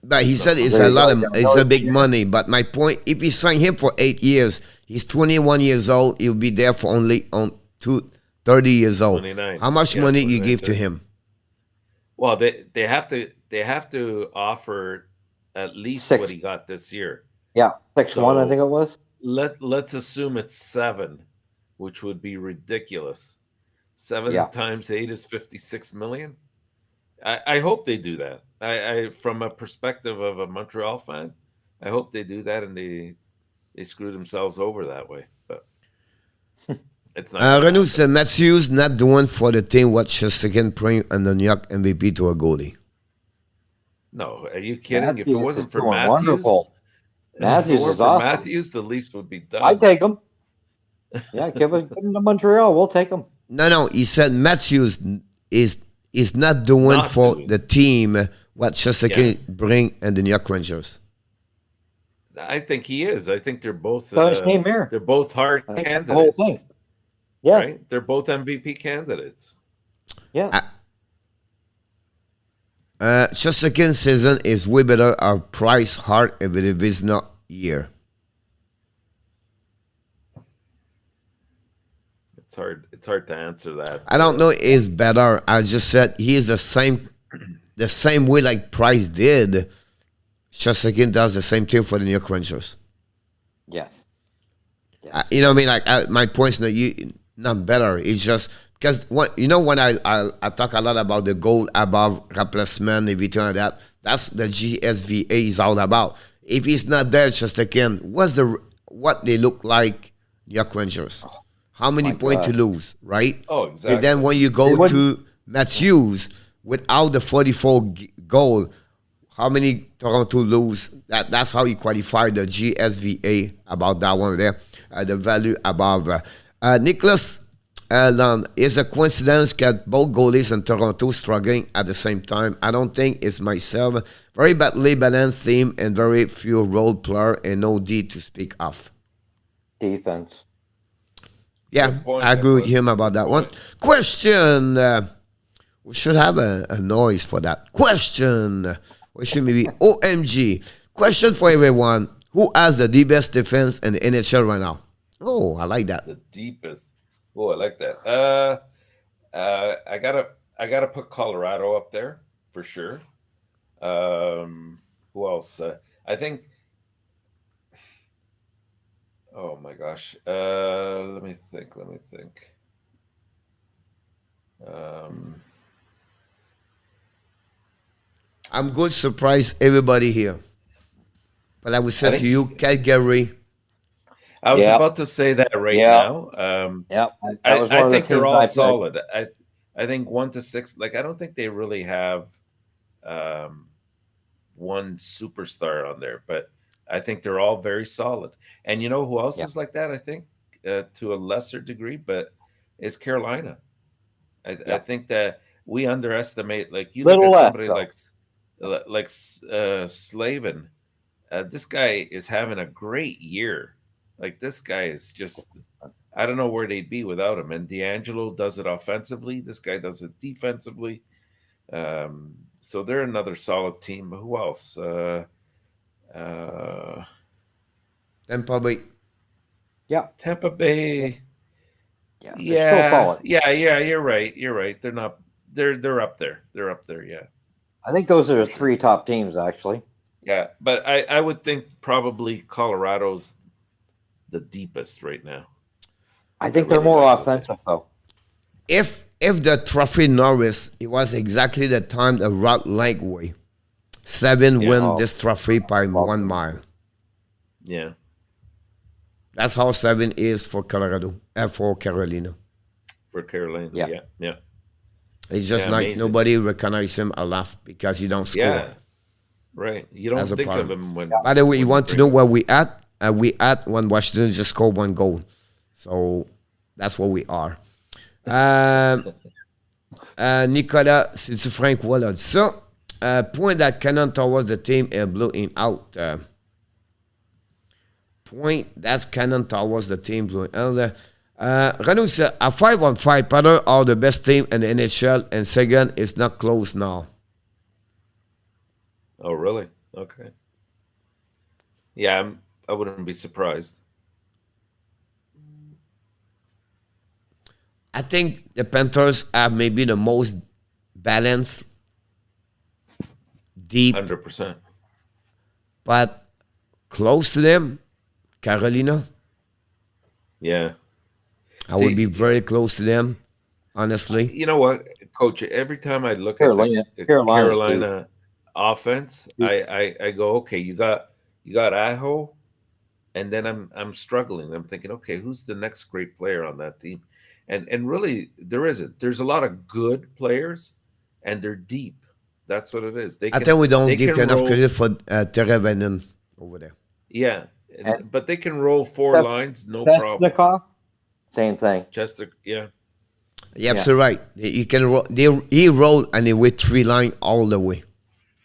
But he said No. it's There a you lot go. of, You got it's a another big year. money. But my point, if you sign him for 8 years, he's 21 years old. He'll be there for only on 30 years old. 29. How much Yeah, money you 29, give to 30. him? Well, they have to offer at least what Six. he got this year. Yeah. 6-1, I think So it was. let's assume it's 7, which would be ridiculous. 7 Yeah. times 8 is 56 million. I hope they do that. I from a perspective of a Montreal fan, I hope they do that and they screw themselves over that way. But it's not going to Renaud happen. said Matthews not doing for the team what second bring and the New York MVP to a goalie. No, are you kidding? If it Matthews is wasn't for doing Matthews, wonderful. if it Matthews weren't is for awesome. Matthews, the Leafs would be I done. take him. Yeah, give him to Montreal. We'll take him. No, he said Matthews is not doing Not for doing. the team what Yeah, Chesapeake bring and the New York Rangers. I think he is. I think So same here. they're both hard I think that's the whole candidates, thing. Yeah. right? They're both MVP candidates. Yeah. Chesapeake season is way better of Price Hart if it is not year. It's hard to answer that. I don't know is better. I just said he is the same way like Price did. Chesapeake does the same thing for the New York Rangers. Yes. You know what I mean? Like my point's that you not better. It's just because what you know when I talk a lot about the goal above replacement, everything like that. That's the GSVA is all about. If he's not there, just again, what they look like, New York Rangers. How many My points to God. lose, right? Oh, And then exactly. when you They go wouldn't. to Matthews without the 44 goal, how many Toronto lose? That's how you qualify the GSVA about that one there. The value above. Nicholas, is a coincidence that both goalies in Toronto struggling at the same time. I don't think it's myself. Very badly balanced team and very few role player and no D to speak of. Defense. Yeah, Good point, I agree with Nicholas. him about Good that one. point. Question. We should have a noise for that. Question. What should maybe OMG. Question for everyone. Who has the best defense in the NHL right now? Oh, I like that. The deepest. Oh, I like that. I gotta put Colorado up there for sure. Who else? I think. Oh my gosh. Let me think. Let me think. Um, I'm going to surprise everybody here. But I would I say to you, think Calgary. I was Yeah. about to say that right Yeah. now. Yeah. That was one I of the think they're teams all I picked. solid. I think 1 to 6. Like I don't think they really have um, one superstar on there, but I think they're all very solid. And you know who else Yeah. is like that? I think to a lesser degree, but is Carolina. I Yeah. think that we underestimate. Like you look Little at less somebody though. like Slavin. This guy is having a great year. Like, this guy is just, I don't know where they'd be without him. And D'Angelo does it offensively. This guy does it defensively. So they're another solid team. Who else? Tampa Bay. Yeah. Tampa Bay. Yeah. Yeah. Still solid. Yeah. You're right. You're right. They're not. They're up there. They're up there. Yeah. I think those are the three top teams, actually. Yeah, but I would think probably Colorado's the deepest right now. I think they're more offensive, though. If the trophy Norris, it was exactly the time the Rod Langway 7 win this trophy by 1 mile. Yeah. That's how 7 is for Colorado, for Carolina. For Carolina, yeah. It's just like amazing. Nobody recognizes him enough because he don't score. Yeah, right. You don't think of him when... By the way, you want to know where we at? We at when Washington just scored 1 goal. So that's where we are. Nicolas, c'est Frank Wall dit ça. Point that Cannon towards the team est blowing out. Point that's Cannon towards the team blowing out. Renaud said, a 5-on-5 Predators are the best team in the NHL, and second is not close now. Oh, really? Okay. Yeah, I wouldn't be surprised. I think the Panthers have maybe the most balanced, deep, 100%. but close to them, Carolina. Yeah. I would be very close to them, honestly. You know what, Coach? Every time I look Carolina, at the Carolina offense, I go, okay, you got Aho, and then I'm struggling. I'm thinking, okay, who's the next great player on that team? And really, there isn't. There's a lot of good players, and they're deep. That's what it is. I think we don't give enough credit for Teravainen over there. Yeah, but they can roll 4 lines, no problem. Same thing. Chester, yeah. You're absolutely right. You can roll. He rolled and he went 3 line all the way.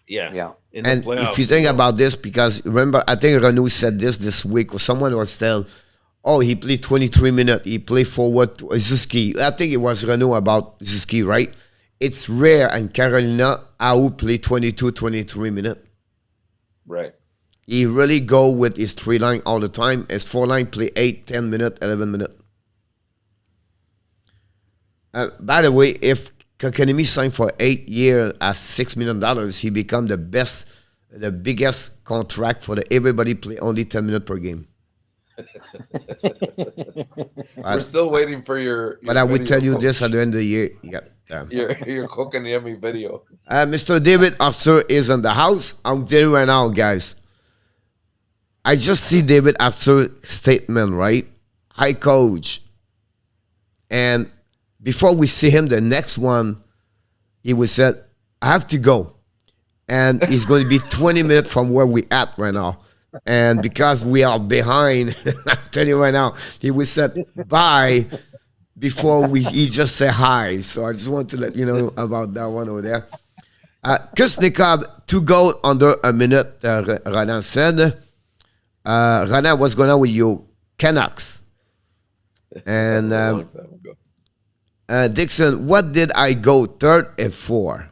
Yeah. And if you think about this, because remember, I think Renaud said this week, or someone was telling, oh, he played 23 minutes. He played forward to Zuski. I think it was Renaud about Zuski, right? It's rare in Carolina how play 22, 23 minutes. Right. He really go with his 3 line all the time. His 4 line play 8, 10 minutes, 11 minutes. By the way, if Kotkaniemi signed for 8 years at $6 million, he become the biggest contract for everybody play only 10 minutes per game. We're still waiting for your but I will tell you this at the end of the year. Yep. Your Kotkaniemi video. Mr. David Arthur is in the house. I'm telling you right now, guys. I just see David Arthur's statement, right? Hi, coach. And before we see him, the next one, he was said, I have to go. And he's going to be 20 minutes from where we at right now. And because we are behind, I'm telling you right now, he was said bye before he just say hi. So I just want to let you know about that one over there. Kusnikov, 2 goals under a minute, Rana said. Rana, what's going on with you? Canucks. And Dixon, what did I go 3rd and 4?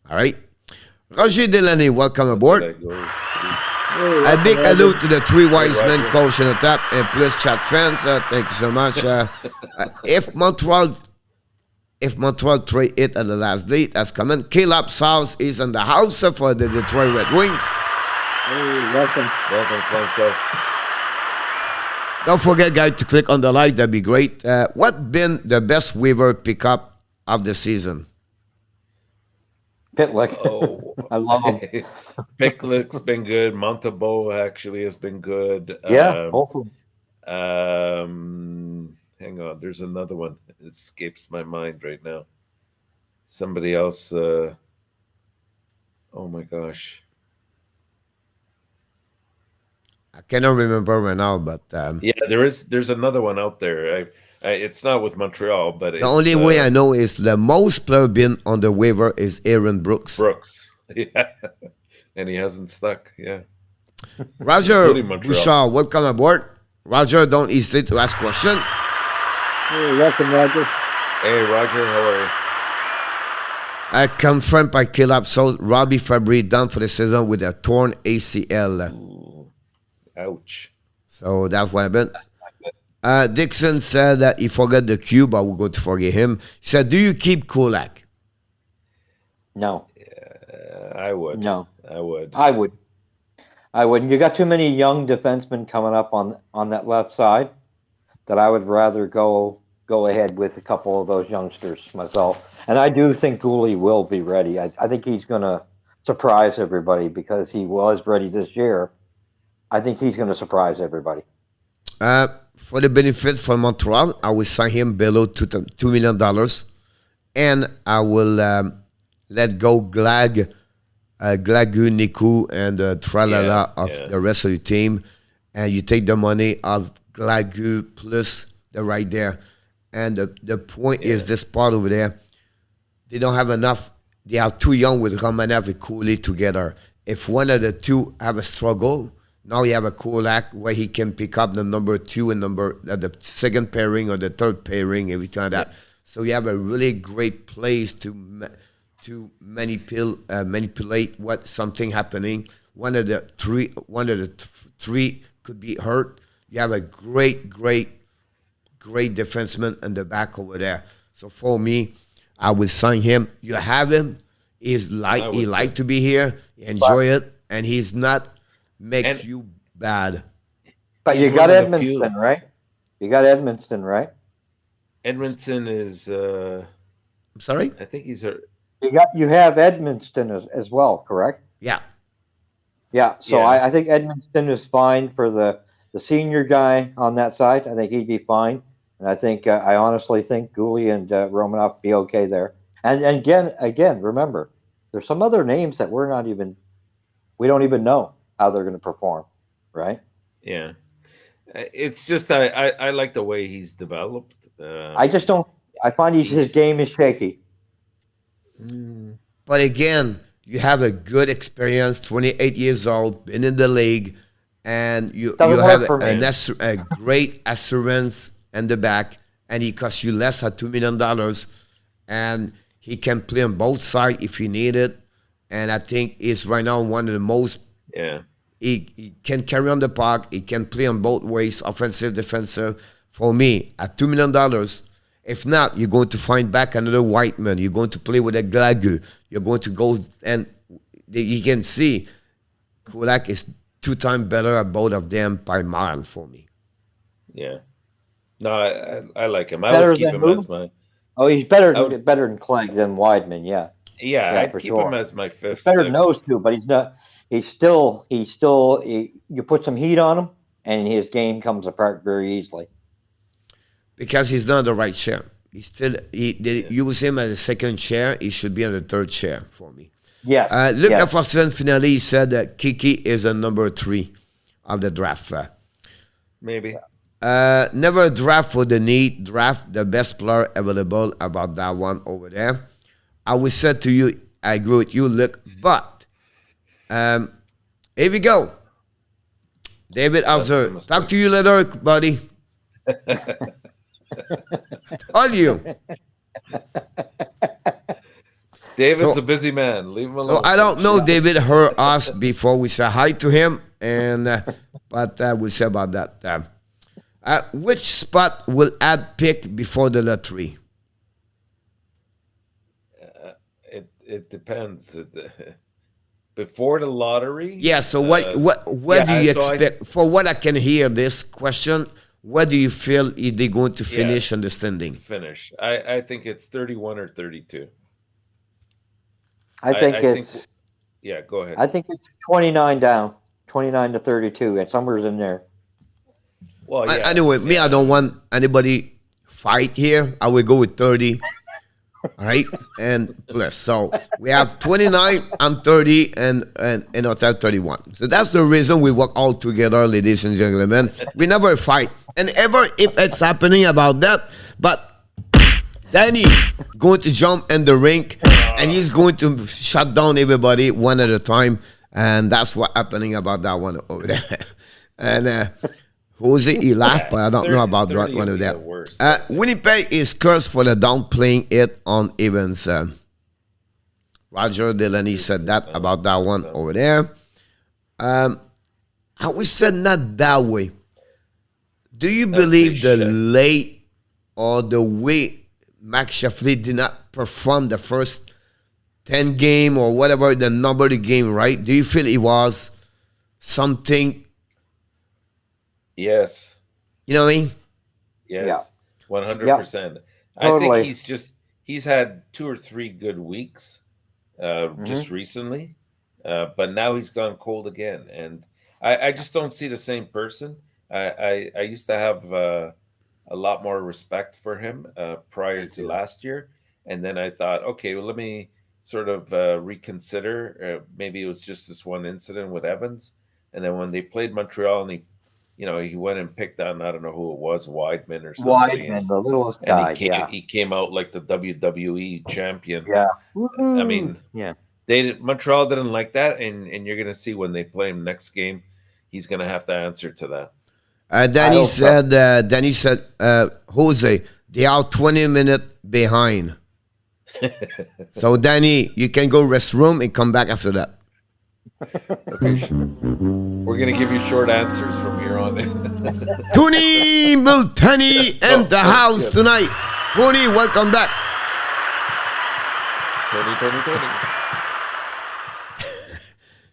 All right. Roger Delaney, welcome aboard. A big hello to the 3 wise men, coach in the top, and plus chat fans. Thank you so much. If Montreal trade it at the last date, that's coming. Caleb South is in the house for the Detroit Red Wings. Hey, welcome, Princess. Don't forget, guys, to click on the like. That'd be great. What been the best waiver pickup of the season? Pitlick. Oh, I love him. Pitlick's been good. Montebo actually has been good. Yeah, both of them. Hang on, there's another one. It escapes my mind right now. Somebody else. Oh my gosh. I cannot remember right now, but yeah, there's another one out there. It's not with Montreal, but the only way I know is the most player been on the waiver is Aaron Brooks. Yeah, and he hasn't stuck. Yeah. Roger Bouchard, welcome aboard. Roger, don't hesitate to ask question. Hey, welcome, Roger. Hey, Roger, how are you? Confirmed by Kill So Robbie Fabry done for the season with a torn ACL. Ooh, ouch. So that's what happened. Dixon said that he forgot the cube. I will go to forget him. He said, do you keep Kulak? No. I would. No. I would. I would. You got too many young defensemen coming up on that left side that I would rather go ahead with a couple of those youngsters myself. And I do think goalie will be ready. I think he's going to surprise everybody because he was ready this year. I think he's going to surprise everybody. For the benefit for Montreal, I will sign him below $2 million. And I will let go Glagu, Niku, and Tralala of the rest of the team. And you take the money of Glagu plus the right there. And the point is this part over there, they don't have enough. They are too young with Romanov and Cooley together. If one of the two have a struggle, now you have a Kulak where he can pick up the number 2 and the second pairing or the third pairing, everything like that. So you have a really great place to manipulate what something happening. One of the three could be hurt. You have a great defenseman in the back over there. So for me, I would sign him. You have him. He like to be here. Enjoy it, and he's not make you bad. But you got Edmonton, right? You got Edmonton, right? Edmonton is. I'm sorry. I think he's a. You have Edmonton as well, correct? Yeah. Yeah. So Yeah. I think Edmonton is fine for the senior guy on that side. I think he'd be fine. And I honestly think Gouli and Romanov be okay there. And again, remember, there's some other names that we don't even know how they're going to perform, right? Yeah, it's just I like the way he's developed. I just don't. I find his game is shaky. But again, you have a good experience. 28 years old, been in the league, and you have a great assurance in the back, and he costs you less at $2 million, and he can play on both sides if you need it. And I think he's right now one of the most. Yeah. He can carry on the puck. He can play on both ways, offensive, defensive. For me, at $2 million, if not, you're going to find back another Whiteman. You're going to play with a Glagu. You're going to go, and you can see Kulak is 2 times better at both of them by mile for me. Yeah. No, I like him. I would keep him as my. Oh, he's better than Clegg than Weidman. Yeah. Yeah, I'd keep him as my 5th. He's better than those two, but he's not. He's still. You put some heat on him, and his game comes apart very easily. Because he's not the right chair. They use him as a second chair. He should be on the third chair for me. Yeah. Luc Laforcade finally he said that Kiki is a number 3 of the draft. Maybe. Never draft for the need. Draft the best player available. About that one over there. I will say to you, I agree with you, Luc. But here we go. David Hauser. Talk to you later, buddy. All you. David's a busy man. Leave him alone. So I don't know. David heard us before we say hi to him, and but we'll say about that. Which spot will add pick before the lottery? It depends. Before the lottery? Yeah. So what do you expect? For what I can hear this question, what do you feel if they're going to finish on the standing? Finish. I think it's 31 or 32. I think go ahead. I think it's 29 down, 29 to 32, and somewhere's in there. Well, yeah. Anyway, me, I don't want anybody fight here. I will go with 30. All right, and plus. So we have 29, I'm 30, and ENORTAP 31. So that's the reason we work all together, ladies and gentlemen. We never fight. And ever if it's happening about that, but Danny going to jump in the rink, and he's going to shut down everybody one at a time. And that's what's happening about that one over there. And Jose, he laughed, but I don't know about that 30 one would of be that. the worst. Winnipeg is cursed for the downplaying it on Evans. Roger Delaney said that about that one over there. I would say not that way. Do you believe the late or the way Max Sheffley did not perform the first 10 game or whatever the number of the game, right? Do you feel it was something? Yes. You know what I mean? Yes. 100%. I think he's had 2 or 3 good weeks just recently, but now he's gone cold again. And I just don't see the same person. I used to have a lot more respect for him prior to last year. And then I thought, okay, well, let me sort of reconsider. Maybe it was just this one incident with Evans. And then when they played Montreal and he went and picked on, I don't know who it was, Weidman or somebody. Weidman, the littlest guy. He came out like the WWE champion. Yeah. I mean, Montreal didn't like that, and you're going to see when they play him next game, he's going to have to answer to that. Danny said, Jose, they are 20 minutes behind. So, Danny, you can go restroom and come back after that. Okay. We're going to give you short answers from here on in. Tony Multani in the house tonight. Tony, welcome back. Tony.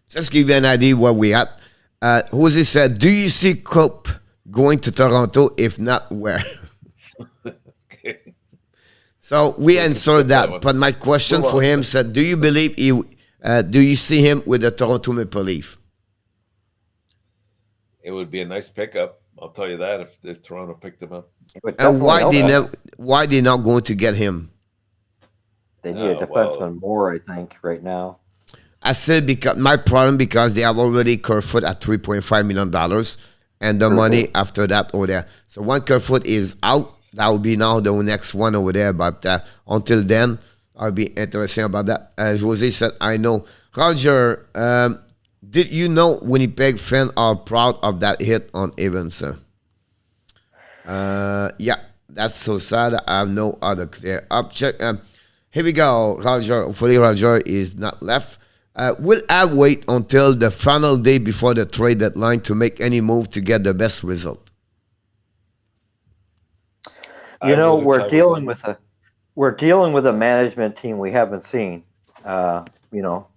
Just give you an idea where we at. Jose said, do you see Cope going to Toronto? If not, where? Okay. So we answered that. But my question for him said, do you believe do you see him with the Toronto Maple Leaf? It would be a nice pickup. I'll tell you that if Toronto picked him up. And why they not going to get him? They need a defenseman more, I think, right now. I said because they have already Kerfoot at $3.5 million and the money after that over there. So when Kerfoot is out, that will be now the next one over there. But until then, I'll be interested about that. As Jose said, I know. Roger, did you know Winnipeg fans are proud of that hit on Evans? Yeah, that's so sad. I have no other clear object. Here we go, Roger. Hopefully Roger is not left. Will I wait until the final day before the trade deadline to make any move to get the best result? You know, we're dealing with a management team we haven't seen.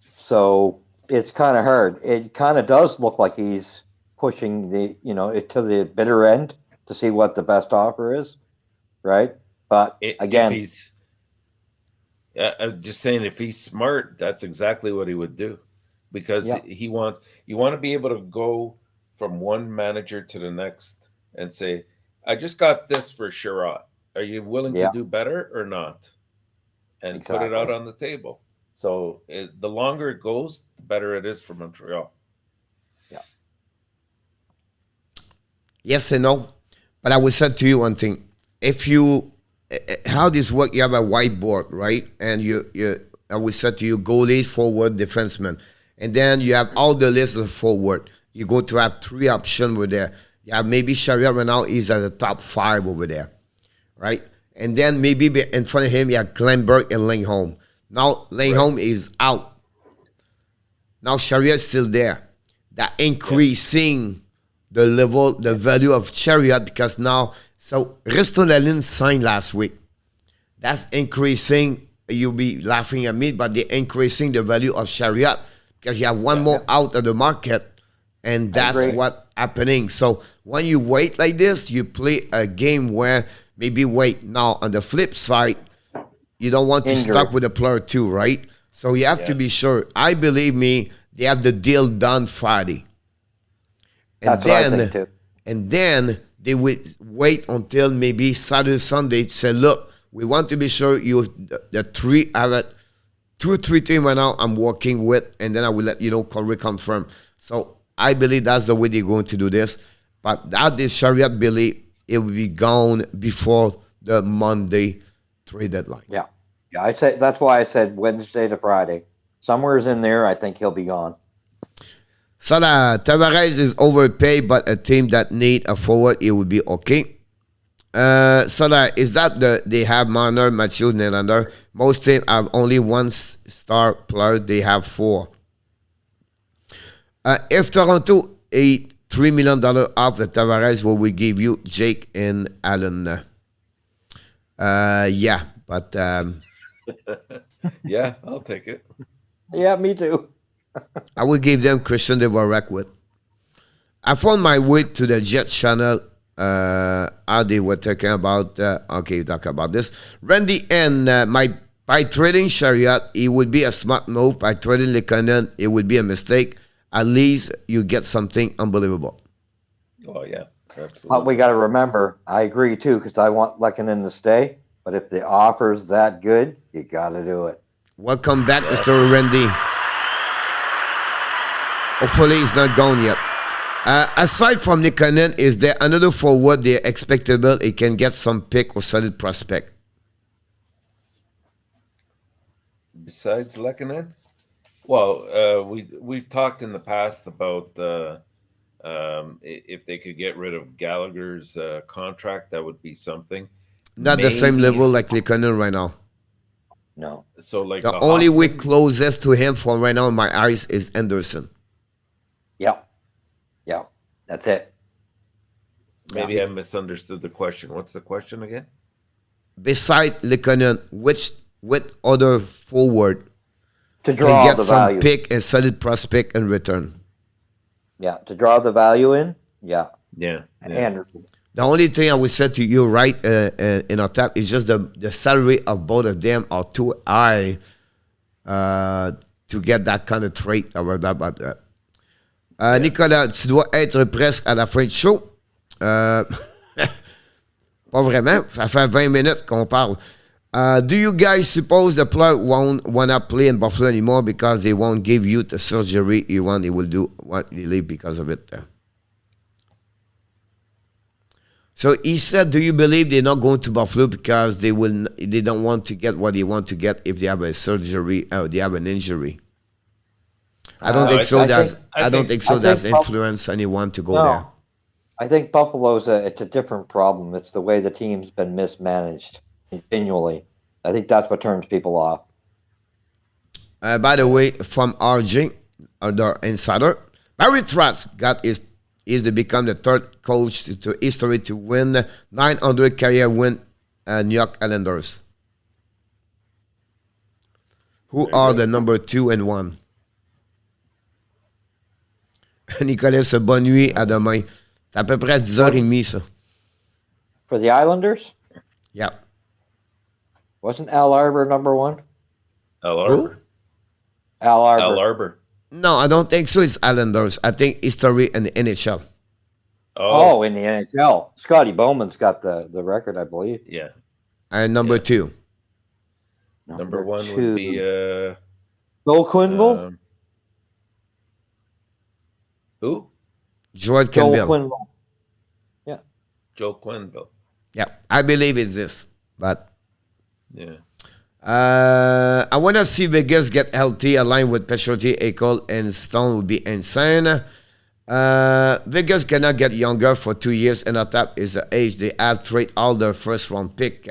So it's kind of hard. It kind of does look like he's pushing it to the bitter end to see what the best offer is, right? But again, I'm just saying, if he's smart, that's exactly what he would do, because you want to be able to go from one manager to the next and say, I just got this for Sherrod. Are you willing to do better or not? And put it out on the table. So the longer it goes, the better it is for Montreal. Yeah. Yes and no. But I will say to you one thing. How this work, you have a whiteboard, right? And I will say to you, goalie, forward, defenseman. And then you have all the list of forward. You're going to have 3 options over there. You have maybe Chariot right now is at the top 5 over there, right? And then maybe in front of him, you have Glenberg and Lindholm. Now, Lindholm is out. Now, Chariot's still there. That increasing the level, the value of Chariot, because now, so Ristolainen signed last week. That's increasing, you'll be laughing at me, but they're increasing the value of Chariot because you have one more out of the market, and that's what's happening. So when you wait like this, you play a game where maybe wait. Now, on the flip side, you don't want to stuck with a player too, right? So you have to be sure. I believe me, they have the deal done Friday. And that's what I think too. And then they would wait until maybe Saturday, Sunday to say, look, we want to be sure I have 2 or 3 teams right now I'm working with, and then I will let you know, reconfirm. So I believe that's the way they're going to do this. But that is Chariot believe it will be gone before the Monday trade deadline. Yeah. I say that's why I said Wednesday to Friday. Somewhere's in there, I think he'll be gone. So Tavares is overpaid, but a team that need a forward, it would be okay. Is that they have Marner, Matthews, Nylander? Most teams have only one star player. They have four. If Toronto ate $3 million off the Tavares, will we give you Jake and Allen? Yeah, but Yeah, I'll take it. Yeah, me too. I would give them Christian Dvorak with. I found my way to the Jet channel. How they were talking about. Okay, talk about this. Randy and by trading Chariot, it would be a smart move. By trading Lekanen, it would be a mistake. At least you get something unbelievable. Oh yeah, absolutely. But we got to remember, I agree too, because I want Lekanen to stay. But if the offer's that good, you got to do it. Welcome back, Mr. Randy. Hopefully, he's not gone yet. Aside from Lekanen, is there another forward they're expectable? It can get some pick or solid prospect. Besides Lekanen? Well, we've talked in the past about if they could get rid of Gallagher's contract, that would be something. Not the same level like Lekanen right now. No. So like the only way closest to him for right now in my eyes is Anderson. Yeah, that's it. Maybe I misunderstood the question. What's the question again? Beside Lekanen, which other forward To draw can get the some value. pick and solid prospect in return? Yeah, to draw the value in. Yeah. Yeah. Anderson. The only thing I would say to you, right, in our tap is just the salary of both of them are too high to get that kind of trade. About that. Nicolas, tu dois être presque à la fin du show. Pas vraiment. Ça fait 20 minutes qu'on parle. Do you guys suppose the player won't want to play in Buffalo anymore because they won't give you the surgery you want? They will do what you leave because of it. So he said, do you believe they're not going to Buffalo because they don't want to get what they want to get if they have a surgery or they have an injury? I don't think so. I don't think so. That's influenced anyone to go there. I think Buffalo's it's a different problem. It's the way the team's been mismanaged continually. I think that's what turns people off. By the way, from RJ, the insider, Barry Trotz is to become the third coach to history to win 900 career win New York Islanders, who are the number 2 and 1. Nicolas, bonne nuit, à demain. C'est à peu près 10h30, ça. For the Islanders? Yeah. Wasn't Al Arbor number 1? Al Arbor. Al Arbor. Al Arbor. No, I don't think so. It's Islanders. I think history and the NHL. Oh, in the NHL. Scotty Bowman's got the record, I believe. Yeah. And number 2. Number 1 would be Bill Quinville? Who? Joel Joel Quenneville. Quinville. Yeah. Joe Quenneville. Yeah, I believe it's this. But yeah. I want to see Vegas get healthy, aligned with Pechoti, Eichel, and Stone would be insane. Vegas cannot get younger for 2 years, and on top is the age. They have trade all their first round pick.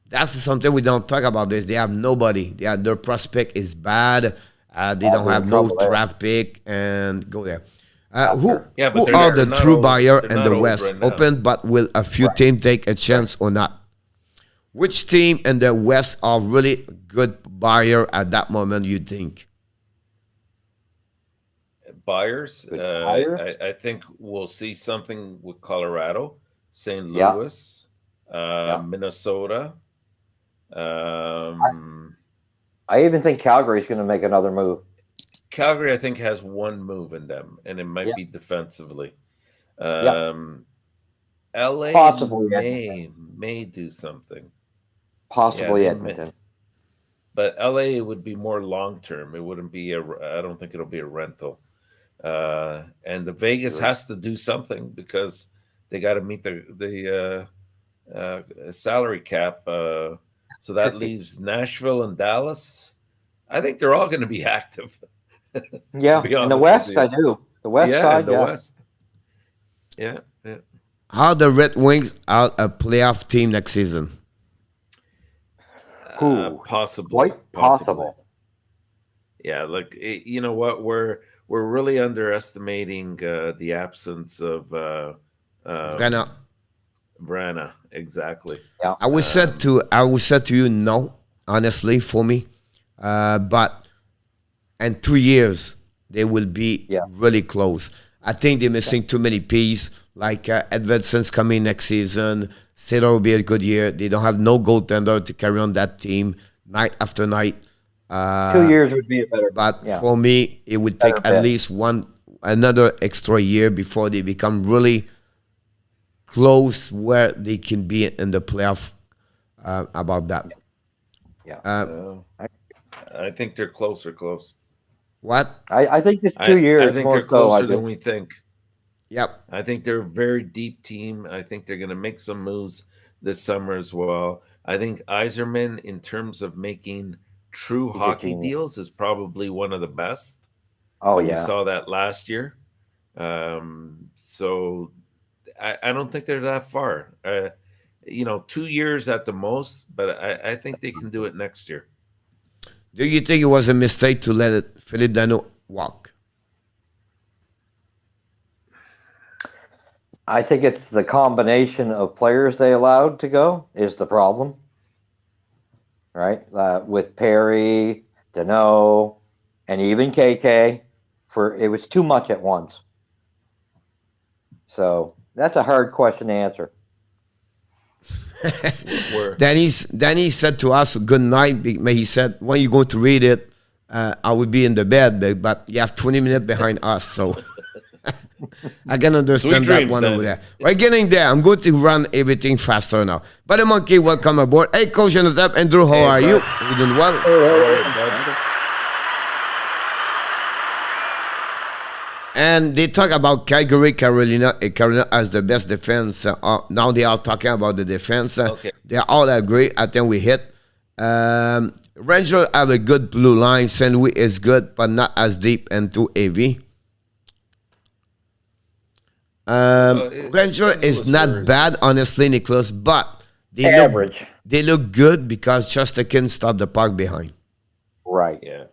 That's something we don't talk about. They have nobody. Their prospect is bad. They don't have no draft pick, and go there. Who are the true buyer in the West? Open, but will a few teams take a chance or not? Which team in the West are really good buyer at that moment, you think? Buyers? I think we'll see something with Colorado, St. Louis, Minnesota. I even think Calgary's going to make another move. Calgary, I think, has one move in them, and it might be defensively. LA possibly may do something. Possibly Edmonton. But LA would be more long term. It wouldn't be I don't think it'll be a rental. And the Vegas has to do something because they got to meet the salary cap. So that leaves Nashville and Dallas. I think they're all going to be active. Yeah, be in the honest West, with you. I do. The West Yeah, side, in the yeah. West. Yeah, yeah. How the Red Wings are a playoff team next season? Possibly. Quite possible. Yeah, look, you know what? We're really underestimating the absence of Vrana. Vrana. Exactly. Yeah. I would say to you no, honestly, for me. But in 2 years they will be Yeah. really close. I think they're missing too many pieces. Like Edmonton's coming next season. Sailor will be a good year. They don't have no goaltender to carry on that team night after night. 2 years would be a better. But yeah. for me, it would take Better at bet. least another extra year before they become really close where they can be in the playoff. About that. Yeah. I think they're close. What? I think it's 2 years I think more they're closer so. than we think. Yep. I think they're a very deep team. I think they're going to make some moves this summer as well. I think Yzerman, in terms of making true He's a hockey genius. deals, is probably one of the best. Oh, We yeah. saw that last year. So I don't think they're that far. 2 years at the most, but I think they can do it next year. Do you think it was a mistake to let Philippe Dano walk? I think it's the combination of players they allowed to go is the problem. Right? With Perry, Dano, and even KK, it was too much at once. So that's a hard question to answer. Danny said to us, good night. He said, when you going to read it, I will be in the bed, but you have 20 minutes behind us. So I can understand that one over there. We're getting there. I'm going to run everything faster now. But the Monkey, welcome aboard. Hey, Coach ENORTAP, Andrew, how are you? You doing well? And they talk about Carolina as the best defense. Now they are talking about the defense. Okay. They all agree. I think we hit. Rangers have a good blue line. St. Louis is good, but not as deep into AV. Ranger is not bad, honestly, Nicholas, but average. They look good because Chesterkin stopped the puck behind. Right. Yeah.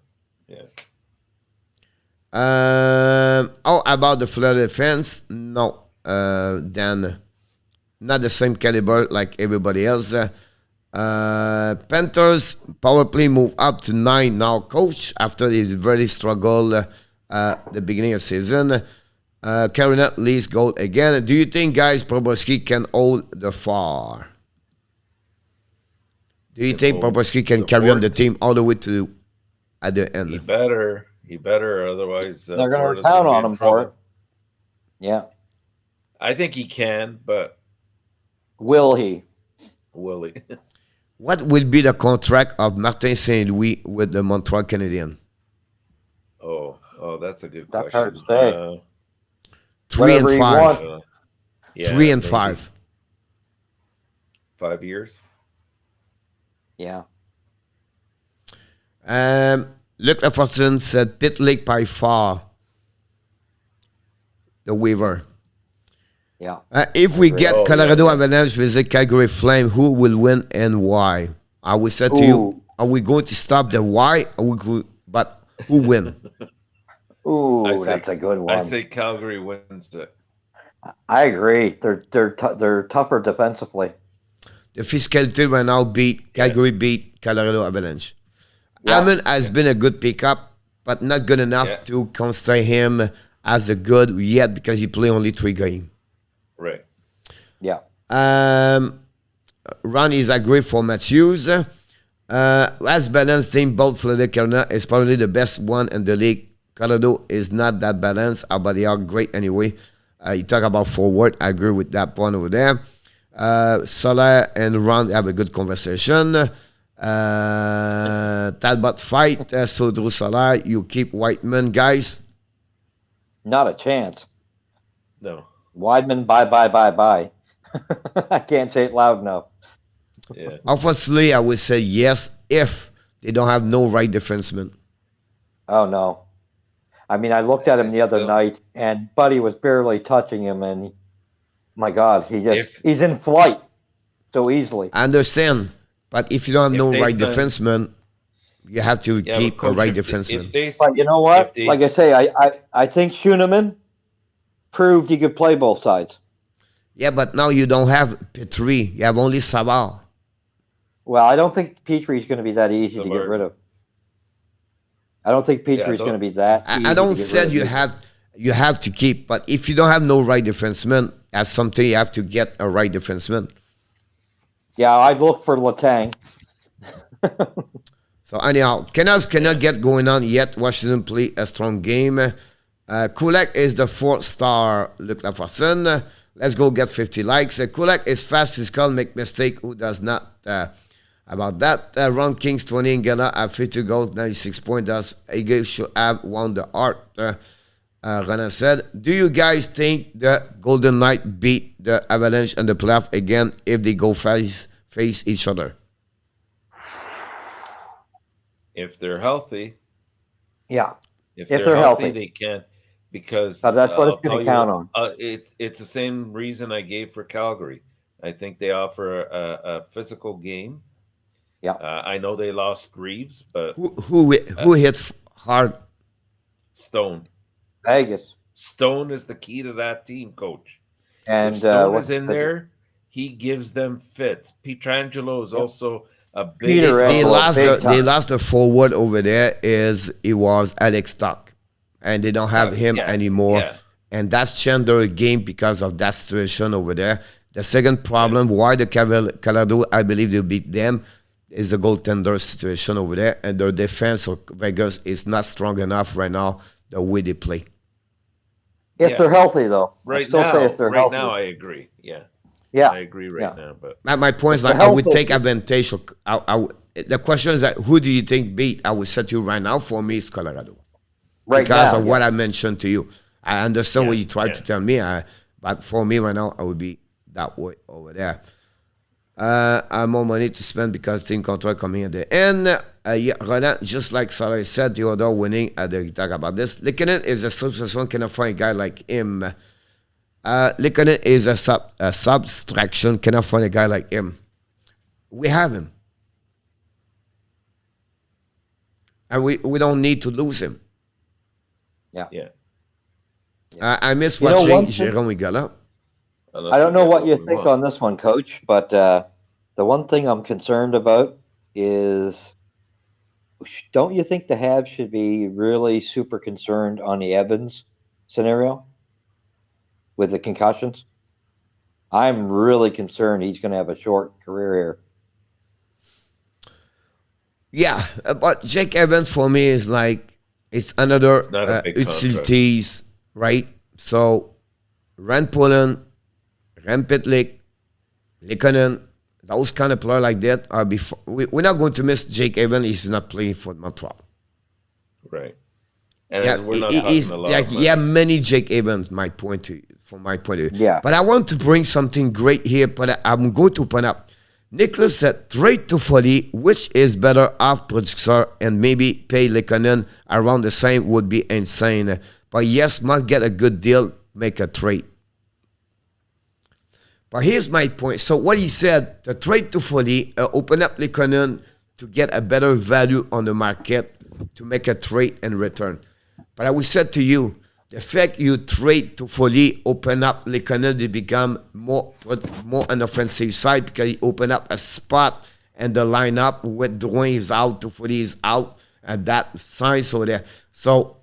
About the Florida defense? No. Then not the same caliber like everybody else. Panthers power play move up to 9 now, coach, after his very struggle the beginning of season. Carolina leads goal again. Do you think, guys, Pavelski can hold the far? Do you think Pavelski can carry on the team all the way to at the end? He better, otherwise they're going Florida's to count gonna be on in him trouble. for it. Yeah. I think he can, but Will he? will he? What will be the contract of Martin St. Louis with the Montreal Canadiens? Oh, that's a good That's question. hard to say. 3 and Whatever he 5. wants. 3 and maybe 5. 5 years. Yeah. Luc Lafortune said Pitt Lake by far the waiver. Yeah. If we get Oh, Colorado yeah. Avalanche visit Calgary Flame, who will win and why? I will say to you, are we going to stop the why? But who win? Ooh, that's a good one. I say Calgary wins it. I agree. They're tougher defensively. The physicality right now Calgary beat Colorado Avalanche. Yeah. Almond has been a good pickup, but not good enough to consider him as a good yet because he played only 3 games. Right. Yeah. Ron is agree for Matthews. As balanced team, both Florida Carolina is probably the best one in the league. Colorado is not that balanced, but they are great anyway. You talk about forward. I agree with that point over there. Soler and Ron have a good conversation. Talbot fight. So Drew Soler, you keep Whiteman, guys. Not a chance. No. Weidman, bye. I can't say it loud enough. Yeah. Obviously, I would say yes if they don't have no right defenseman. Oh, no. I mean, I looked at him the other night, and Buddy was barely touching him, and my God, he's in flight so easily. I understand, but if you don't have no right defenseman, you have to keep a right defenseman. But you know what? Like I say, I think Schoenemann proved he could play both sides. Yeah, but now you don't have Petrie. You have only Savard. Well, I don't think Petrie's going to be that easy to get rid of. I don't think Petrie's going to be that easy I don't said you have to keep, but if you don't have no right defenseman, that's something you have to get a right defenseman. Yeah, I'd look for Letang. So anyhow, Canucks cannot get going on yet. Washington play a strong game. Kulak is the 4-star Luc Laforcine. Let's go get 50 likes. Kulak is fast, physical, make mistake. Who does not? About that, Ron Kings 20 in Ghana have 50 goals, 96 points. Thus, Eagles should have won the Hart. Rana said, do you guys think the Golden Knight beat the Avalanche and the playoff again if they go face each other? If they're healthy. Yeah. If they're healthy, they can. Because that's what it's going to count on. It's the same reason I gave for Calgary. I think they offer a physical game. Yeah. I know they lost Greaves, but who hit hard? Stone. Vegas. Stone is the key to that team, coach. And if Stone is in there, he gives them fits. Pietrangelo is also a big. They lost the forward over there. It was Alex Tuck, and they don't have him anymore. Yeah. And that's changed their game because of that situation over there. The second problem, why the Colorado, I believe they beat them, is the goaltender situation over there, and their defense of Vegas is not strong enough right now the way they play. If they're healthy, though. Right now, I agree. Yeah, I agree now. But my point is, like, I would take advantage. The question is that who do you think beat? I would set you right now. For me, it's Colorado, because of what I mentioned to you. I understand what you tried to tell me, but for me right now, I would be that way over there. I have more money to spend because team contract coming at the end. Roland, just like Sarah said, the other winning, they talk about this. Likanen is a substitution, cannot find a guy like him. Likanen is a subtraction, cannot find a guy like him. We have him. And we don't need to lose him. Yeah. I miss watching Jérôme Igala. I don't know what you think on this one, Coach, but the one thing I'm concerned about is, don't you think the Habs should be really super concerned on the Evans scenario with the concussions? I'm really concerned he's going to have a short career here. Yeah, but Jake Evans for me is like, it's another utilities, right? So, Rand Poland, Rand Pitlick, Likanen, those kind of players like that are before. We're not going to miss Jake Evans if he's not playing for Montreal. Right. And we're not talking a lot. Many Jake Evans, from my point of view. Yeah. But I want to bring something great here, but I'm going to open up. Nicholas said, trade to Foley, which is better off producer, and maybe pay Likanen around the same would be insane. But yes, must get a good deal, make a trade. But here's my point. So what he said, the trade to Foley, open up Likanen to get a better value on the market to make a trade and return. But I will say to you, the fact you trade to Foley, open up Likanen to become more on the offensive side because he opened up a spot and the lineup with Drouin is out, to Foley is out, and that size over there. So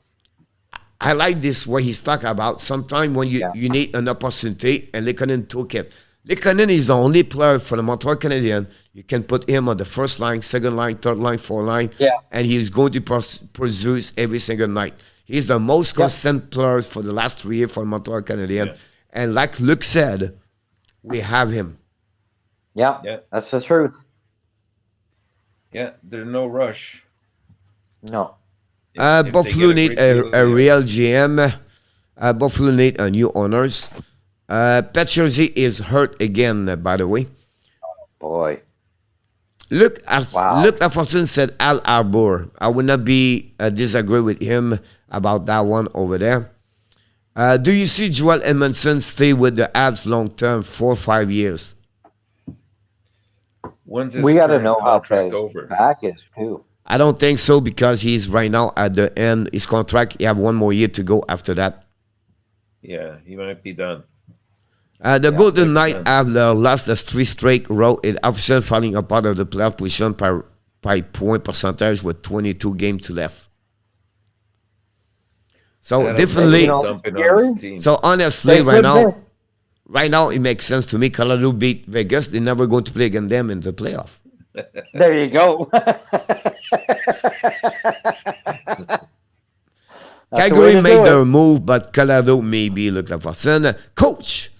I like this, what he's talking about. Sometimes when you need an opportunity, and Likanen took it. Likanen is the only player for the Montreal Canadiens. You can put him on the first line, second line, third line, fourth line, and he's going to produce every single night. He's the most consistent player for the last 3 years for the Montreal Canadiens. Yeah. And like Luc said, we have him. Yeah, that's the truth. Yeah, there's no rush. No. Buffalo need a real GM. Buffalo need a new owners. Petrovsky is hurt again, by the way. Oh, boy. Luke Wow. Lafortune said Al Arbor. I would not be disagree with him about that one over there. Do you see Joel Edmondson stay with the Habs long term, 4 or 5 years? When's his We got to current know how contract his over? back is too. I don't think so because he's right now at the end. His contract, he have 1 more year to go after that. Yeah, he might be done. The Golden might be Knights done. have lost the 3 straight row in official falling apart of the playoff position by point percentage with 22 games to left. So Adam definitely, Miller dumping on his team. so honestly, They right could now, be. right now it makes sense to me. Colorado beat Vegas. They're never going to play against them in the playoff. There you go. Calgary made their move, but Colorado maybe look like for son. Coach,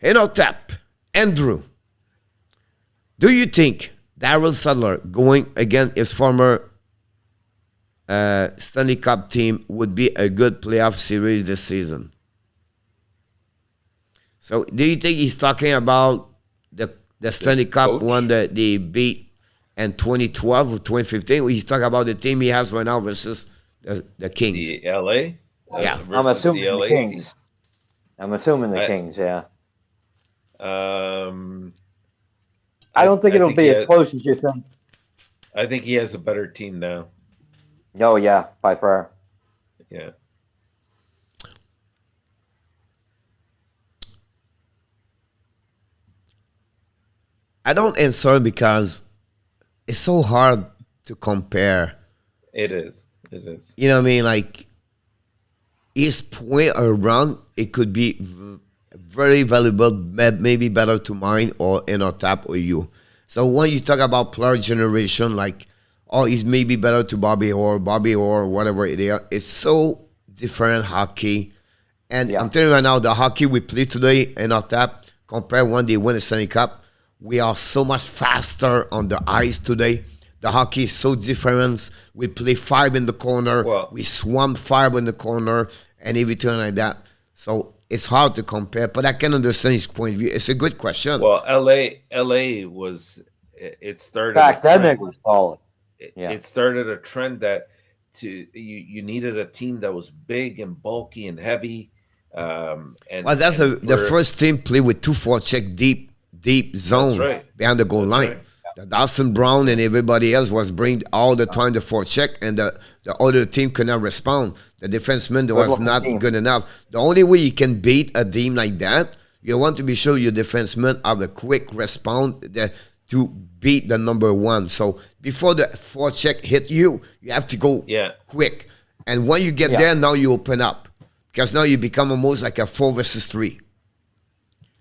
ENORTAP, Andrew, do you think Darryl Sutter going against his former Stanley Cup team would be a good playoff series this season? So do you think he's talking about the Stanley Cup coach? one that they beat in 2012 or 2015? Or he's talking about the team he has right now versus the Kings? The LA? Yeah. I'm versus assuming the LA Kings. team. I'm assuming the I- Kings, yeah. I don't think it'll be he as has- close as you think. I think he has a better team now. Oh, yeah, by far. Yeah. I don't answer because it's so hard to compare. It is. It is. You know what I mean? Like, his point or run, it could be very valuable, maybe better to mine or ENORTAP or you. So when you talk about player generation, like, oh, he's maybe better to Bobby Orr, whatever it is, it's so different hockey. And Yeah. I'm telling you right now, the hockey we play today, ENORTAP, compared when they win the Stanley Cup, we are so much faster on the ice today. The hockey is so different. We play 5 in the corner. Well- We swamp 5 in the corner and everything like that. So it's hard to compare, but I can understand his point of view. It's a good question. Well, LA was it started Back a then, trend. it was solid. It, Yeah. it started a trend that you needed a team that was big and bulky and heavy. And Well, that's and the for- first team play with 2-4 check deep zone right. behind the goal That's line. right. The Dawson Brown and everybody else was bring all the time the 4 check, and the other team could not respond. The defenseman was looking not team. good enough. The only way you can beat a team like that, you want to be sure your defensemen have a quick response to beat the number 1. So before the 4 check hit you, you have to go Yeah. quick. And when you get Yeah. there, now you open up. Because now you become almost like a 4 versus 3.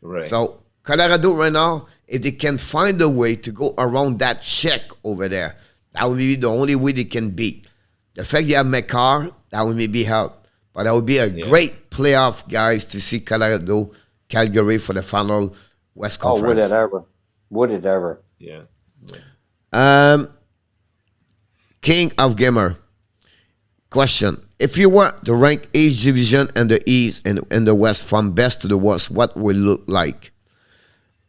Right. So Colorado right now, if they can find a way to go around that check over there, that would be the only way they can beat. The fact you have McCarr, that would maybe help. But that would be a great playoff, guys, to see Colorado, Calgary for the final West Oh, would Conference. it ever? Would it ever? yeah. King of Gamer. Question. If you were to rank each division in the East and in the West from best to the worst, what would it look like?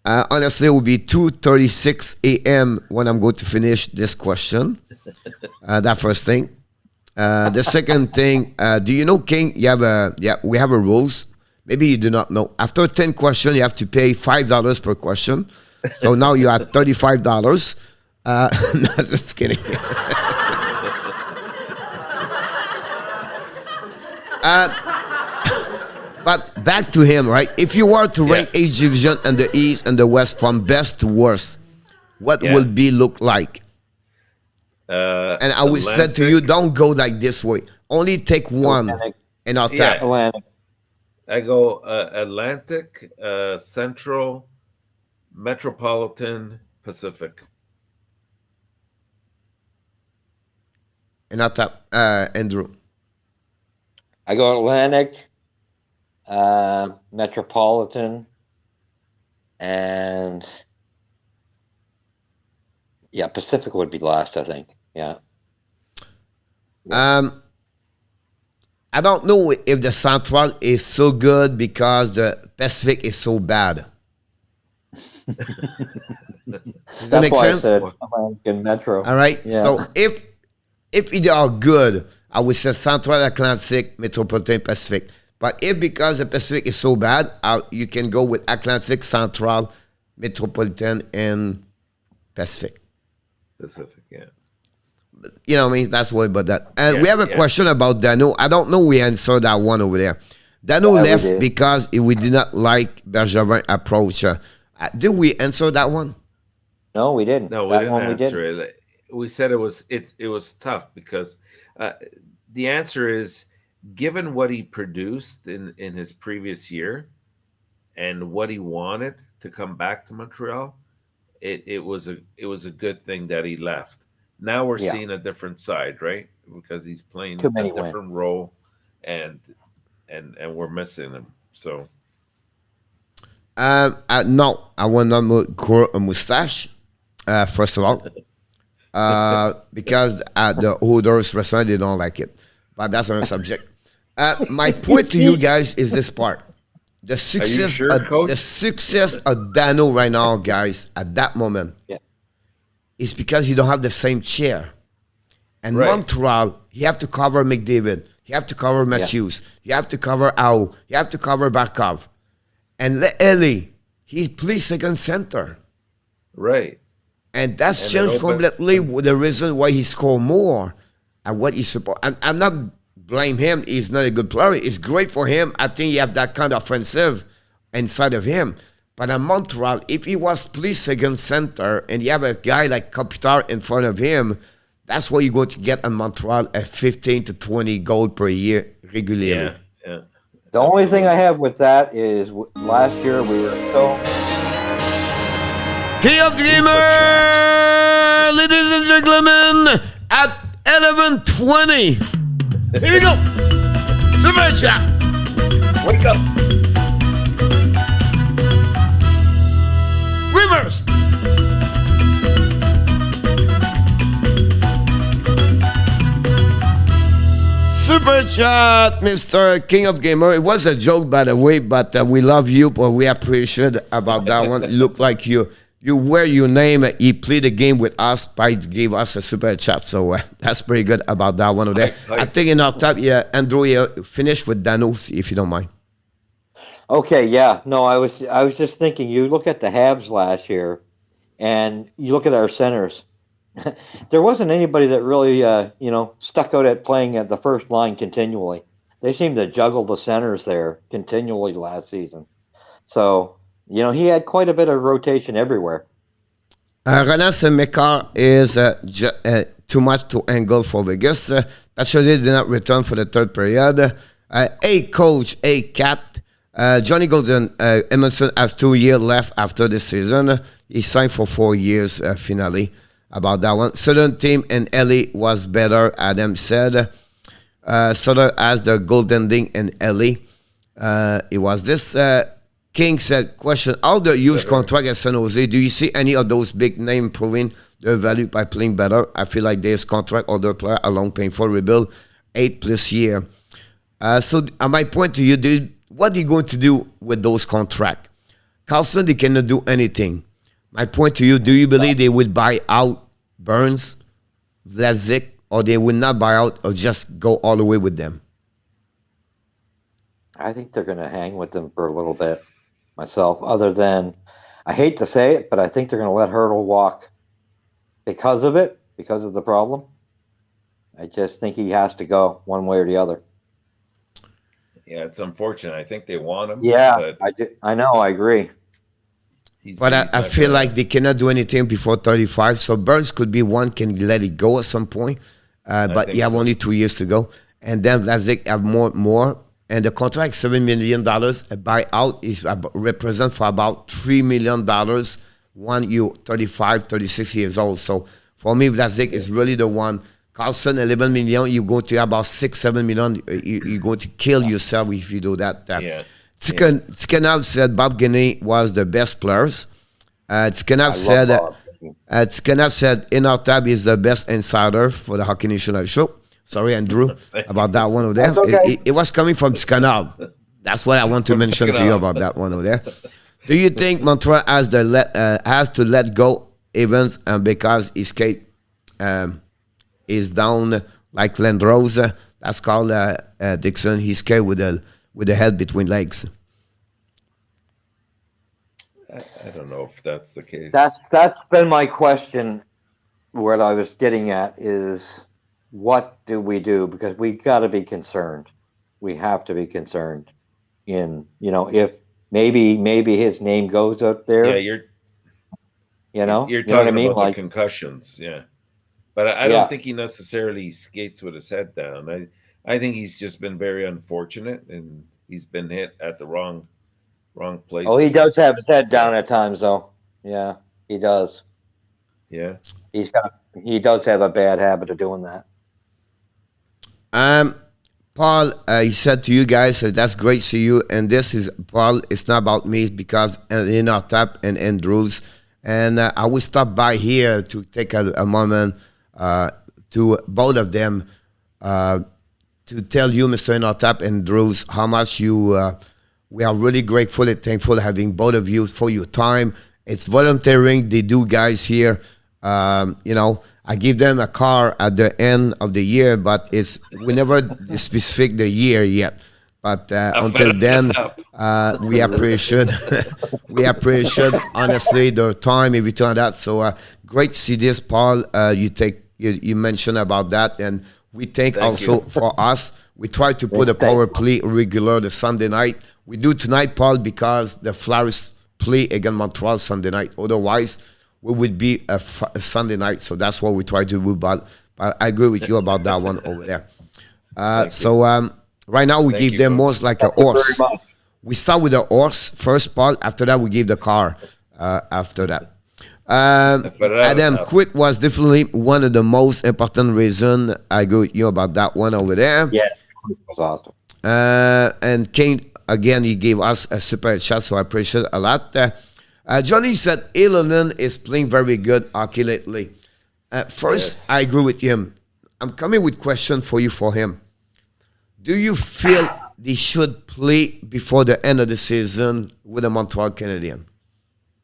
Honestly, it would be 2:36 a.m. when I'm going to finish this question. That first thing. The second thing, do you know, King, we have a rules. Maybe you do not know. After 10 questions, you have to pay $5 per question. So now you're at $35. No, just kidding. But back to him, right? If you were to rank each division in the East and the West from best to worst, what will be look like? And I would say to you, don't go like this way. Only take one and I'll tap. Atlantic. I go Atlantic, Central, Metropolitan, Pacific. And I'll tap. Andrew. I go Atlantic, Metropolitan, and yeah, Pacific would be last, I think. Yeah. I don't know if the Central is so good because the Pacific is so bad. Does that That's make why sense? I said American Metro. All right. Yeah. So if they are good, I would say Central Atlantic, Metropolitan Pacific. But if because the Pacific is so bad, you can go with Atlantic, Central, Metropolitan, and Pacific. Pacific, yeah. You know what I mean? That's what about that. And Yeah, we have a question about Dano. I don't know we answered that one over there. Dano left because we did not like Bergevin's approach. Did we answer that one? No, we didn't. No, we That didn't one answer it. We said it was tough because the answer is, given what he produced in his previous year and what he wanted to come back to Montreal, it was a good thing that he left. Now we're seeing a different side, right? Because he's playing a different role, and we're missing him. So, no, I will not grow a mustache. First of all, because the Oilers restaurant they don't like it, but that's another subject. My point to you guys is this part: the success, the success of Dano right now, guys, at that moment. Yeah. Is because you don't have the same chair. And Montreal, you have to cover McDavid. You have to cover Matthews. You have to cover Au. You have to cover Barkov. And Ellie, he plays second center. Right. And that's changed completely the reason why he scored more and what he's supposed. I'm not blame him. He's not a good player. It's great for him. I think you have that kind of offensive inside of him. But in Montreal, if he was please second center and you have a guy like Kopitar in front of him, that's what you're going to get in Montreal at 15 to 20 goals per year regularly. Yeah. The only thing I have with that is last year we were so... King of the Gamer, ladies and gentlemen, at 11:20. Here we go. Super chat. Wake up. Rivers. Super chat, Mr. King of Gamer. It was a joke, by the way, but we love you, but we appreciate about that one. It looked like you wear your name. You played the game with us, but gave us a super chat. So that's pretty good about that one over there. I think in our top, Andrew, finish with Danos, if you don't mind. Okay, yeah. No, I was just thinking, you look at the Habs last year, and you look at our centers. There wasn't anybody that really, stuck out at playing at the first line continually. They seemed to juggle the centers there continually last season. So, he had quite a bit of rotation everywhere. Renan Semekar is too much to angle for Vegas. Actually, did not return for the third period. Coach, Cat. Johnny Golden, Emerson has 2 years left after the season. He signed for 4 years finally about that one. Southern team and Ellie was better, Adam said. Southern has the golden ding and Ellie. It was this. King said, question, how the huge contract at San Jose, do you see any of those big names proving their value by playing better? I feel like there's contract, other player, a long painful rebuild, 8+ years. So my point to you, dude, what are you going to do with those contracts? Carlson, they cannot do anything. My point to you, do you believe they would buy out Burns, Vlasic, or they would not buy out or just go all the way with them? I think they're going to hang with them for a little bit myself, other than, I hate to say it, but I think they're going to let Hertl walk because of the problem. I just think he has to go one way or the other. Yeah, it's unfortunate. I think they want him. Yeah, I know. I agree. But I feel like they cannot do anything before 35. So Burns could be one, can let it go at some point. But you have only 2 years to go. And then Vlasic have more. And the contract, $7 million, a buyout is represent for about $3 million when you're 35, 36 years old. So for me, Vlasic is really the one. Carlson, 11 million, you're going to have about 6-7 million. You're going to kill yourself if you do that. Yeah. Tskanov said Bob Guinea was the best players. Tskanov said ENORTAP is the best insider for the Hockey National Show. Sorry, Andrew, about that one over there. Okay. It was coming from Tskanov. That's what I want to mention to you about that one over there. Do you think Montreal has to let go Evans because his skate is down like Landrose? That's called Dixon. He's skate with the head between legs. I don't know if that's the case. That's been my question. What I was getting at is, what do we do? Because we got to be concerned. We have to be concerned. If maybe his name goes out there. Yeah, you're talking about the concussions. Yeah, but I don't think he necessarily skates with his head down. I think he's just been very unfortunate, and he's been hit at the wrong places. Oh, he does have his head down at times, though. Yeah, he does. Yeah, he does have a bad habit of doing that. Paul, he said to you guys, that's great to see you. And this is, Paul, it's not about me, it's because ENORTAP and Andrews. And I will stop by here to take a moment to both of them to tell you, Mr. ENORTAP and Andrews, how much we are really grateful and thankful having both of you for your time. It's volunteering they do, guys, here. I give them a car at the end of the year, but we never specific the year yet. But until then, we appreciate honestly their time, everything like that. So great to see this, Paul. You mentioned about that, and we thank also for us. We try to put a power play regular the Sunday night. We do tonight, Paul, because the Flyers play against Montreal Sunday night. Otherwise, we would be a Sunday night. So that's what we try to do. But I agree with you about that one over there. Right now we give them most like a horse. We start with the horse first, Paul. After that, we give the car. After that. Adam, quit was definitely one of the most important reasons. I agree with you about that one over there. Yeah, it was awesome. And Kane, again, he gave us a super chat, so I appreciate it a lot. Johnny said Ylonen is playing very good hockey lately. First, I agree with him. I'm coming with question for you for him. Do you feel they should play before the end of the season with the Montreal Canadiens?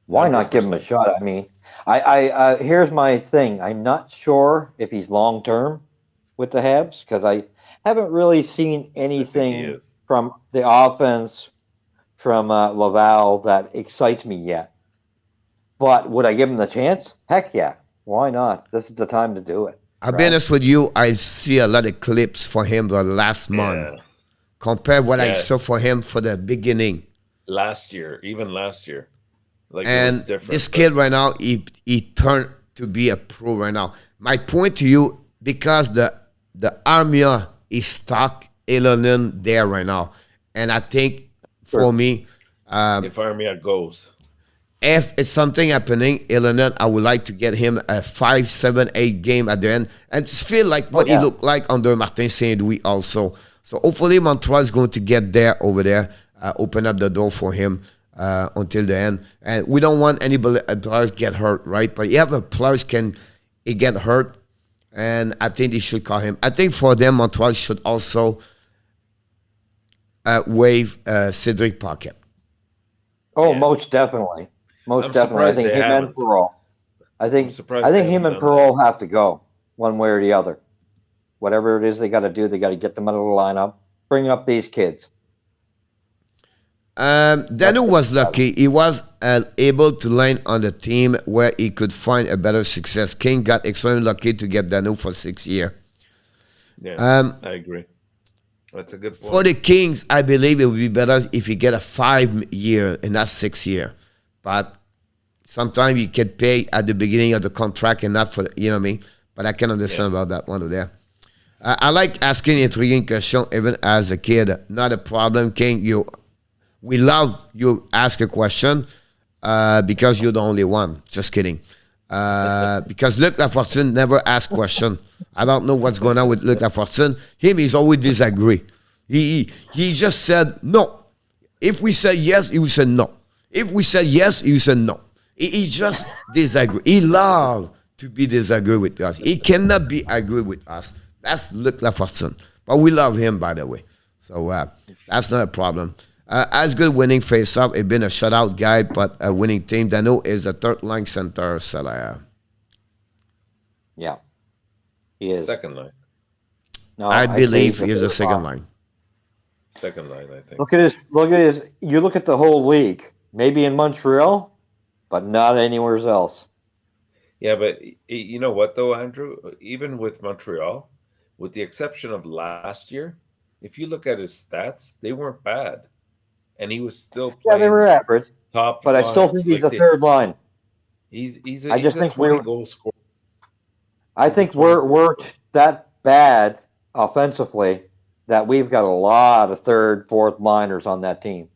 Why not give him a shot? I mean, I here's my thing. I'm not sure if he's long term with the Habs because I haven't really seen anything from the offense from Laval that excites me yet. But would I give him the chance? Heck yeah. Why not? This is the time to do it. I'll be honest with you. I see a lot of clips for him the last month. Compare what I saw for him for the beginning. Even last year. And this kid right now, he turned to be a pro right now. My point to you, because the Armia is stuck Ylonen there right now. And I think for me, if Armia goes, if it's something happening, Ylonen, I would like to get him a 5, 7, 8 game at the end and just feel like what he looked like under Martin Saint-Louis also. So hopefully Montreal is going to get there over there, open up the door for him until the end. And we don't want any players get hurt, right? But you have a players can get hurt, and I think they should call him. I think for them, Montreal should also waive Cedric Paquette. Oh, most definitely. Most definitely. I think him and Perreault. I think him and Perreault have to go one way or the other. Whatever it is they got to do, they got to get them out of the lineup, bring up these kids. Danu was lucky. He was able to land on the team where he could find a better success. King got extremely lucky to get Danu for 6 years. Yeah, I agree. That's a good point. For the Kings, I believe it would be better if you get a 5 year and not 6 year. But sometimes you can pay at the beginning of the contract and not for you know what I mean. But I can understand about that one over there. I like asking intriguing questions even as a kid. Not a problem, King. We love you ask a question because you're the only one. Just kidding. Because Luc Lafortune never asks question. I don't know what's going on with Luc Lafortune. He's always disagree. He just said no. If we say yes, he will say no. If we say yes, he will say no. He just disagree. He loves to be disagree with us. He cannot be agree with us. That's Luc Lafortune. But we love him, by the way. So that's not a problem. As good winning face-off. He's been a shutout guy, but a winning team. Dano is a third-line center, Salaya. Yeah, he is. Second line. No, I I'd say believe he's he is the third second line. line. Second line, I think. Look at his. You look at the whole league. Maybe in Montreal, but not anywhere else. Yeah, but you know what, though, Andrew? Even with Montreal, with the exception of last year, if you look at his stats, they weren't bad. And he was still Yeah, playing they were average, top but I still lines. think he's a third line. He's I just a think 20-goal scorer. I think we're that bad offensively that we've got a lot of third, fourth liners on that team.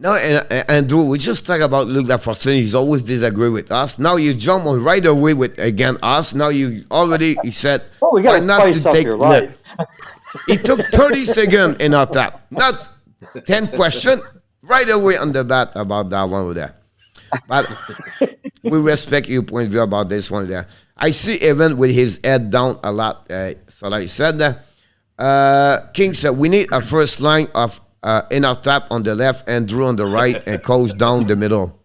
No, and Drew, we just talk about Luc Laforcade. He's always disagree with us. Now you jump on right away with again us. Now you said Well, we got to spice up your life. It took 30 seconds in our tap, not 10 questions. Right away on the bat about that one over there. But we respect your point of view about this one there. I see Evan with his head down a lot. So like I said, King said we need a first line of ENORTAP on the left and Drew on the right and Coach down the middle.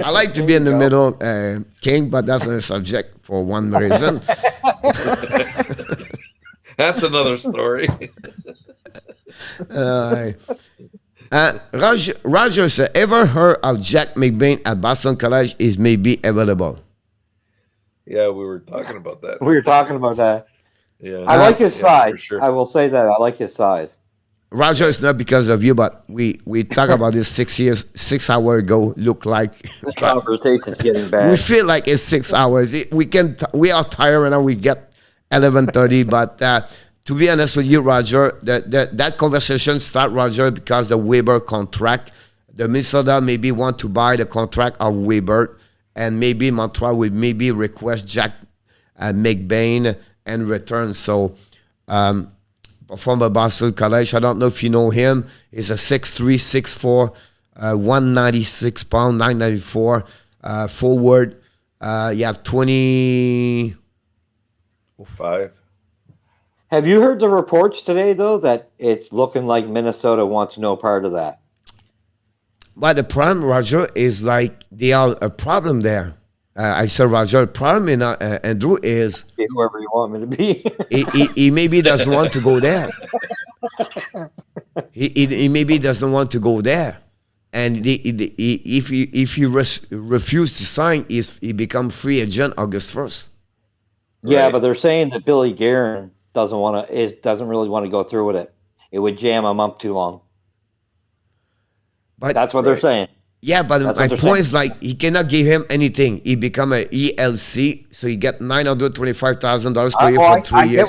I like to be in the middle, King, but that's a subject for one reason. That's another story. Roger said, ever heard of Jack McBain at Boston College is maybe available? Yeah, we were talking about that. We were talking about that. Yeah, I like his size. Sure. I will say that. I like his size. Roger, it's not because of you, but we talked about this 6 hours ago. Look like This conversation's getting bad. we feel like it's 6 hours. We are tired and now we get 11:30. But to be honest with you, Roger, that conversation start, Roger, because the Weber contract. The Minnesota maybe want to buy the contract of Weber, and maybe Montreal would maybe request Jack McBain and return. So. Former Boston College. I don't know if you know him. He's a 6'3", 6'4", 196 pound, 994 forward. You have 5. Have you heard the reports today, though, that it's looking like Minnesota wants no part of that? But the problem, Roger, is like they are a problem there. I said, Roger, the problem in Andrew is Be whoever you want me to be. he maybe doesn't want to go there. He maybe doesn't want to go there, and if he refuse to sign, he become free agent August 1st. Yeah, Right. but they're saying that Billy Guerin doesn't really want to go through with it. It would jam him up too long. But That's what they're saying. yeah, but That's my what they're point saying. is like he cannot give him anything. He become a ELC, so he get $925,000 per year for 3 years.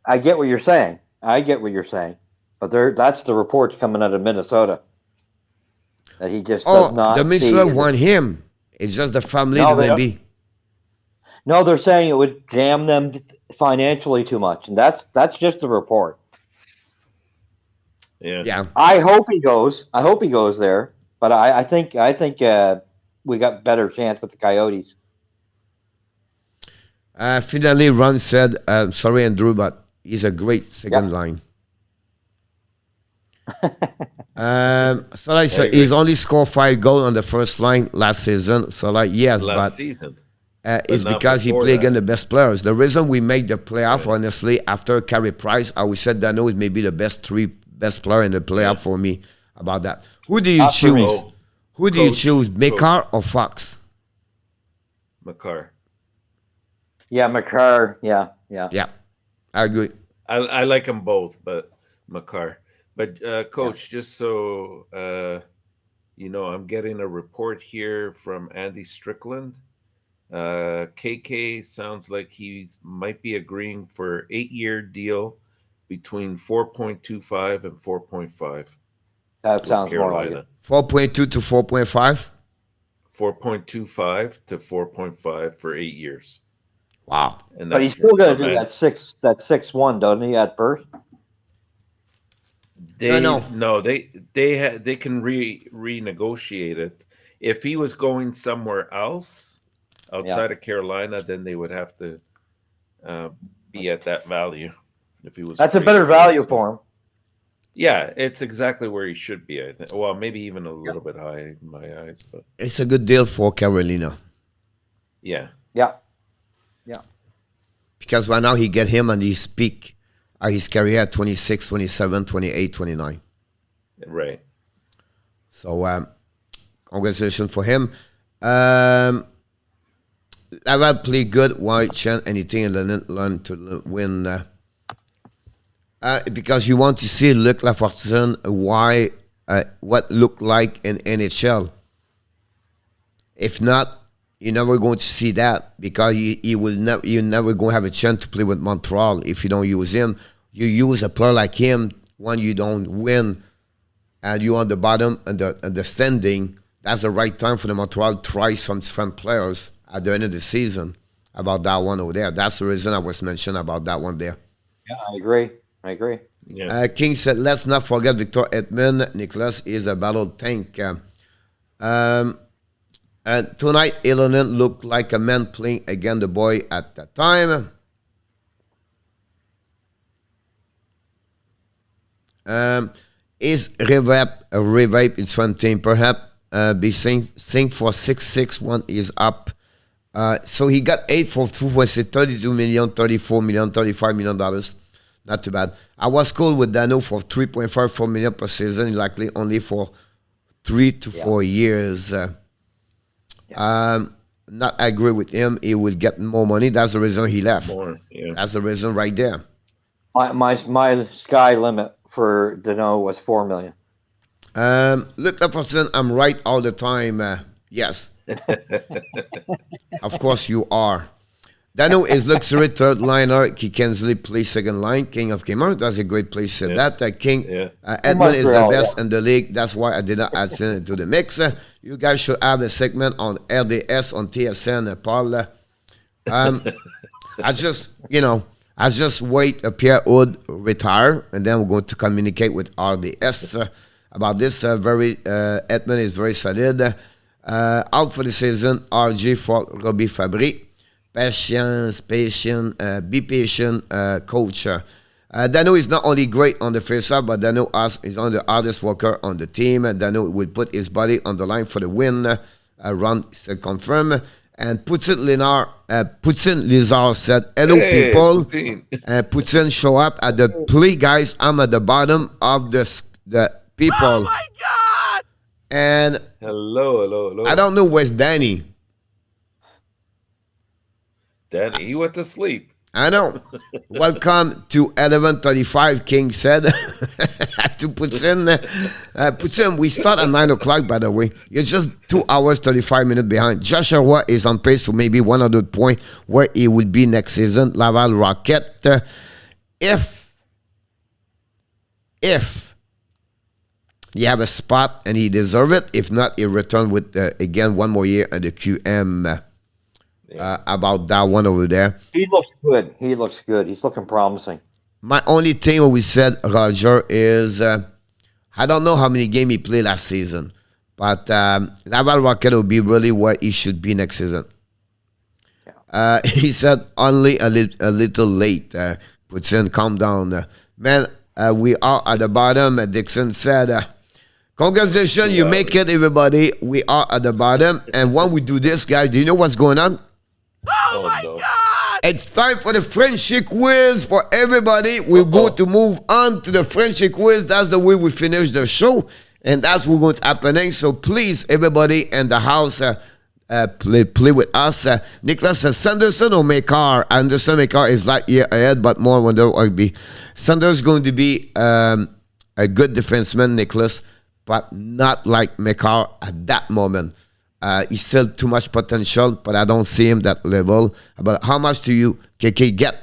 I get what you're saying. I get what you're saying. But that's the reports coming out of Minnesota. That he just does not the see Minnesota it. want him. It's just the family No, that they may be. No, they're saying it would jam them financially too much. And that's just the report. Yeah. Yeah. I hope he goes. I hope he goes there. But I think we got better chance with the Coyotes. Finally, Ron said, sorry, Andrew, but he's a great second line. So like he's only scored 5 goals on the first line last season. So like yes, Last season. It's not because he before played that. against the best players. The reason we make the playoff, honestly, after Carey Price, I would say Dano is maybe the best player in the playoff for me about that. Who do you After me. choose? Who do you Coach. choose, Makar or Fox? Makar. Yeah, McCarr. Yeah. Yeah, I agree. I like them both, but Makar. But Coach, just so I'm getting a report here from Andy Strickland. KK sounds like he might be agreeing for 8-year deal between 4.25 and 4.5. That sounds more like it. 4.2 to 4.5. 4.25 to 4.5 for 8 years. Wow. And But he's still going to do that 6-1, doesn't he, at first? No, they can renegotiate it. If he was going somewhere else outside of Carolina, then they would have to be at that value. If he was, That's a better value for him. Yeah, it's exactly where he should be, I think. Well, maybe even a little bit high in my eyes, but It's a good deal for Carolina. yeah. Yeah. Because right now he get him on his peak of his career at 26, 27, 28, 29. Right. So congratulations for him. Laval played good. Why chant anything and learn to win? Because you want to see Luc Lafortune why what look like in NHL. If not, you're never going to see that because you're never going to have a chance to play with Montreal if you don't use him. You use a player like him when you don't win and you're on the bottom and the standing. That's the right time for the Montreal to try some different players at the end of the season about that one over there. That's the reason I was mentioning about that one there. Yeah, I agree. Yeah. King said, let's not forget Victor Edmond. Nicholas is a battle tank. And tonight, Ilonen looked like a man playing against the boy at that time. Is revive its one team perhaps be sync for 661 is up. So he got 8 for 2 was 32 million, 34 million, 35 million dollars. Not too bad. I was cool with Dano for 3.54 million per season, likely only for 3 to 4 years. Not agree with him. He will get more money. That's the reason he left. More, yeah. That's the reason right there. My sky limit for Dano was $4 million. Look, Lafortune, I'm right all the time. Yes. Of course you are. Dano is luxury third liner. He can easily play second line. King of Gamer. That's a great place. Said that. King Edmond is the best in the league. That's why I did not add him into the mix. You guys should have a segment on RDS on TSN, Paul. I just wait Pierre Hood retire, and then we're going to communicate with RDS about this. Edmond is very solid. Out for the season. RG for Robbie Fabry. Patience, be patient, coach. Dano is not only great on the face-off, but Dano is on the hardest worker on the team. Dano will put his body on the line for the win. Run confirm. And Poutine Lizard said, hello, people. Poutine show up at the play, guys. I'm at the bottom of the people. Oh, my God! And hello. I don't know where's Danny. Danny, he went to sleep. I know. Welcome to 11:35, King said. To Poutine, we start at 9 o'clock, by the way. You're just 2 hours, 35 minutes behind. Joshua is on pace for maybe 100 points where he will be next season. Laval Rocket. If you have a spot and he deserves it, if not, he'll return with, again, one more year at the QM. About that one over there. He looks good. He's looking promising. My only thing we said, Roger, is I don't know how many games he played last season, but Laval Rocket will be really where he should be next season. Yeah. He said only a little late. Puts in, calm down. Man, we are at the bottom. Dixon said, congratulations, you make it, everybody. We are at the bottom. And when we do this, guys, do you know what's going on? Oh my God! It's time for the friendship quiz for everybody. We're going to move on to the friendship quiz. That's the way we finish the show, and that's what's going to happen. So please, everybody in the house, play with us. Nicholas says, Sanderson or Makar? Anderson Makar is like year ahead, but more when there will be. Sanders going to be a good defenseman, Nicholas, but not like Makar at that moment. He's still too much potential, but I don't see him that level. But how much do you, KK, get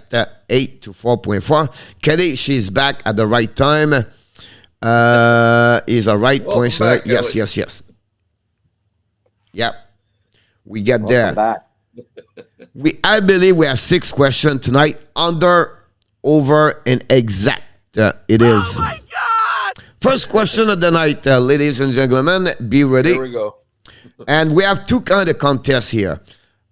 8 to 4.4? Kelly, she's back at the right time. Is a right point. So yes. Yep. We get there. Back. I believe we have 6 questions tonight. Under, over, and exact. It is. Oh my God! First question of the night, ladies and gentlemen. Be ready. Here we go. And we have 2 kind of contests here.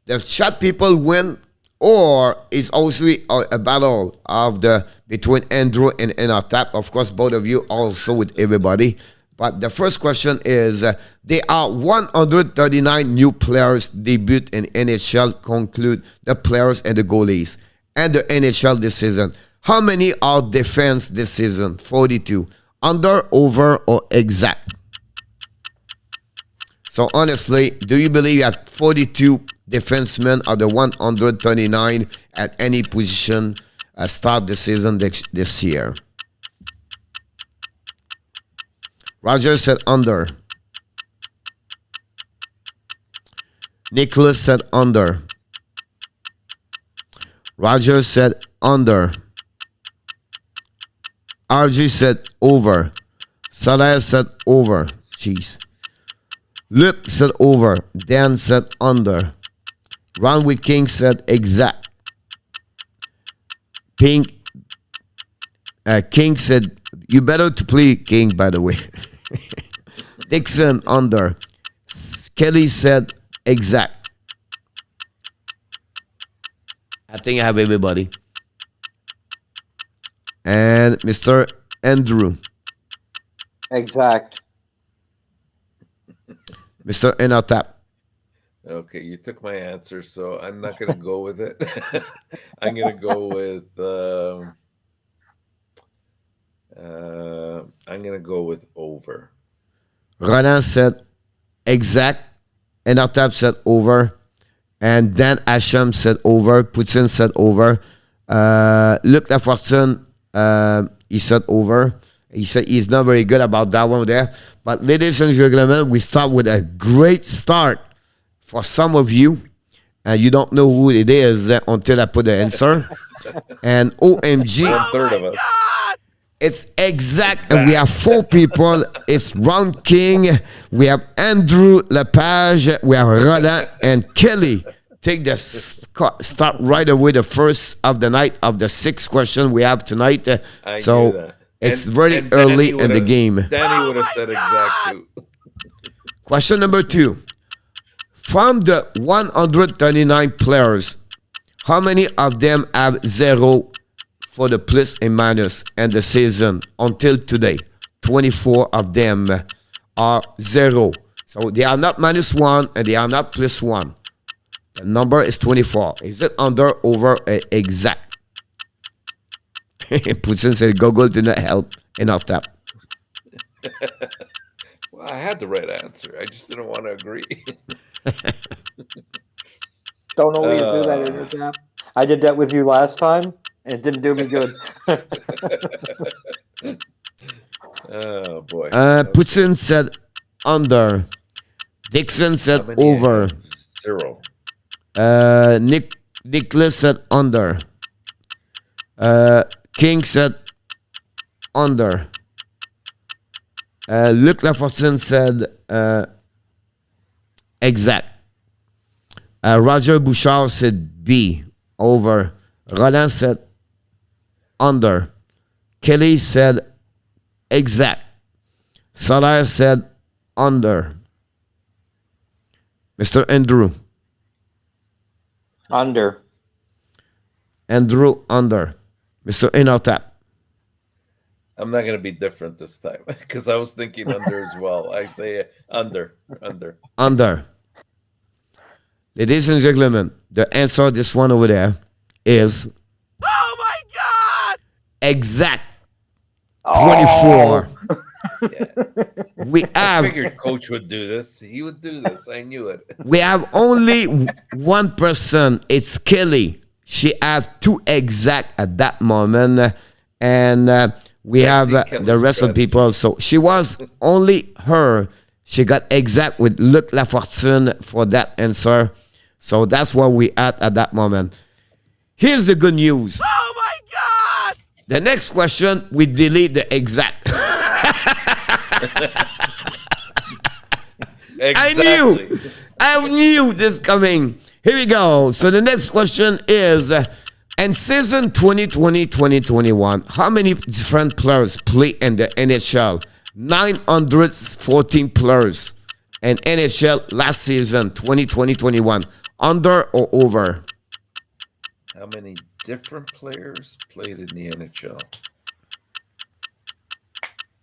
The chat people win or it's also a battle of between Andrew and ENORTAP. Of course, both of you also with everybody. But the first question is, there are 139 new players debut in NHL, conclude the players and the goalies, and the NHL this season. How many are defense this season? 42. Under, over, or exact? So honestly, do you believe that 42 defensemen are the 139 at any position start the season this year? Roger said under. Nicholas said under. Roger said under. RG said over. Salah said over. Jeez. Luke said over. Dan said under. Ron with King said exact. King said, you better to play King, by the way. Dixon under. Kelly said exact. I think I have everybody. And Mr. Andrew. Exact. Mr. ENORTAP. Okay, you took my answer, so I'm not going to go with it. I'm going to go with over. Roland said exact. ENORTAP said over. And Dan Asham said over. Putin said over. Luc Lafortune, he said over. He said he's not very good about that one there. But ladies and gentlemen, we start with a great start for some of you. And you don't know who it is until I put the answer. And OMG. 1/3 of us. It's exact. And we have 4 people. It's Ron King. We have Andrew Lepage. We have Roland and Kelly. Take the start right away. The first of the night of the 6th question we have tonight. So it's very early in the game. Danny would have said exact too. Question number 2. From the 139 players, how many of them have 0 for the plus and minus in the season until today? 24 of them are 0. So they are not -1 and they are not +1. The number is 24. Is it under, over, exact? Putin said Google did not help. ENORTAP. Well, I had the right answer. I just didn't want to agree. Don't always do that in the tap. I did that with you last time, and it didn't do me good. Oh, boy. Putin said under. Dixon said over. 0. Nicholas said under. King said under. Luc Lafortune said exact. Roger Bouchard said B, over. Roland said under. Kelly said exact. Salah said under. Mr. Andrew. Under. Andrew under. Mr. ENORTAP. I'm not going to be different this time because I was thinking under as well. I say under. Under. Ladies and gentlemen, the answer, this one over there, is... Oh my God! Exact. 24. Yeah. We I have... figured Coach would do this. He would do this. I knew it. We have only one person. It's Kelly. She have 2 exact at that moment. And we have the rest of the people. So she was only her. She got exact with Luc Lafortune for that answer. So that's where we at that moment. Here's the good news. Oh my God! The next question, we delete the exact. Exactly. I knew this coming. Here we go. So the next question is, in season 2020-2021, how many different players play in the NHL? 914 players in NHL last season, 2020-21. Under or over? How many different players played in the NHL?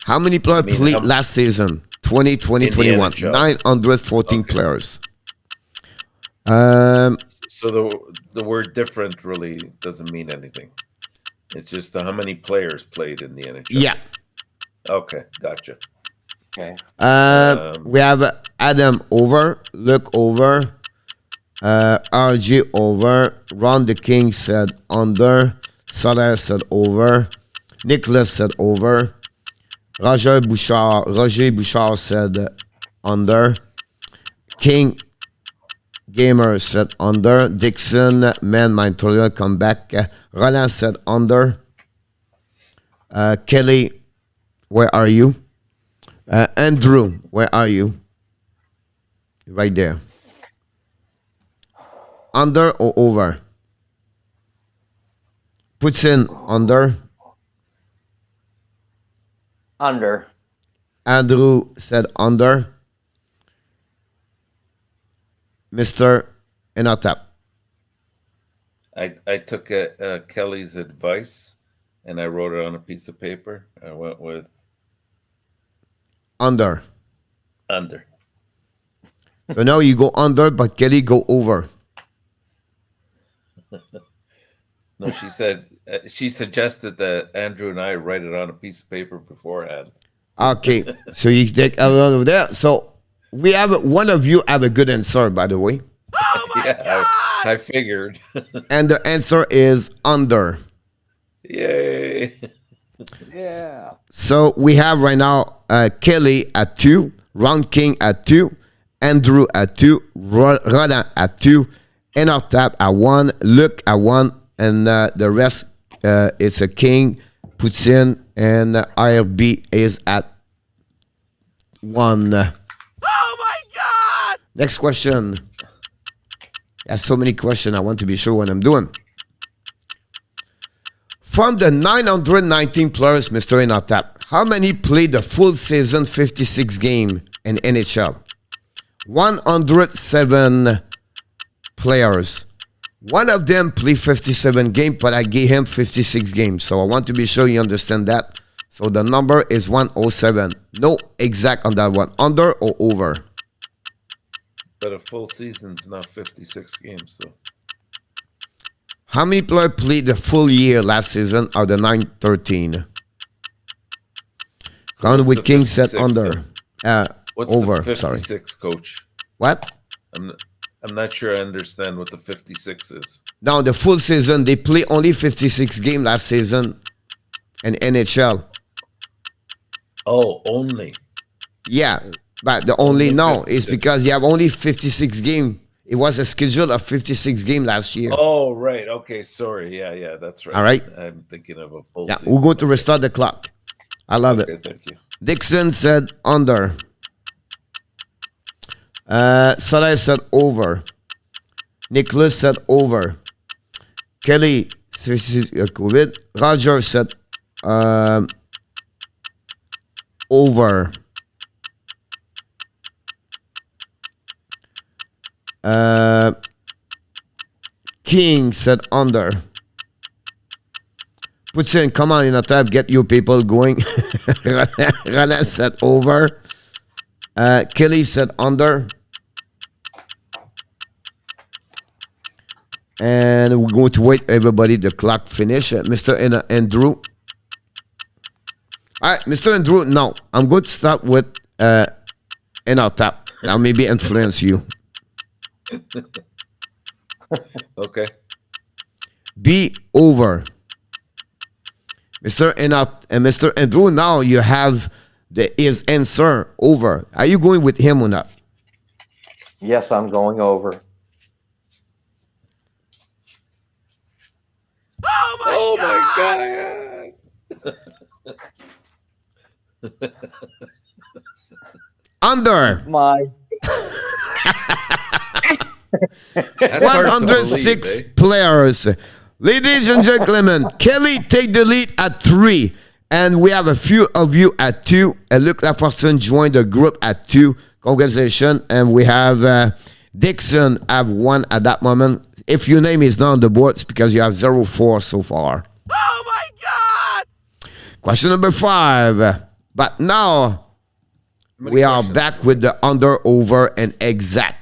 How many players played last season? 2020-21. 914 players. So the word different really doesn't mean anything. It's just how many players played in the NHL. Yeah. Okay, gotcha. Okay. We have Adam over, Luke over, RG over, Ron the King said under, Soler said over, Nicholas said over, Roger Bouchard said under, King Gamer said under, Dixon, Man Montreal come back, Roland said under, Kelly, where are you? Andrew, where are you? Right there. Under or over? Puts in under. Under. Andrew said under. Mr. ENORTAP. I took Kelly's advice and I wrote it on a piece of paper. I went with under. Under. So now you go under, but Kelly go over. No, she suggested that Andrew and I write it on a piece of paper beforehand. Okay, so you take everyone over there. So we have one of you have a good answer, by the way. Oh my God! I figured. And the answer is under. Yay! Yeah. So we have right now Kelly at 2, Ron King at 2, Andrew at 2, Roland at 2, ENORTAP at 1, Luke at 1, and the rest it's a King, Putin, and IRB is at 1. Oh my God! Next question. There's so many questions. I want to be sure what I'm doing. From the 919 players, Mr. ENORTAP, how many played the full season 56 game in NHL? 107 players. One of them played 57 games, but I gave him 56 games. So I want to be sure you understand that. So the number is 107. No exact on that one. Under or over? But a full season's not 56 games, though. How many players played the full year last season out of the 913? So Gone with King 56, said under. What's Over, the sorry. 56, Coach? What? I'm not sure I understand what the 56 is. Now, the full season, they play only 56 games last season in NHL. Oh, only. Yeah, but the only now is because you have only 56 games. It was a schedule of 56 games last year. Oh, right. Okay, sorry. Yeah, that's right. All right. I'm thinking of a full Yeah, season. we're going to restart the clock. I love Okay, it. thank you. Dixon said under. Salah said over. Nicholas said over. Kelly, COVID. Roger said over. King said under. Puts in, come on, ENORTAP, get you people going. Roland said over. Kelly said under. And we're going to wait everybody the clock finish. Mr. Andrew. All right, Mr. Andrew, now I'm going to start with ENORTAP. I'll maybe influence you. Okay. Be over. Mr. ENORTAP and Mr. Andrew, now you have his answer over. Are you going with him or not? Yes, I'm going over. Oh my God! Under. My. That's hard to 106 believe, players. Ladies and gentlemen, Kelly take the lead at 3. And we have a few of you at 2. Luc Lafortune joined the group at 2. Congratulations. And we have Dixon have 1 at that moment. if your name is not on the board, it's because you have 0-4 so far. Oh my God! Question number 5. But now we are back with the under, over, and exact.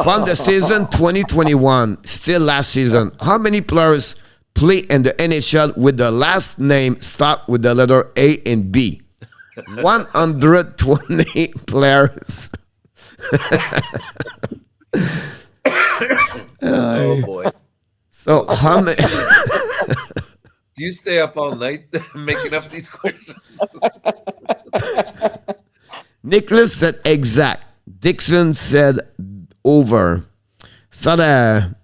From the season 2021, still last season, how many players play in the NHL with the last name start with the letter A and B? 120 players. Oh boy. So how many? Do you stay up all night making up these questions? Nicholas said exact. Dixon said over. Sada.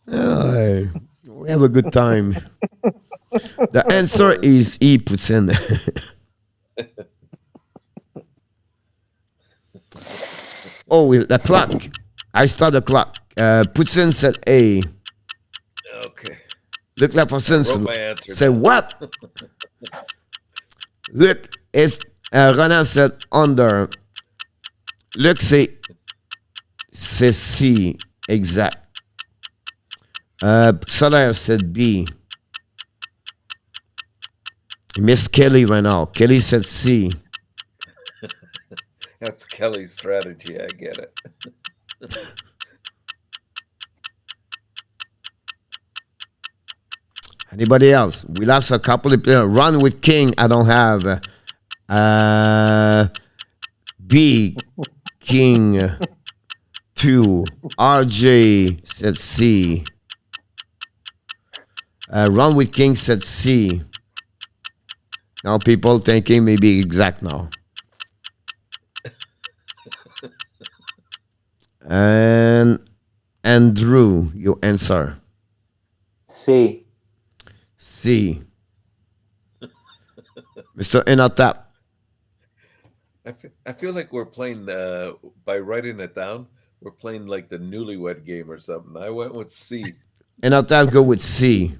We have a good time. The answer is E puts in. Oh, the clock. I start the clock. Puts in said A. Okay. Look like person Wrote my answer say down. what? Look, it's Ronan said under. Look say C exact. Soler said B. Miss Kelly right now. Kelly said C. That's Kelly's strategy. I get it. Anybody else? We lost a couple of players. Run with King. I don't have. B. King. 2. RJ said C. Run with King said C. Now people thinking maybe exact now. And Andrew, you answer. C. C. Mr. ENORTAP. I feel like we're playing by writing it down. We're playing like the newlywed game or something. I went with C. ENORTAP go with C.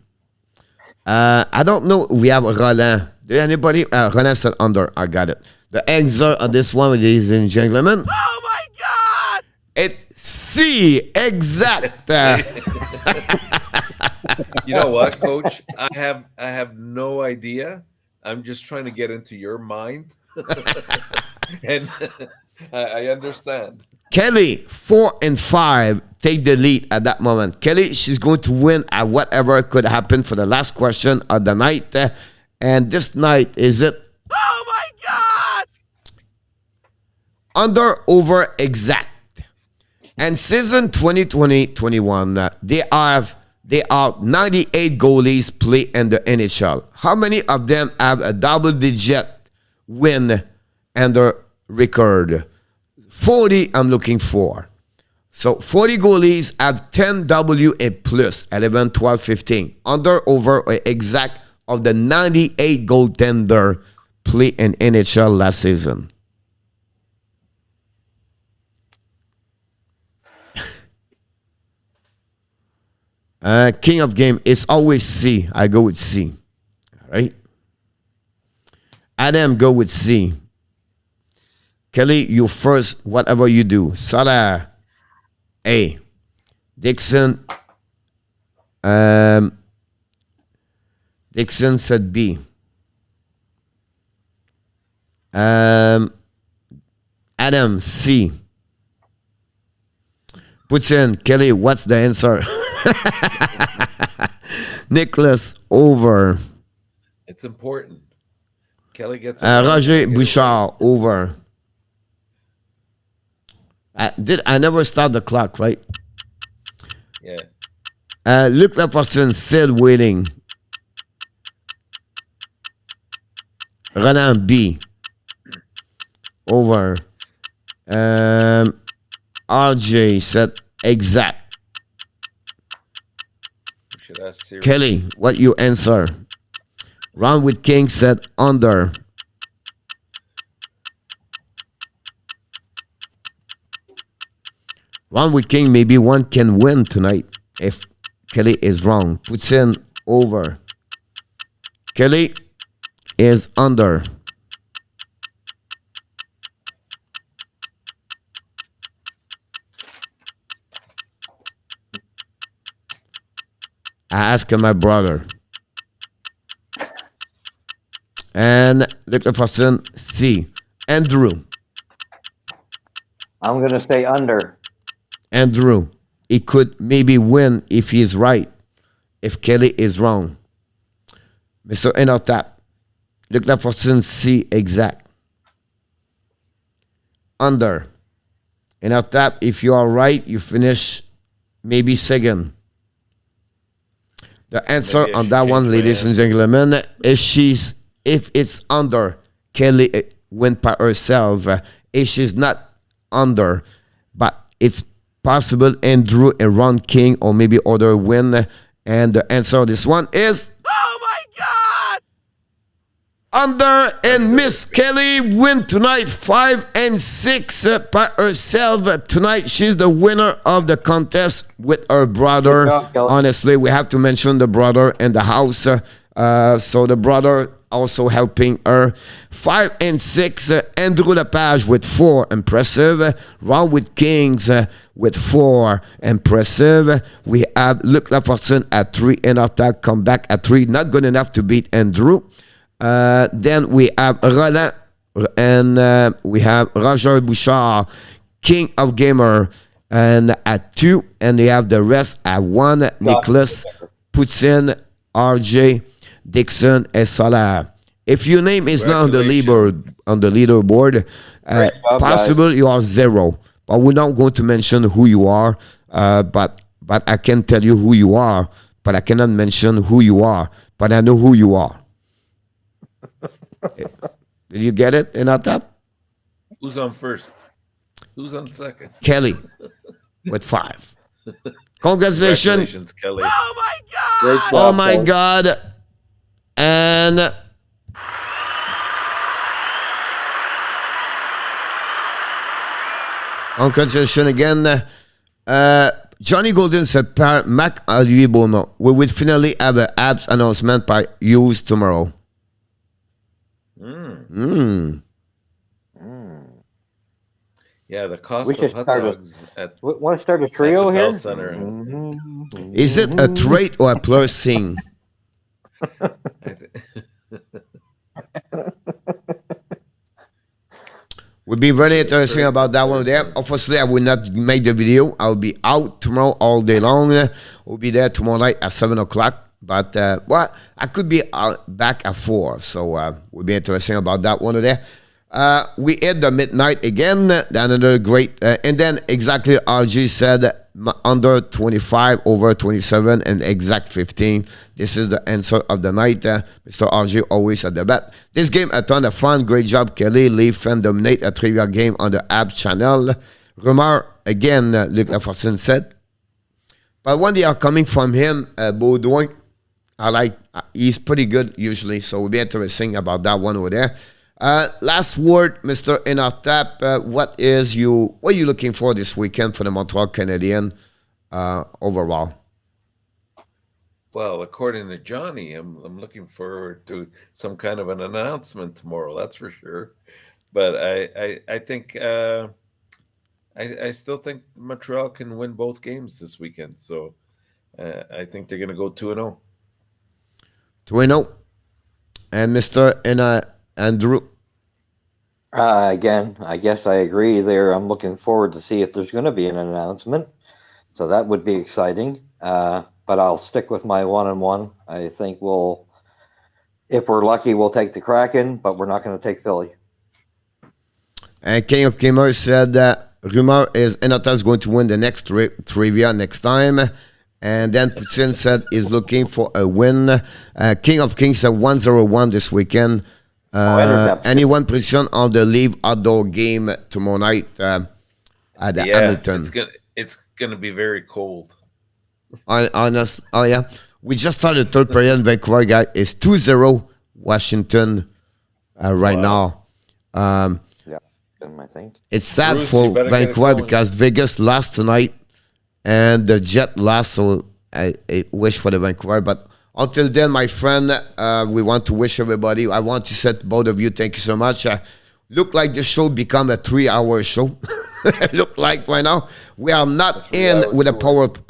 I don't know. We have Roland. Did anybody? Roland said under. I got it. The answer on this one, ladies and gentlemen. Oh my God! It's C. Exact. You know what, Coach? I have no idea. I'm just trying to get into your mind, and I understand. Kelly, 4 and 5, take the lead at that moment. Kelly, she's going to win at whatever could happen for the last question of the night. And this night, is it Oh my God! under, over, exact? And season 2020-21, they are 98 goalies play in the NHL. How many of them have a double-digit win and their record? 40 I'm looking for. So 40 goalies have 10 W and plus, 11, 12, 15. Under, over, or exact of the 98 goaltender play in NHL last season. King of game is always C. I go with C. All right. Adam, go with C. Kelly, you first, whatever you do. Salah, A. Dixon, Dixon said B. Adam, C. Puts in, Kelly, what's the answer? Nicholas, over. It's important. Kelly gets Roger Bouchard, over. I never start the clock, right? Yeah. Luke Laperson still waiting. Ronan B. Over. RJ said exact. We should ask Siri. Kelly, what you answer? Ron with King said under. Ron with King, maybe one can win tonight if Kelly is wrong. Puts in over. Kelly is under. I asked my brother. And Luc Lafortune, C. Andrew. I'm going to say under. Andrew, he could maybe win if he's right, if Kelly is wrong. Mr. ENORTAP, Luc Lafortune, C. Exact. Under. ENORTAP, if you are right, you finish maybe second. The answer on that one, ladies and gentlemen, is if it's under, Kelly went by herself. If she's not under, but it's possible Andrew and Ron King or maybe other win. And the answer of this one is Oh my God! under, and Miss Kelly win tonight 5-6 by herself. Tonight she's the winner of the contest with her brother. Honestly, we have to mention the brother in the house. So the brother also helping her. 5-6. Andrew Lepage with 4, impressive. Ron with Kings with 4, impressive. We have Luc Lafortune at 3. ENORTAP come back at 3, not good enough to beat Andrew. Then we have Roland and we have Roger Bouchard, King of Gamer, and at 2, and they have the rest at 1. Nicholas, Poutine, RJ, Dixon, and Solar. If your name is not on the leaderboard, possible you are 0. But we're not going to mention who you are. But I can tell you who you are. But I cannot mention who you are. But I know who you are. Did you get it, ENORTAP? Who's on first? Who's on second? Kelly with 5. Congratulations, Kelly. Oh my God! Great job, oh my folks. God. And congratulations again. Johnny Golden said, Mac Olivier Beaumont, we will finally have an Habs announcement by Hughes tomorrow. Yeah, the cost We of should hot start dogs at Want to start a at trio the here? Bell Center. Is it a trait or a plus thing? I thi- Would be very interesting about that one there. Obviously, I will not make the video. I'll be out tomorrow all day long. We'll be there tomorrow night at 7 o'clock. But, well, I could be back at 4. So, will be interesting about that one there. We hit the midnight again. Another great. And then exactly RG said under 25, over 27, and exact 15. This is the answer of the night. Mr. RG always at the bet. This game, a ton of fun. Great job, Kelly. Leaf fan dominate a trivia game on the Habs channel. Rumor, again, Luc Lafortune said. But when they are coming from him, Baudouin, I like, he's pretty good usually. So we'll be interesting about that one over there. Last word, Mr. ENORTAP. What are you looking for this weekend for the Montreal Canadiens overall? Well, according to Johnny, I'm looking forward to some kind of an announcement tomorrow. That's for sure. But I think I still think Montreal can win both games this weekend. So I think they're going to go 2-0. 2-0. And Mr. Andrew. Again, I guess I agree there. I'm looking forward to see if there's going to be an announcement. So that would be exciting. But I'll stick with my 1-1. I think if we're lucky, we'll take the Kraken, but we're not going to take Philly. And King of Gamers said that rumor is ENORTAP is going to win the next trivia next time. And then Putin said he's looking for a win. King of Kings said 1-0-1 this weekend. Anyone prediction on the Leaf outdoor game tomorrow night at the Hamilton? It's gonna be very cold. We just started third period. Vancouver guy is 2-0 Washington right now. I think It's sad Bruce, for you better get it Vancouver going. because Vegas lost tonight and the Jet lost. So I wish for the Vancouver, but. Until then, my friend, we want to wish everybody. I want to say to both of you, thank you so much. Look like the show become a 3-hour show. look like right now. We are not That's in reality with a work.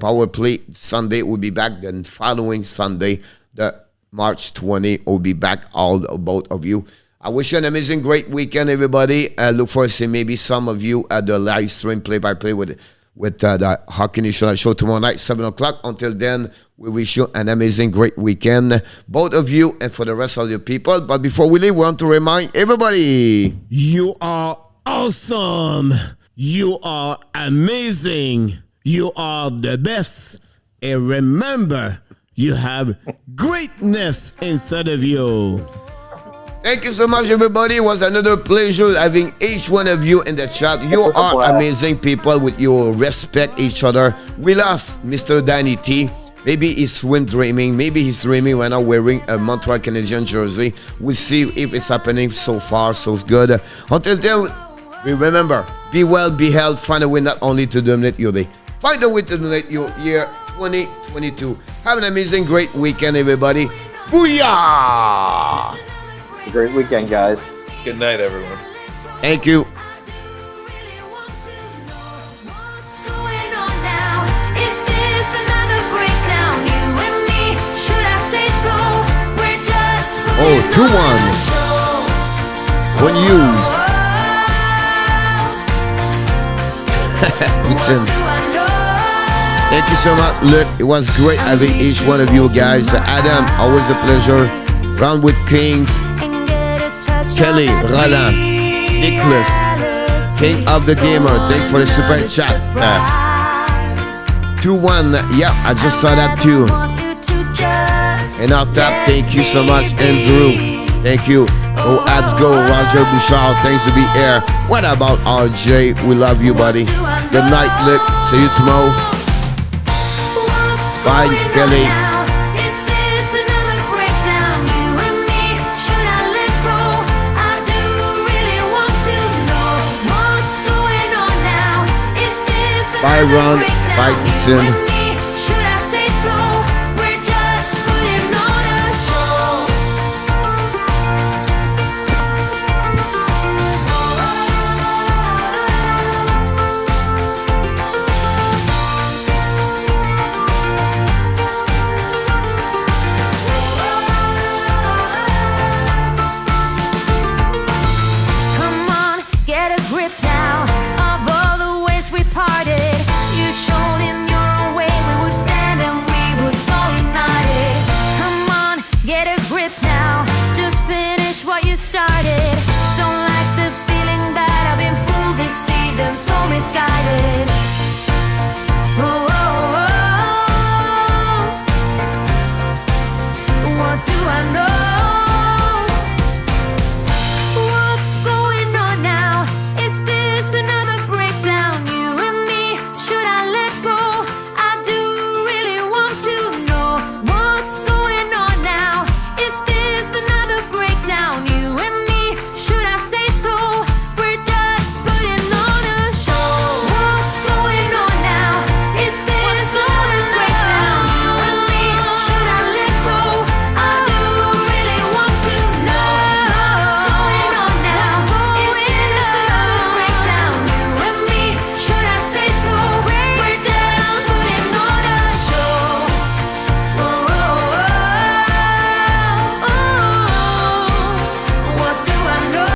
power play. Sunday we'll be back. Then following Sunday, the March 20, we'll be back, all both of you. I wish you an amazing, great weekend, everybody. Look forward to seeing maybe some of you at the live stream play-by-play with the Hockey Nation show tomorrow night, 7 o'clock. Until then, we wish you an amazing, great weekend, both of you and for the rest of the people. But before we leave, we want to remind everybody, you are awesome. You are amazing. You are the best. And remember, you have greatness inside of you. Thank you so much, everybody. It was another pleasure having each one of you in the chat. You are amazing people with your respect each other. We lost Mr. Danny T. Maybe he's swim dreaming. Maybe he's dreaming right now wearing a Montreal Canadiens jersey. We'll see if it's happening. So far, so good. Until then, we remember, be well, be healthy. Find a way not only to dominate your day. Find a way to dominate your year 2022. Have an amazing, great weekend, everybody. Booyah! Great weekend, guys. Good night, everyone. Thank you. Oh, 2-1. When used. Thank you so much. Look, it was great having each one of you guys. Adam, always a pleasure. Round with Kings. Kelly, Roland, Nicholas, King of the Gamer, thank you for the super chat. 2-1, yeah, I just saw that too. ENORTAP, thank you so much. Andrew, thank you. Oh, Habs go, Roger Bouchard, thanks to be here. What about RJ? We love you, buddy. Good night, Luke. See you tomorrow. Bye, Kelly. Bye, Ron. Bye, Tim. Come on, get a grip now of all the ways we parted. You showed in your own way we would stand and we would fall united. Come on, get a grip now. Just finish what you started. Don't like the feeling that I've been fooled, deceived, and so misguided.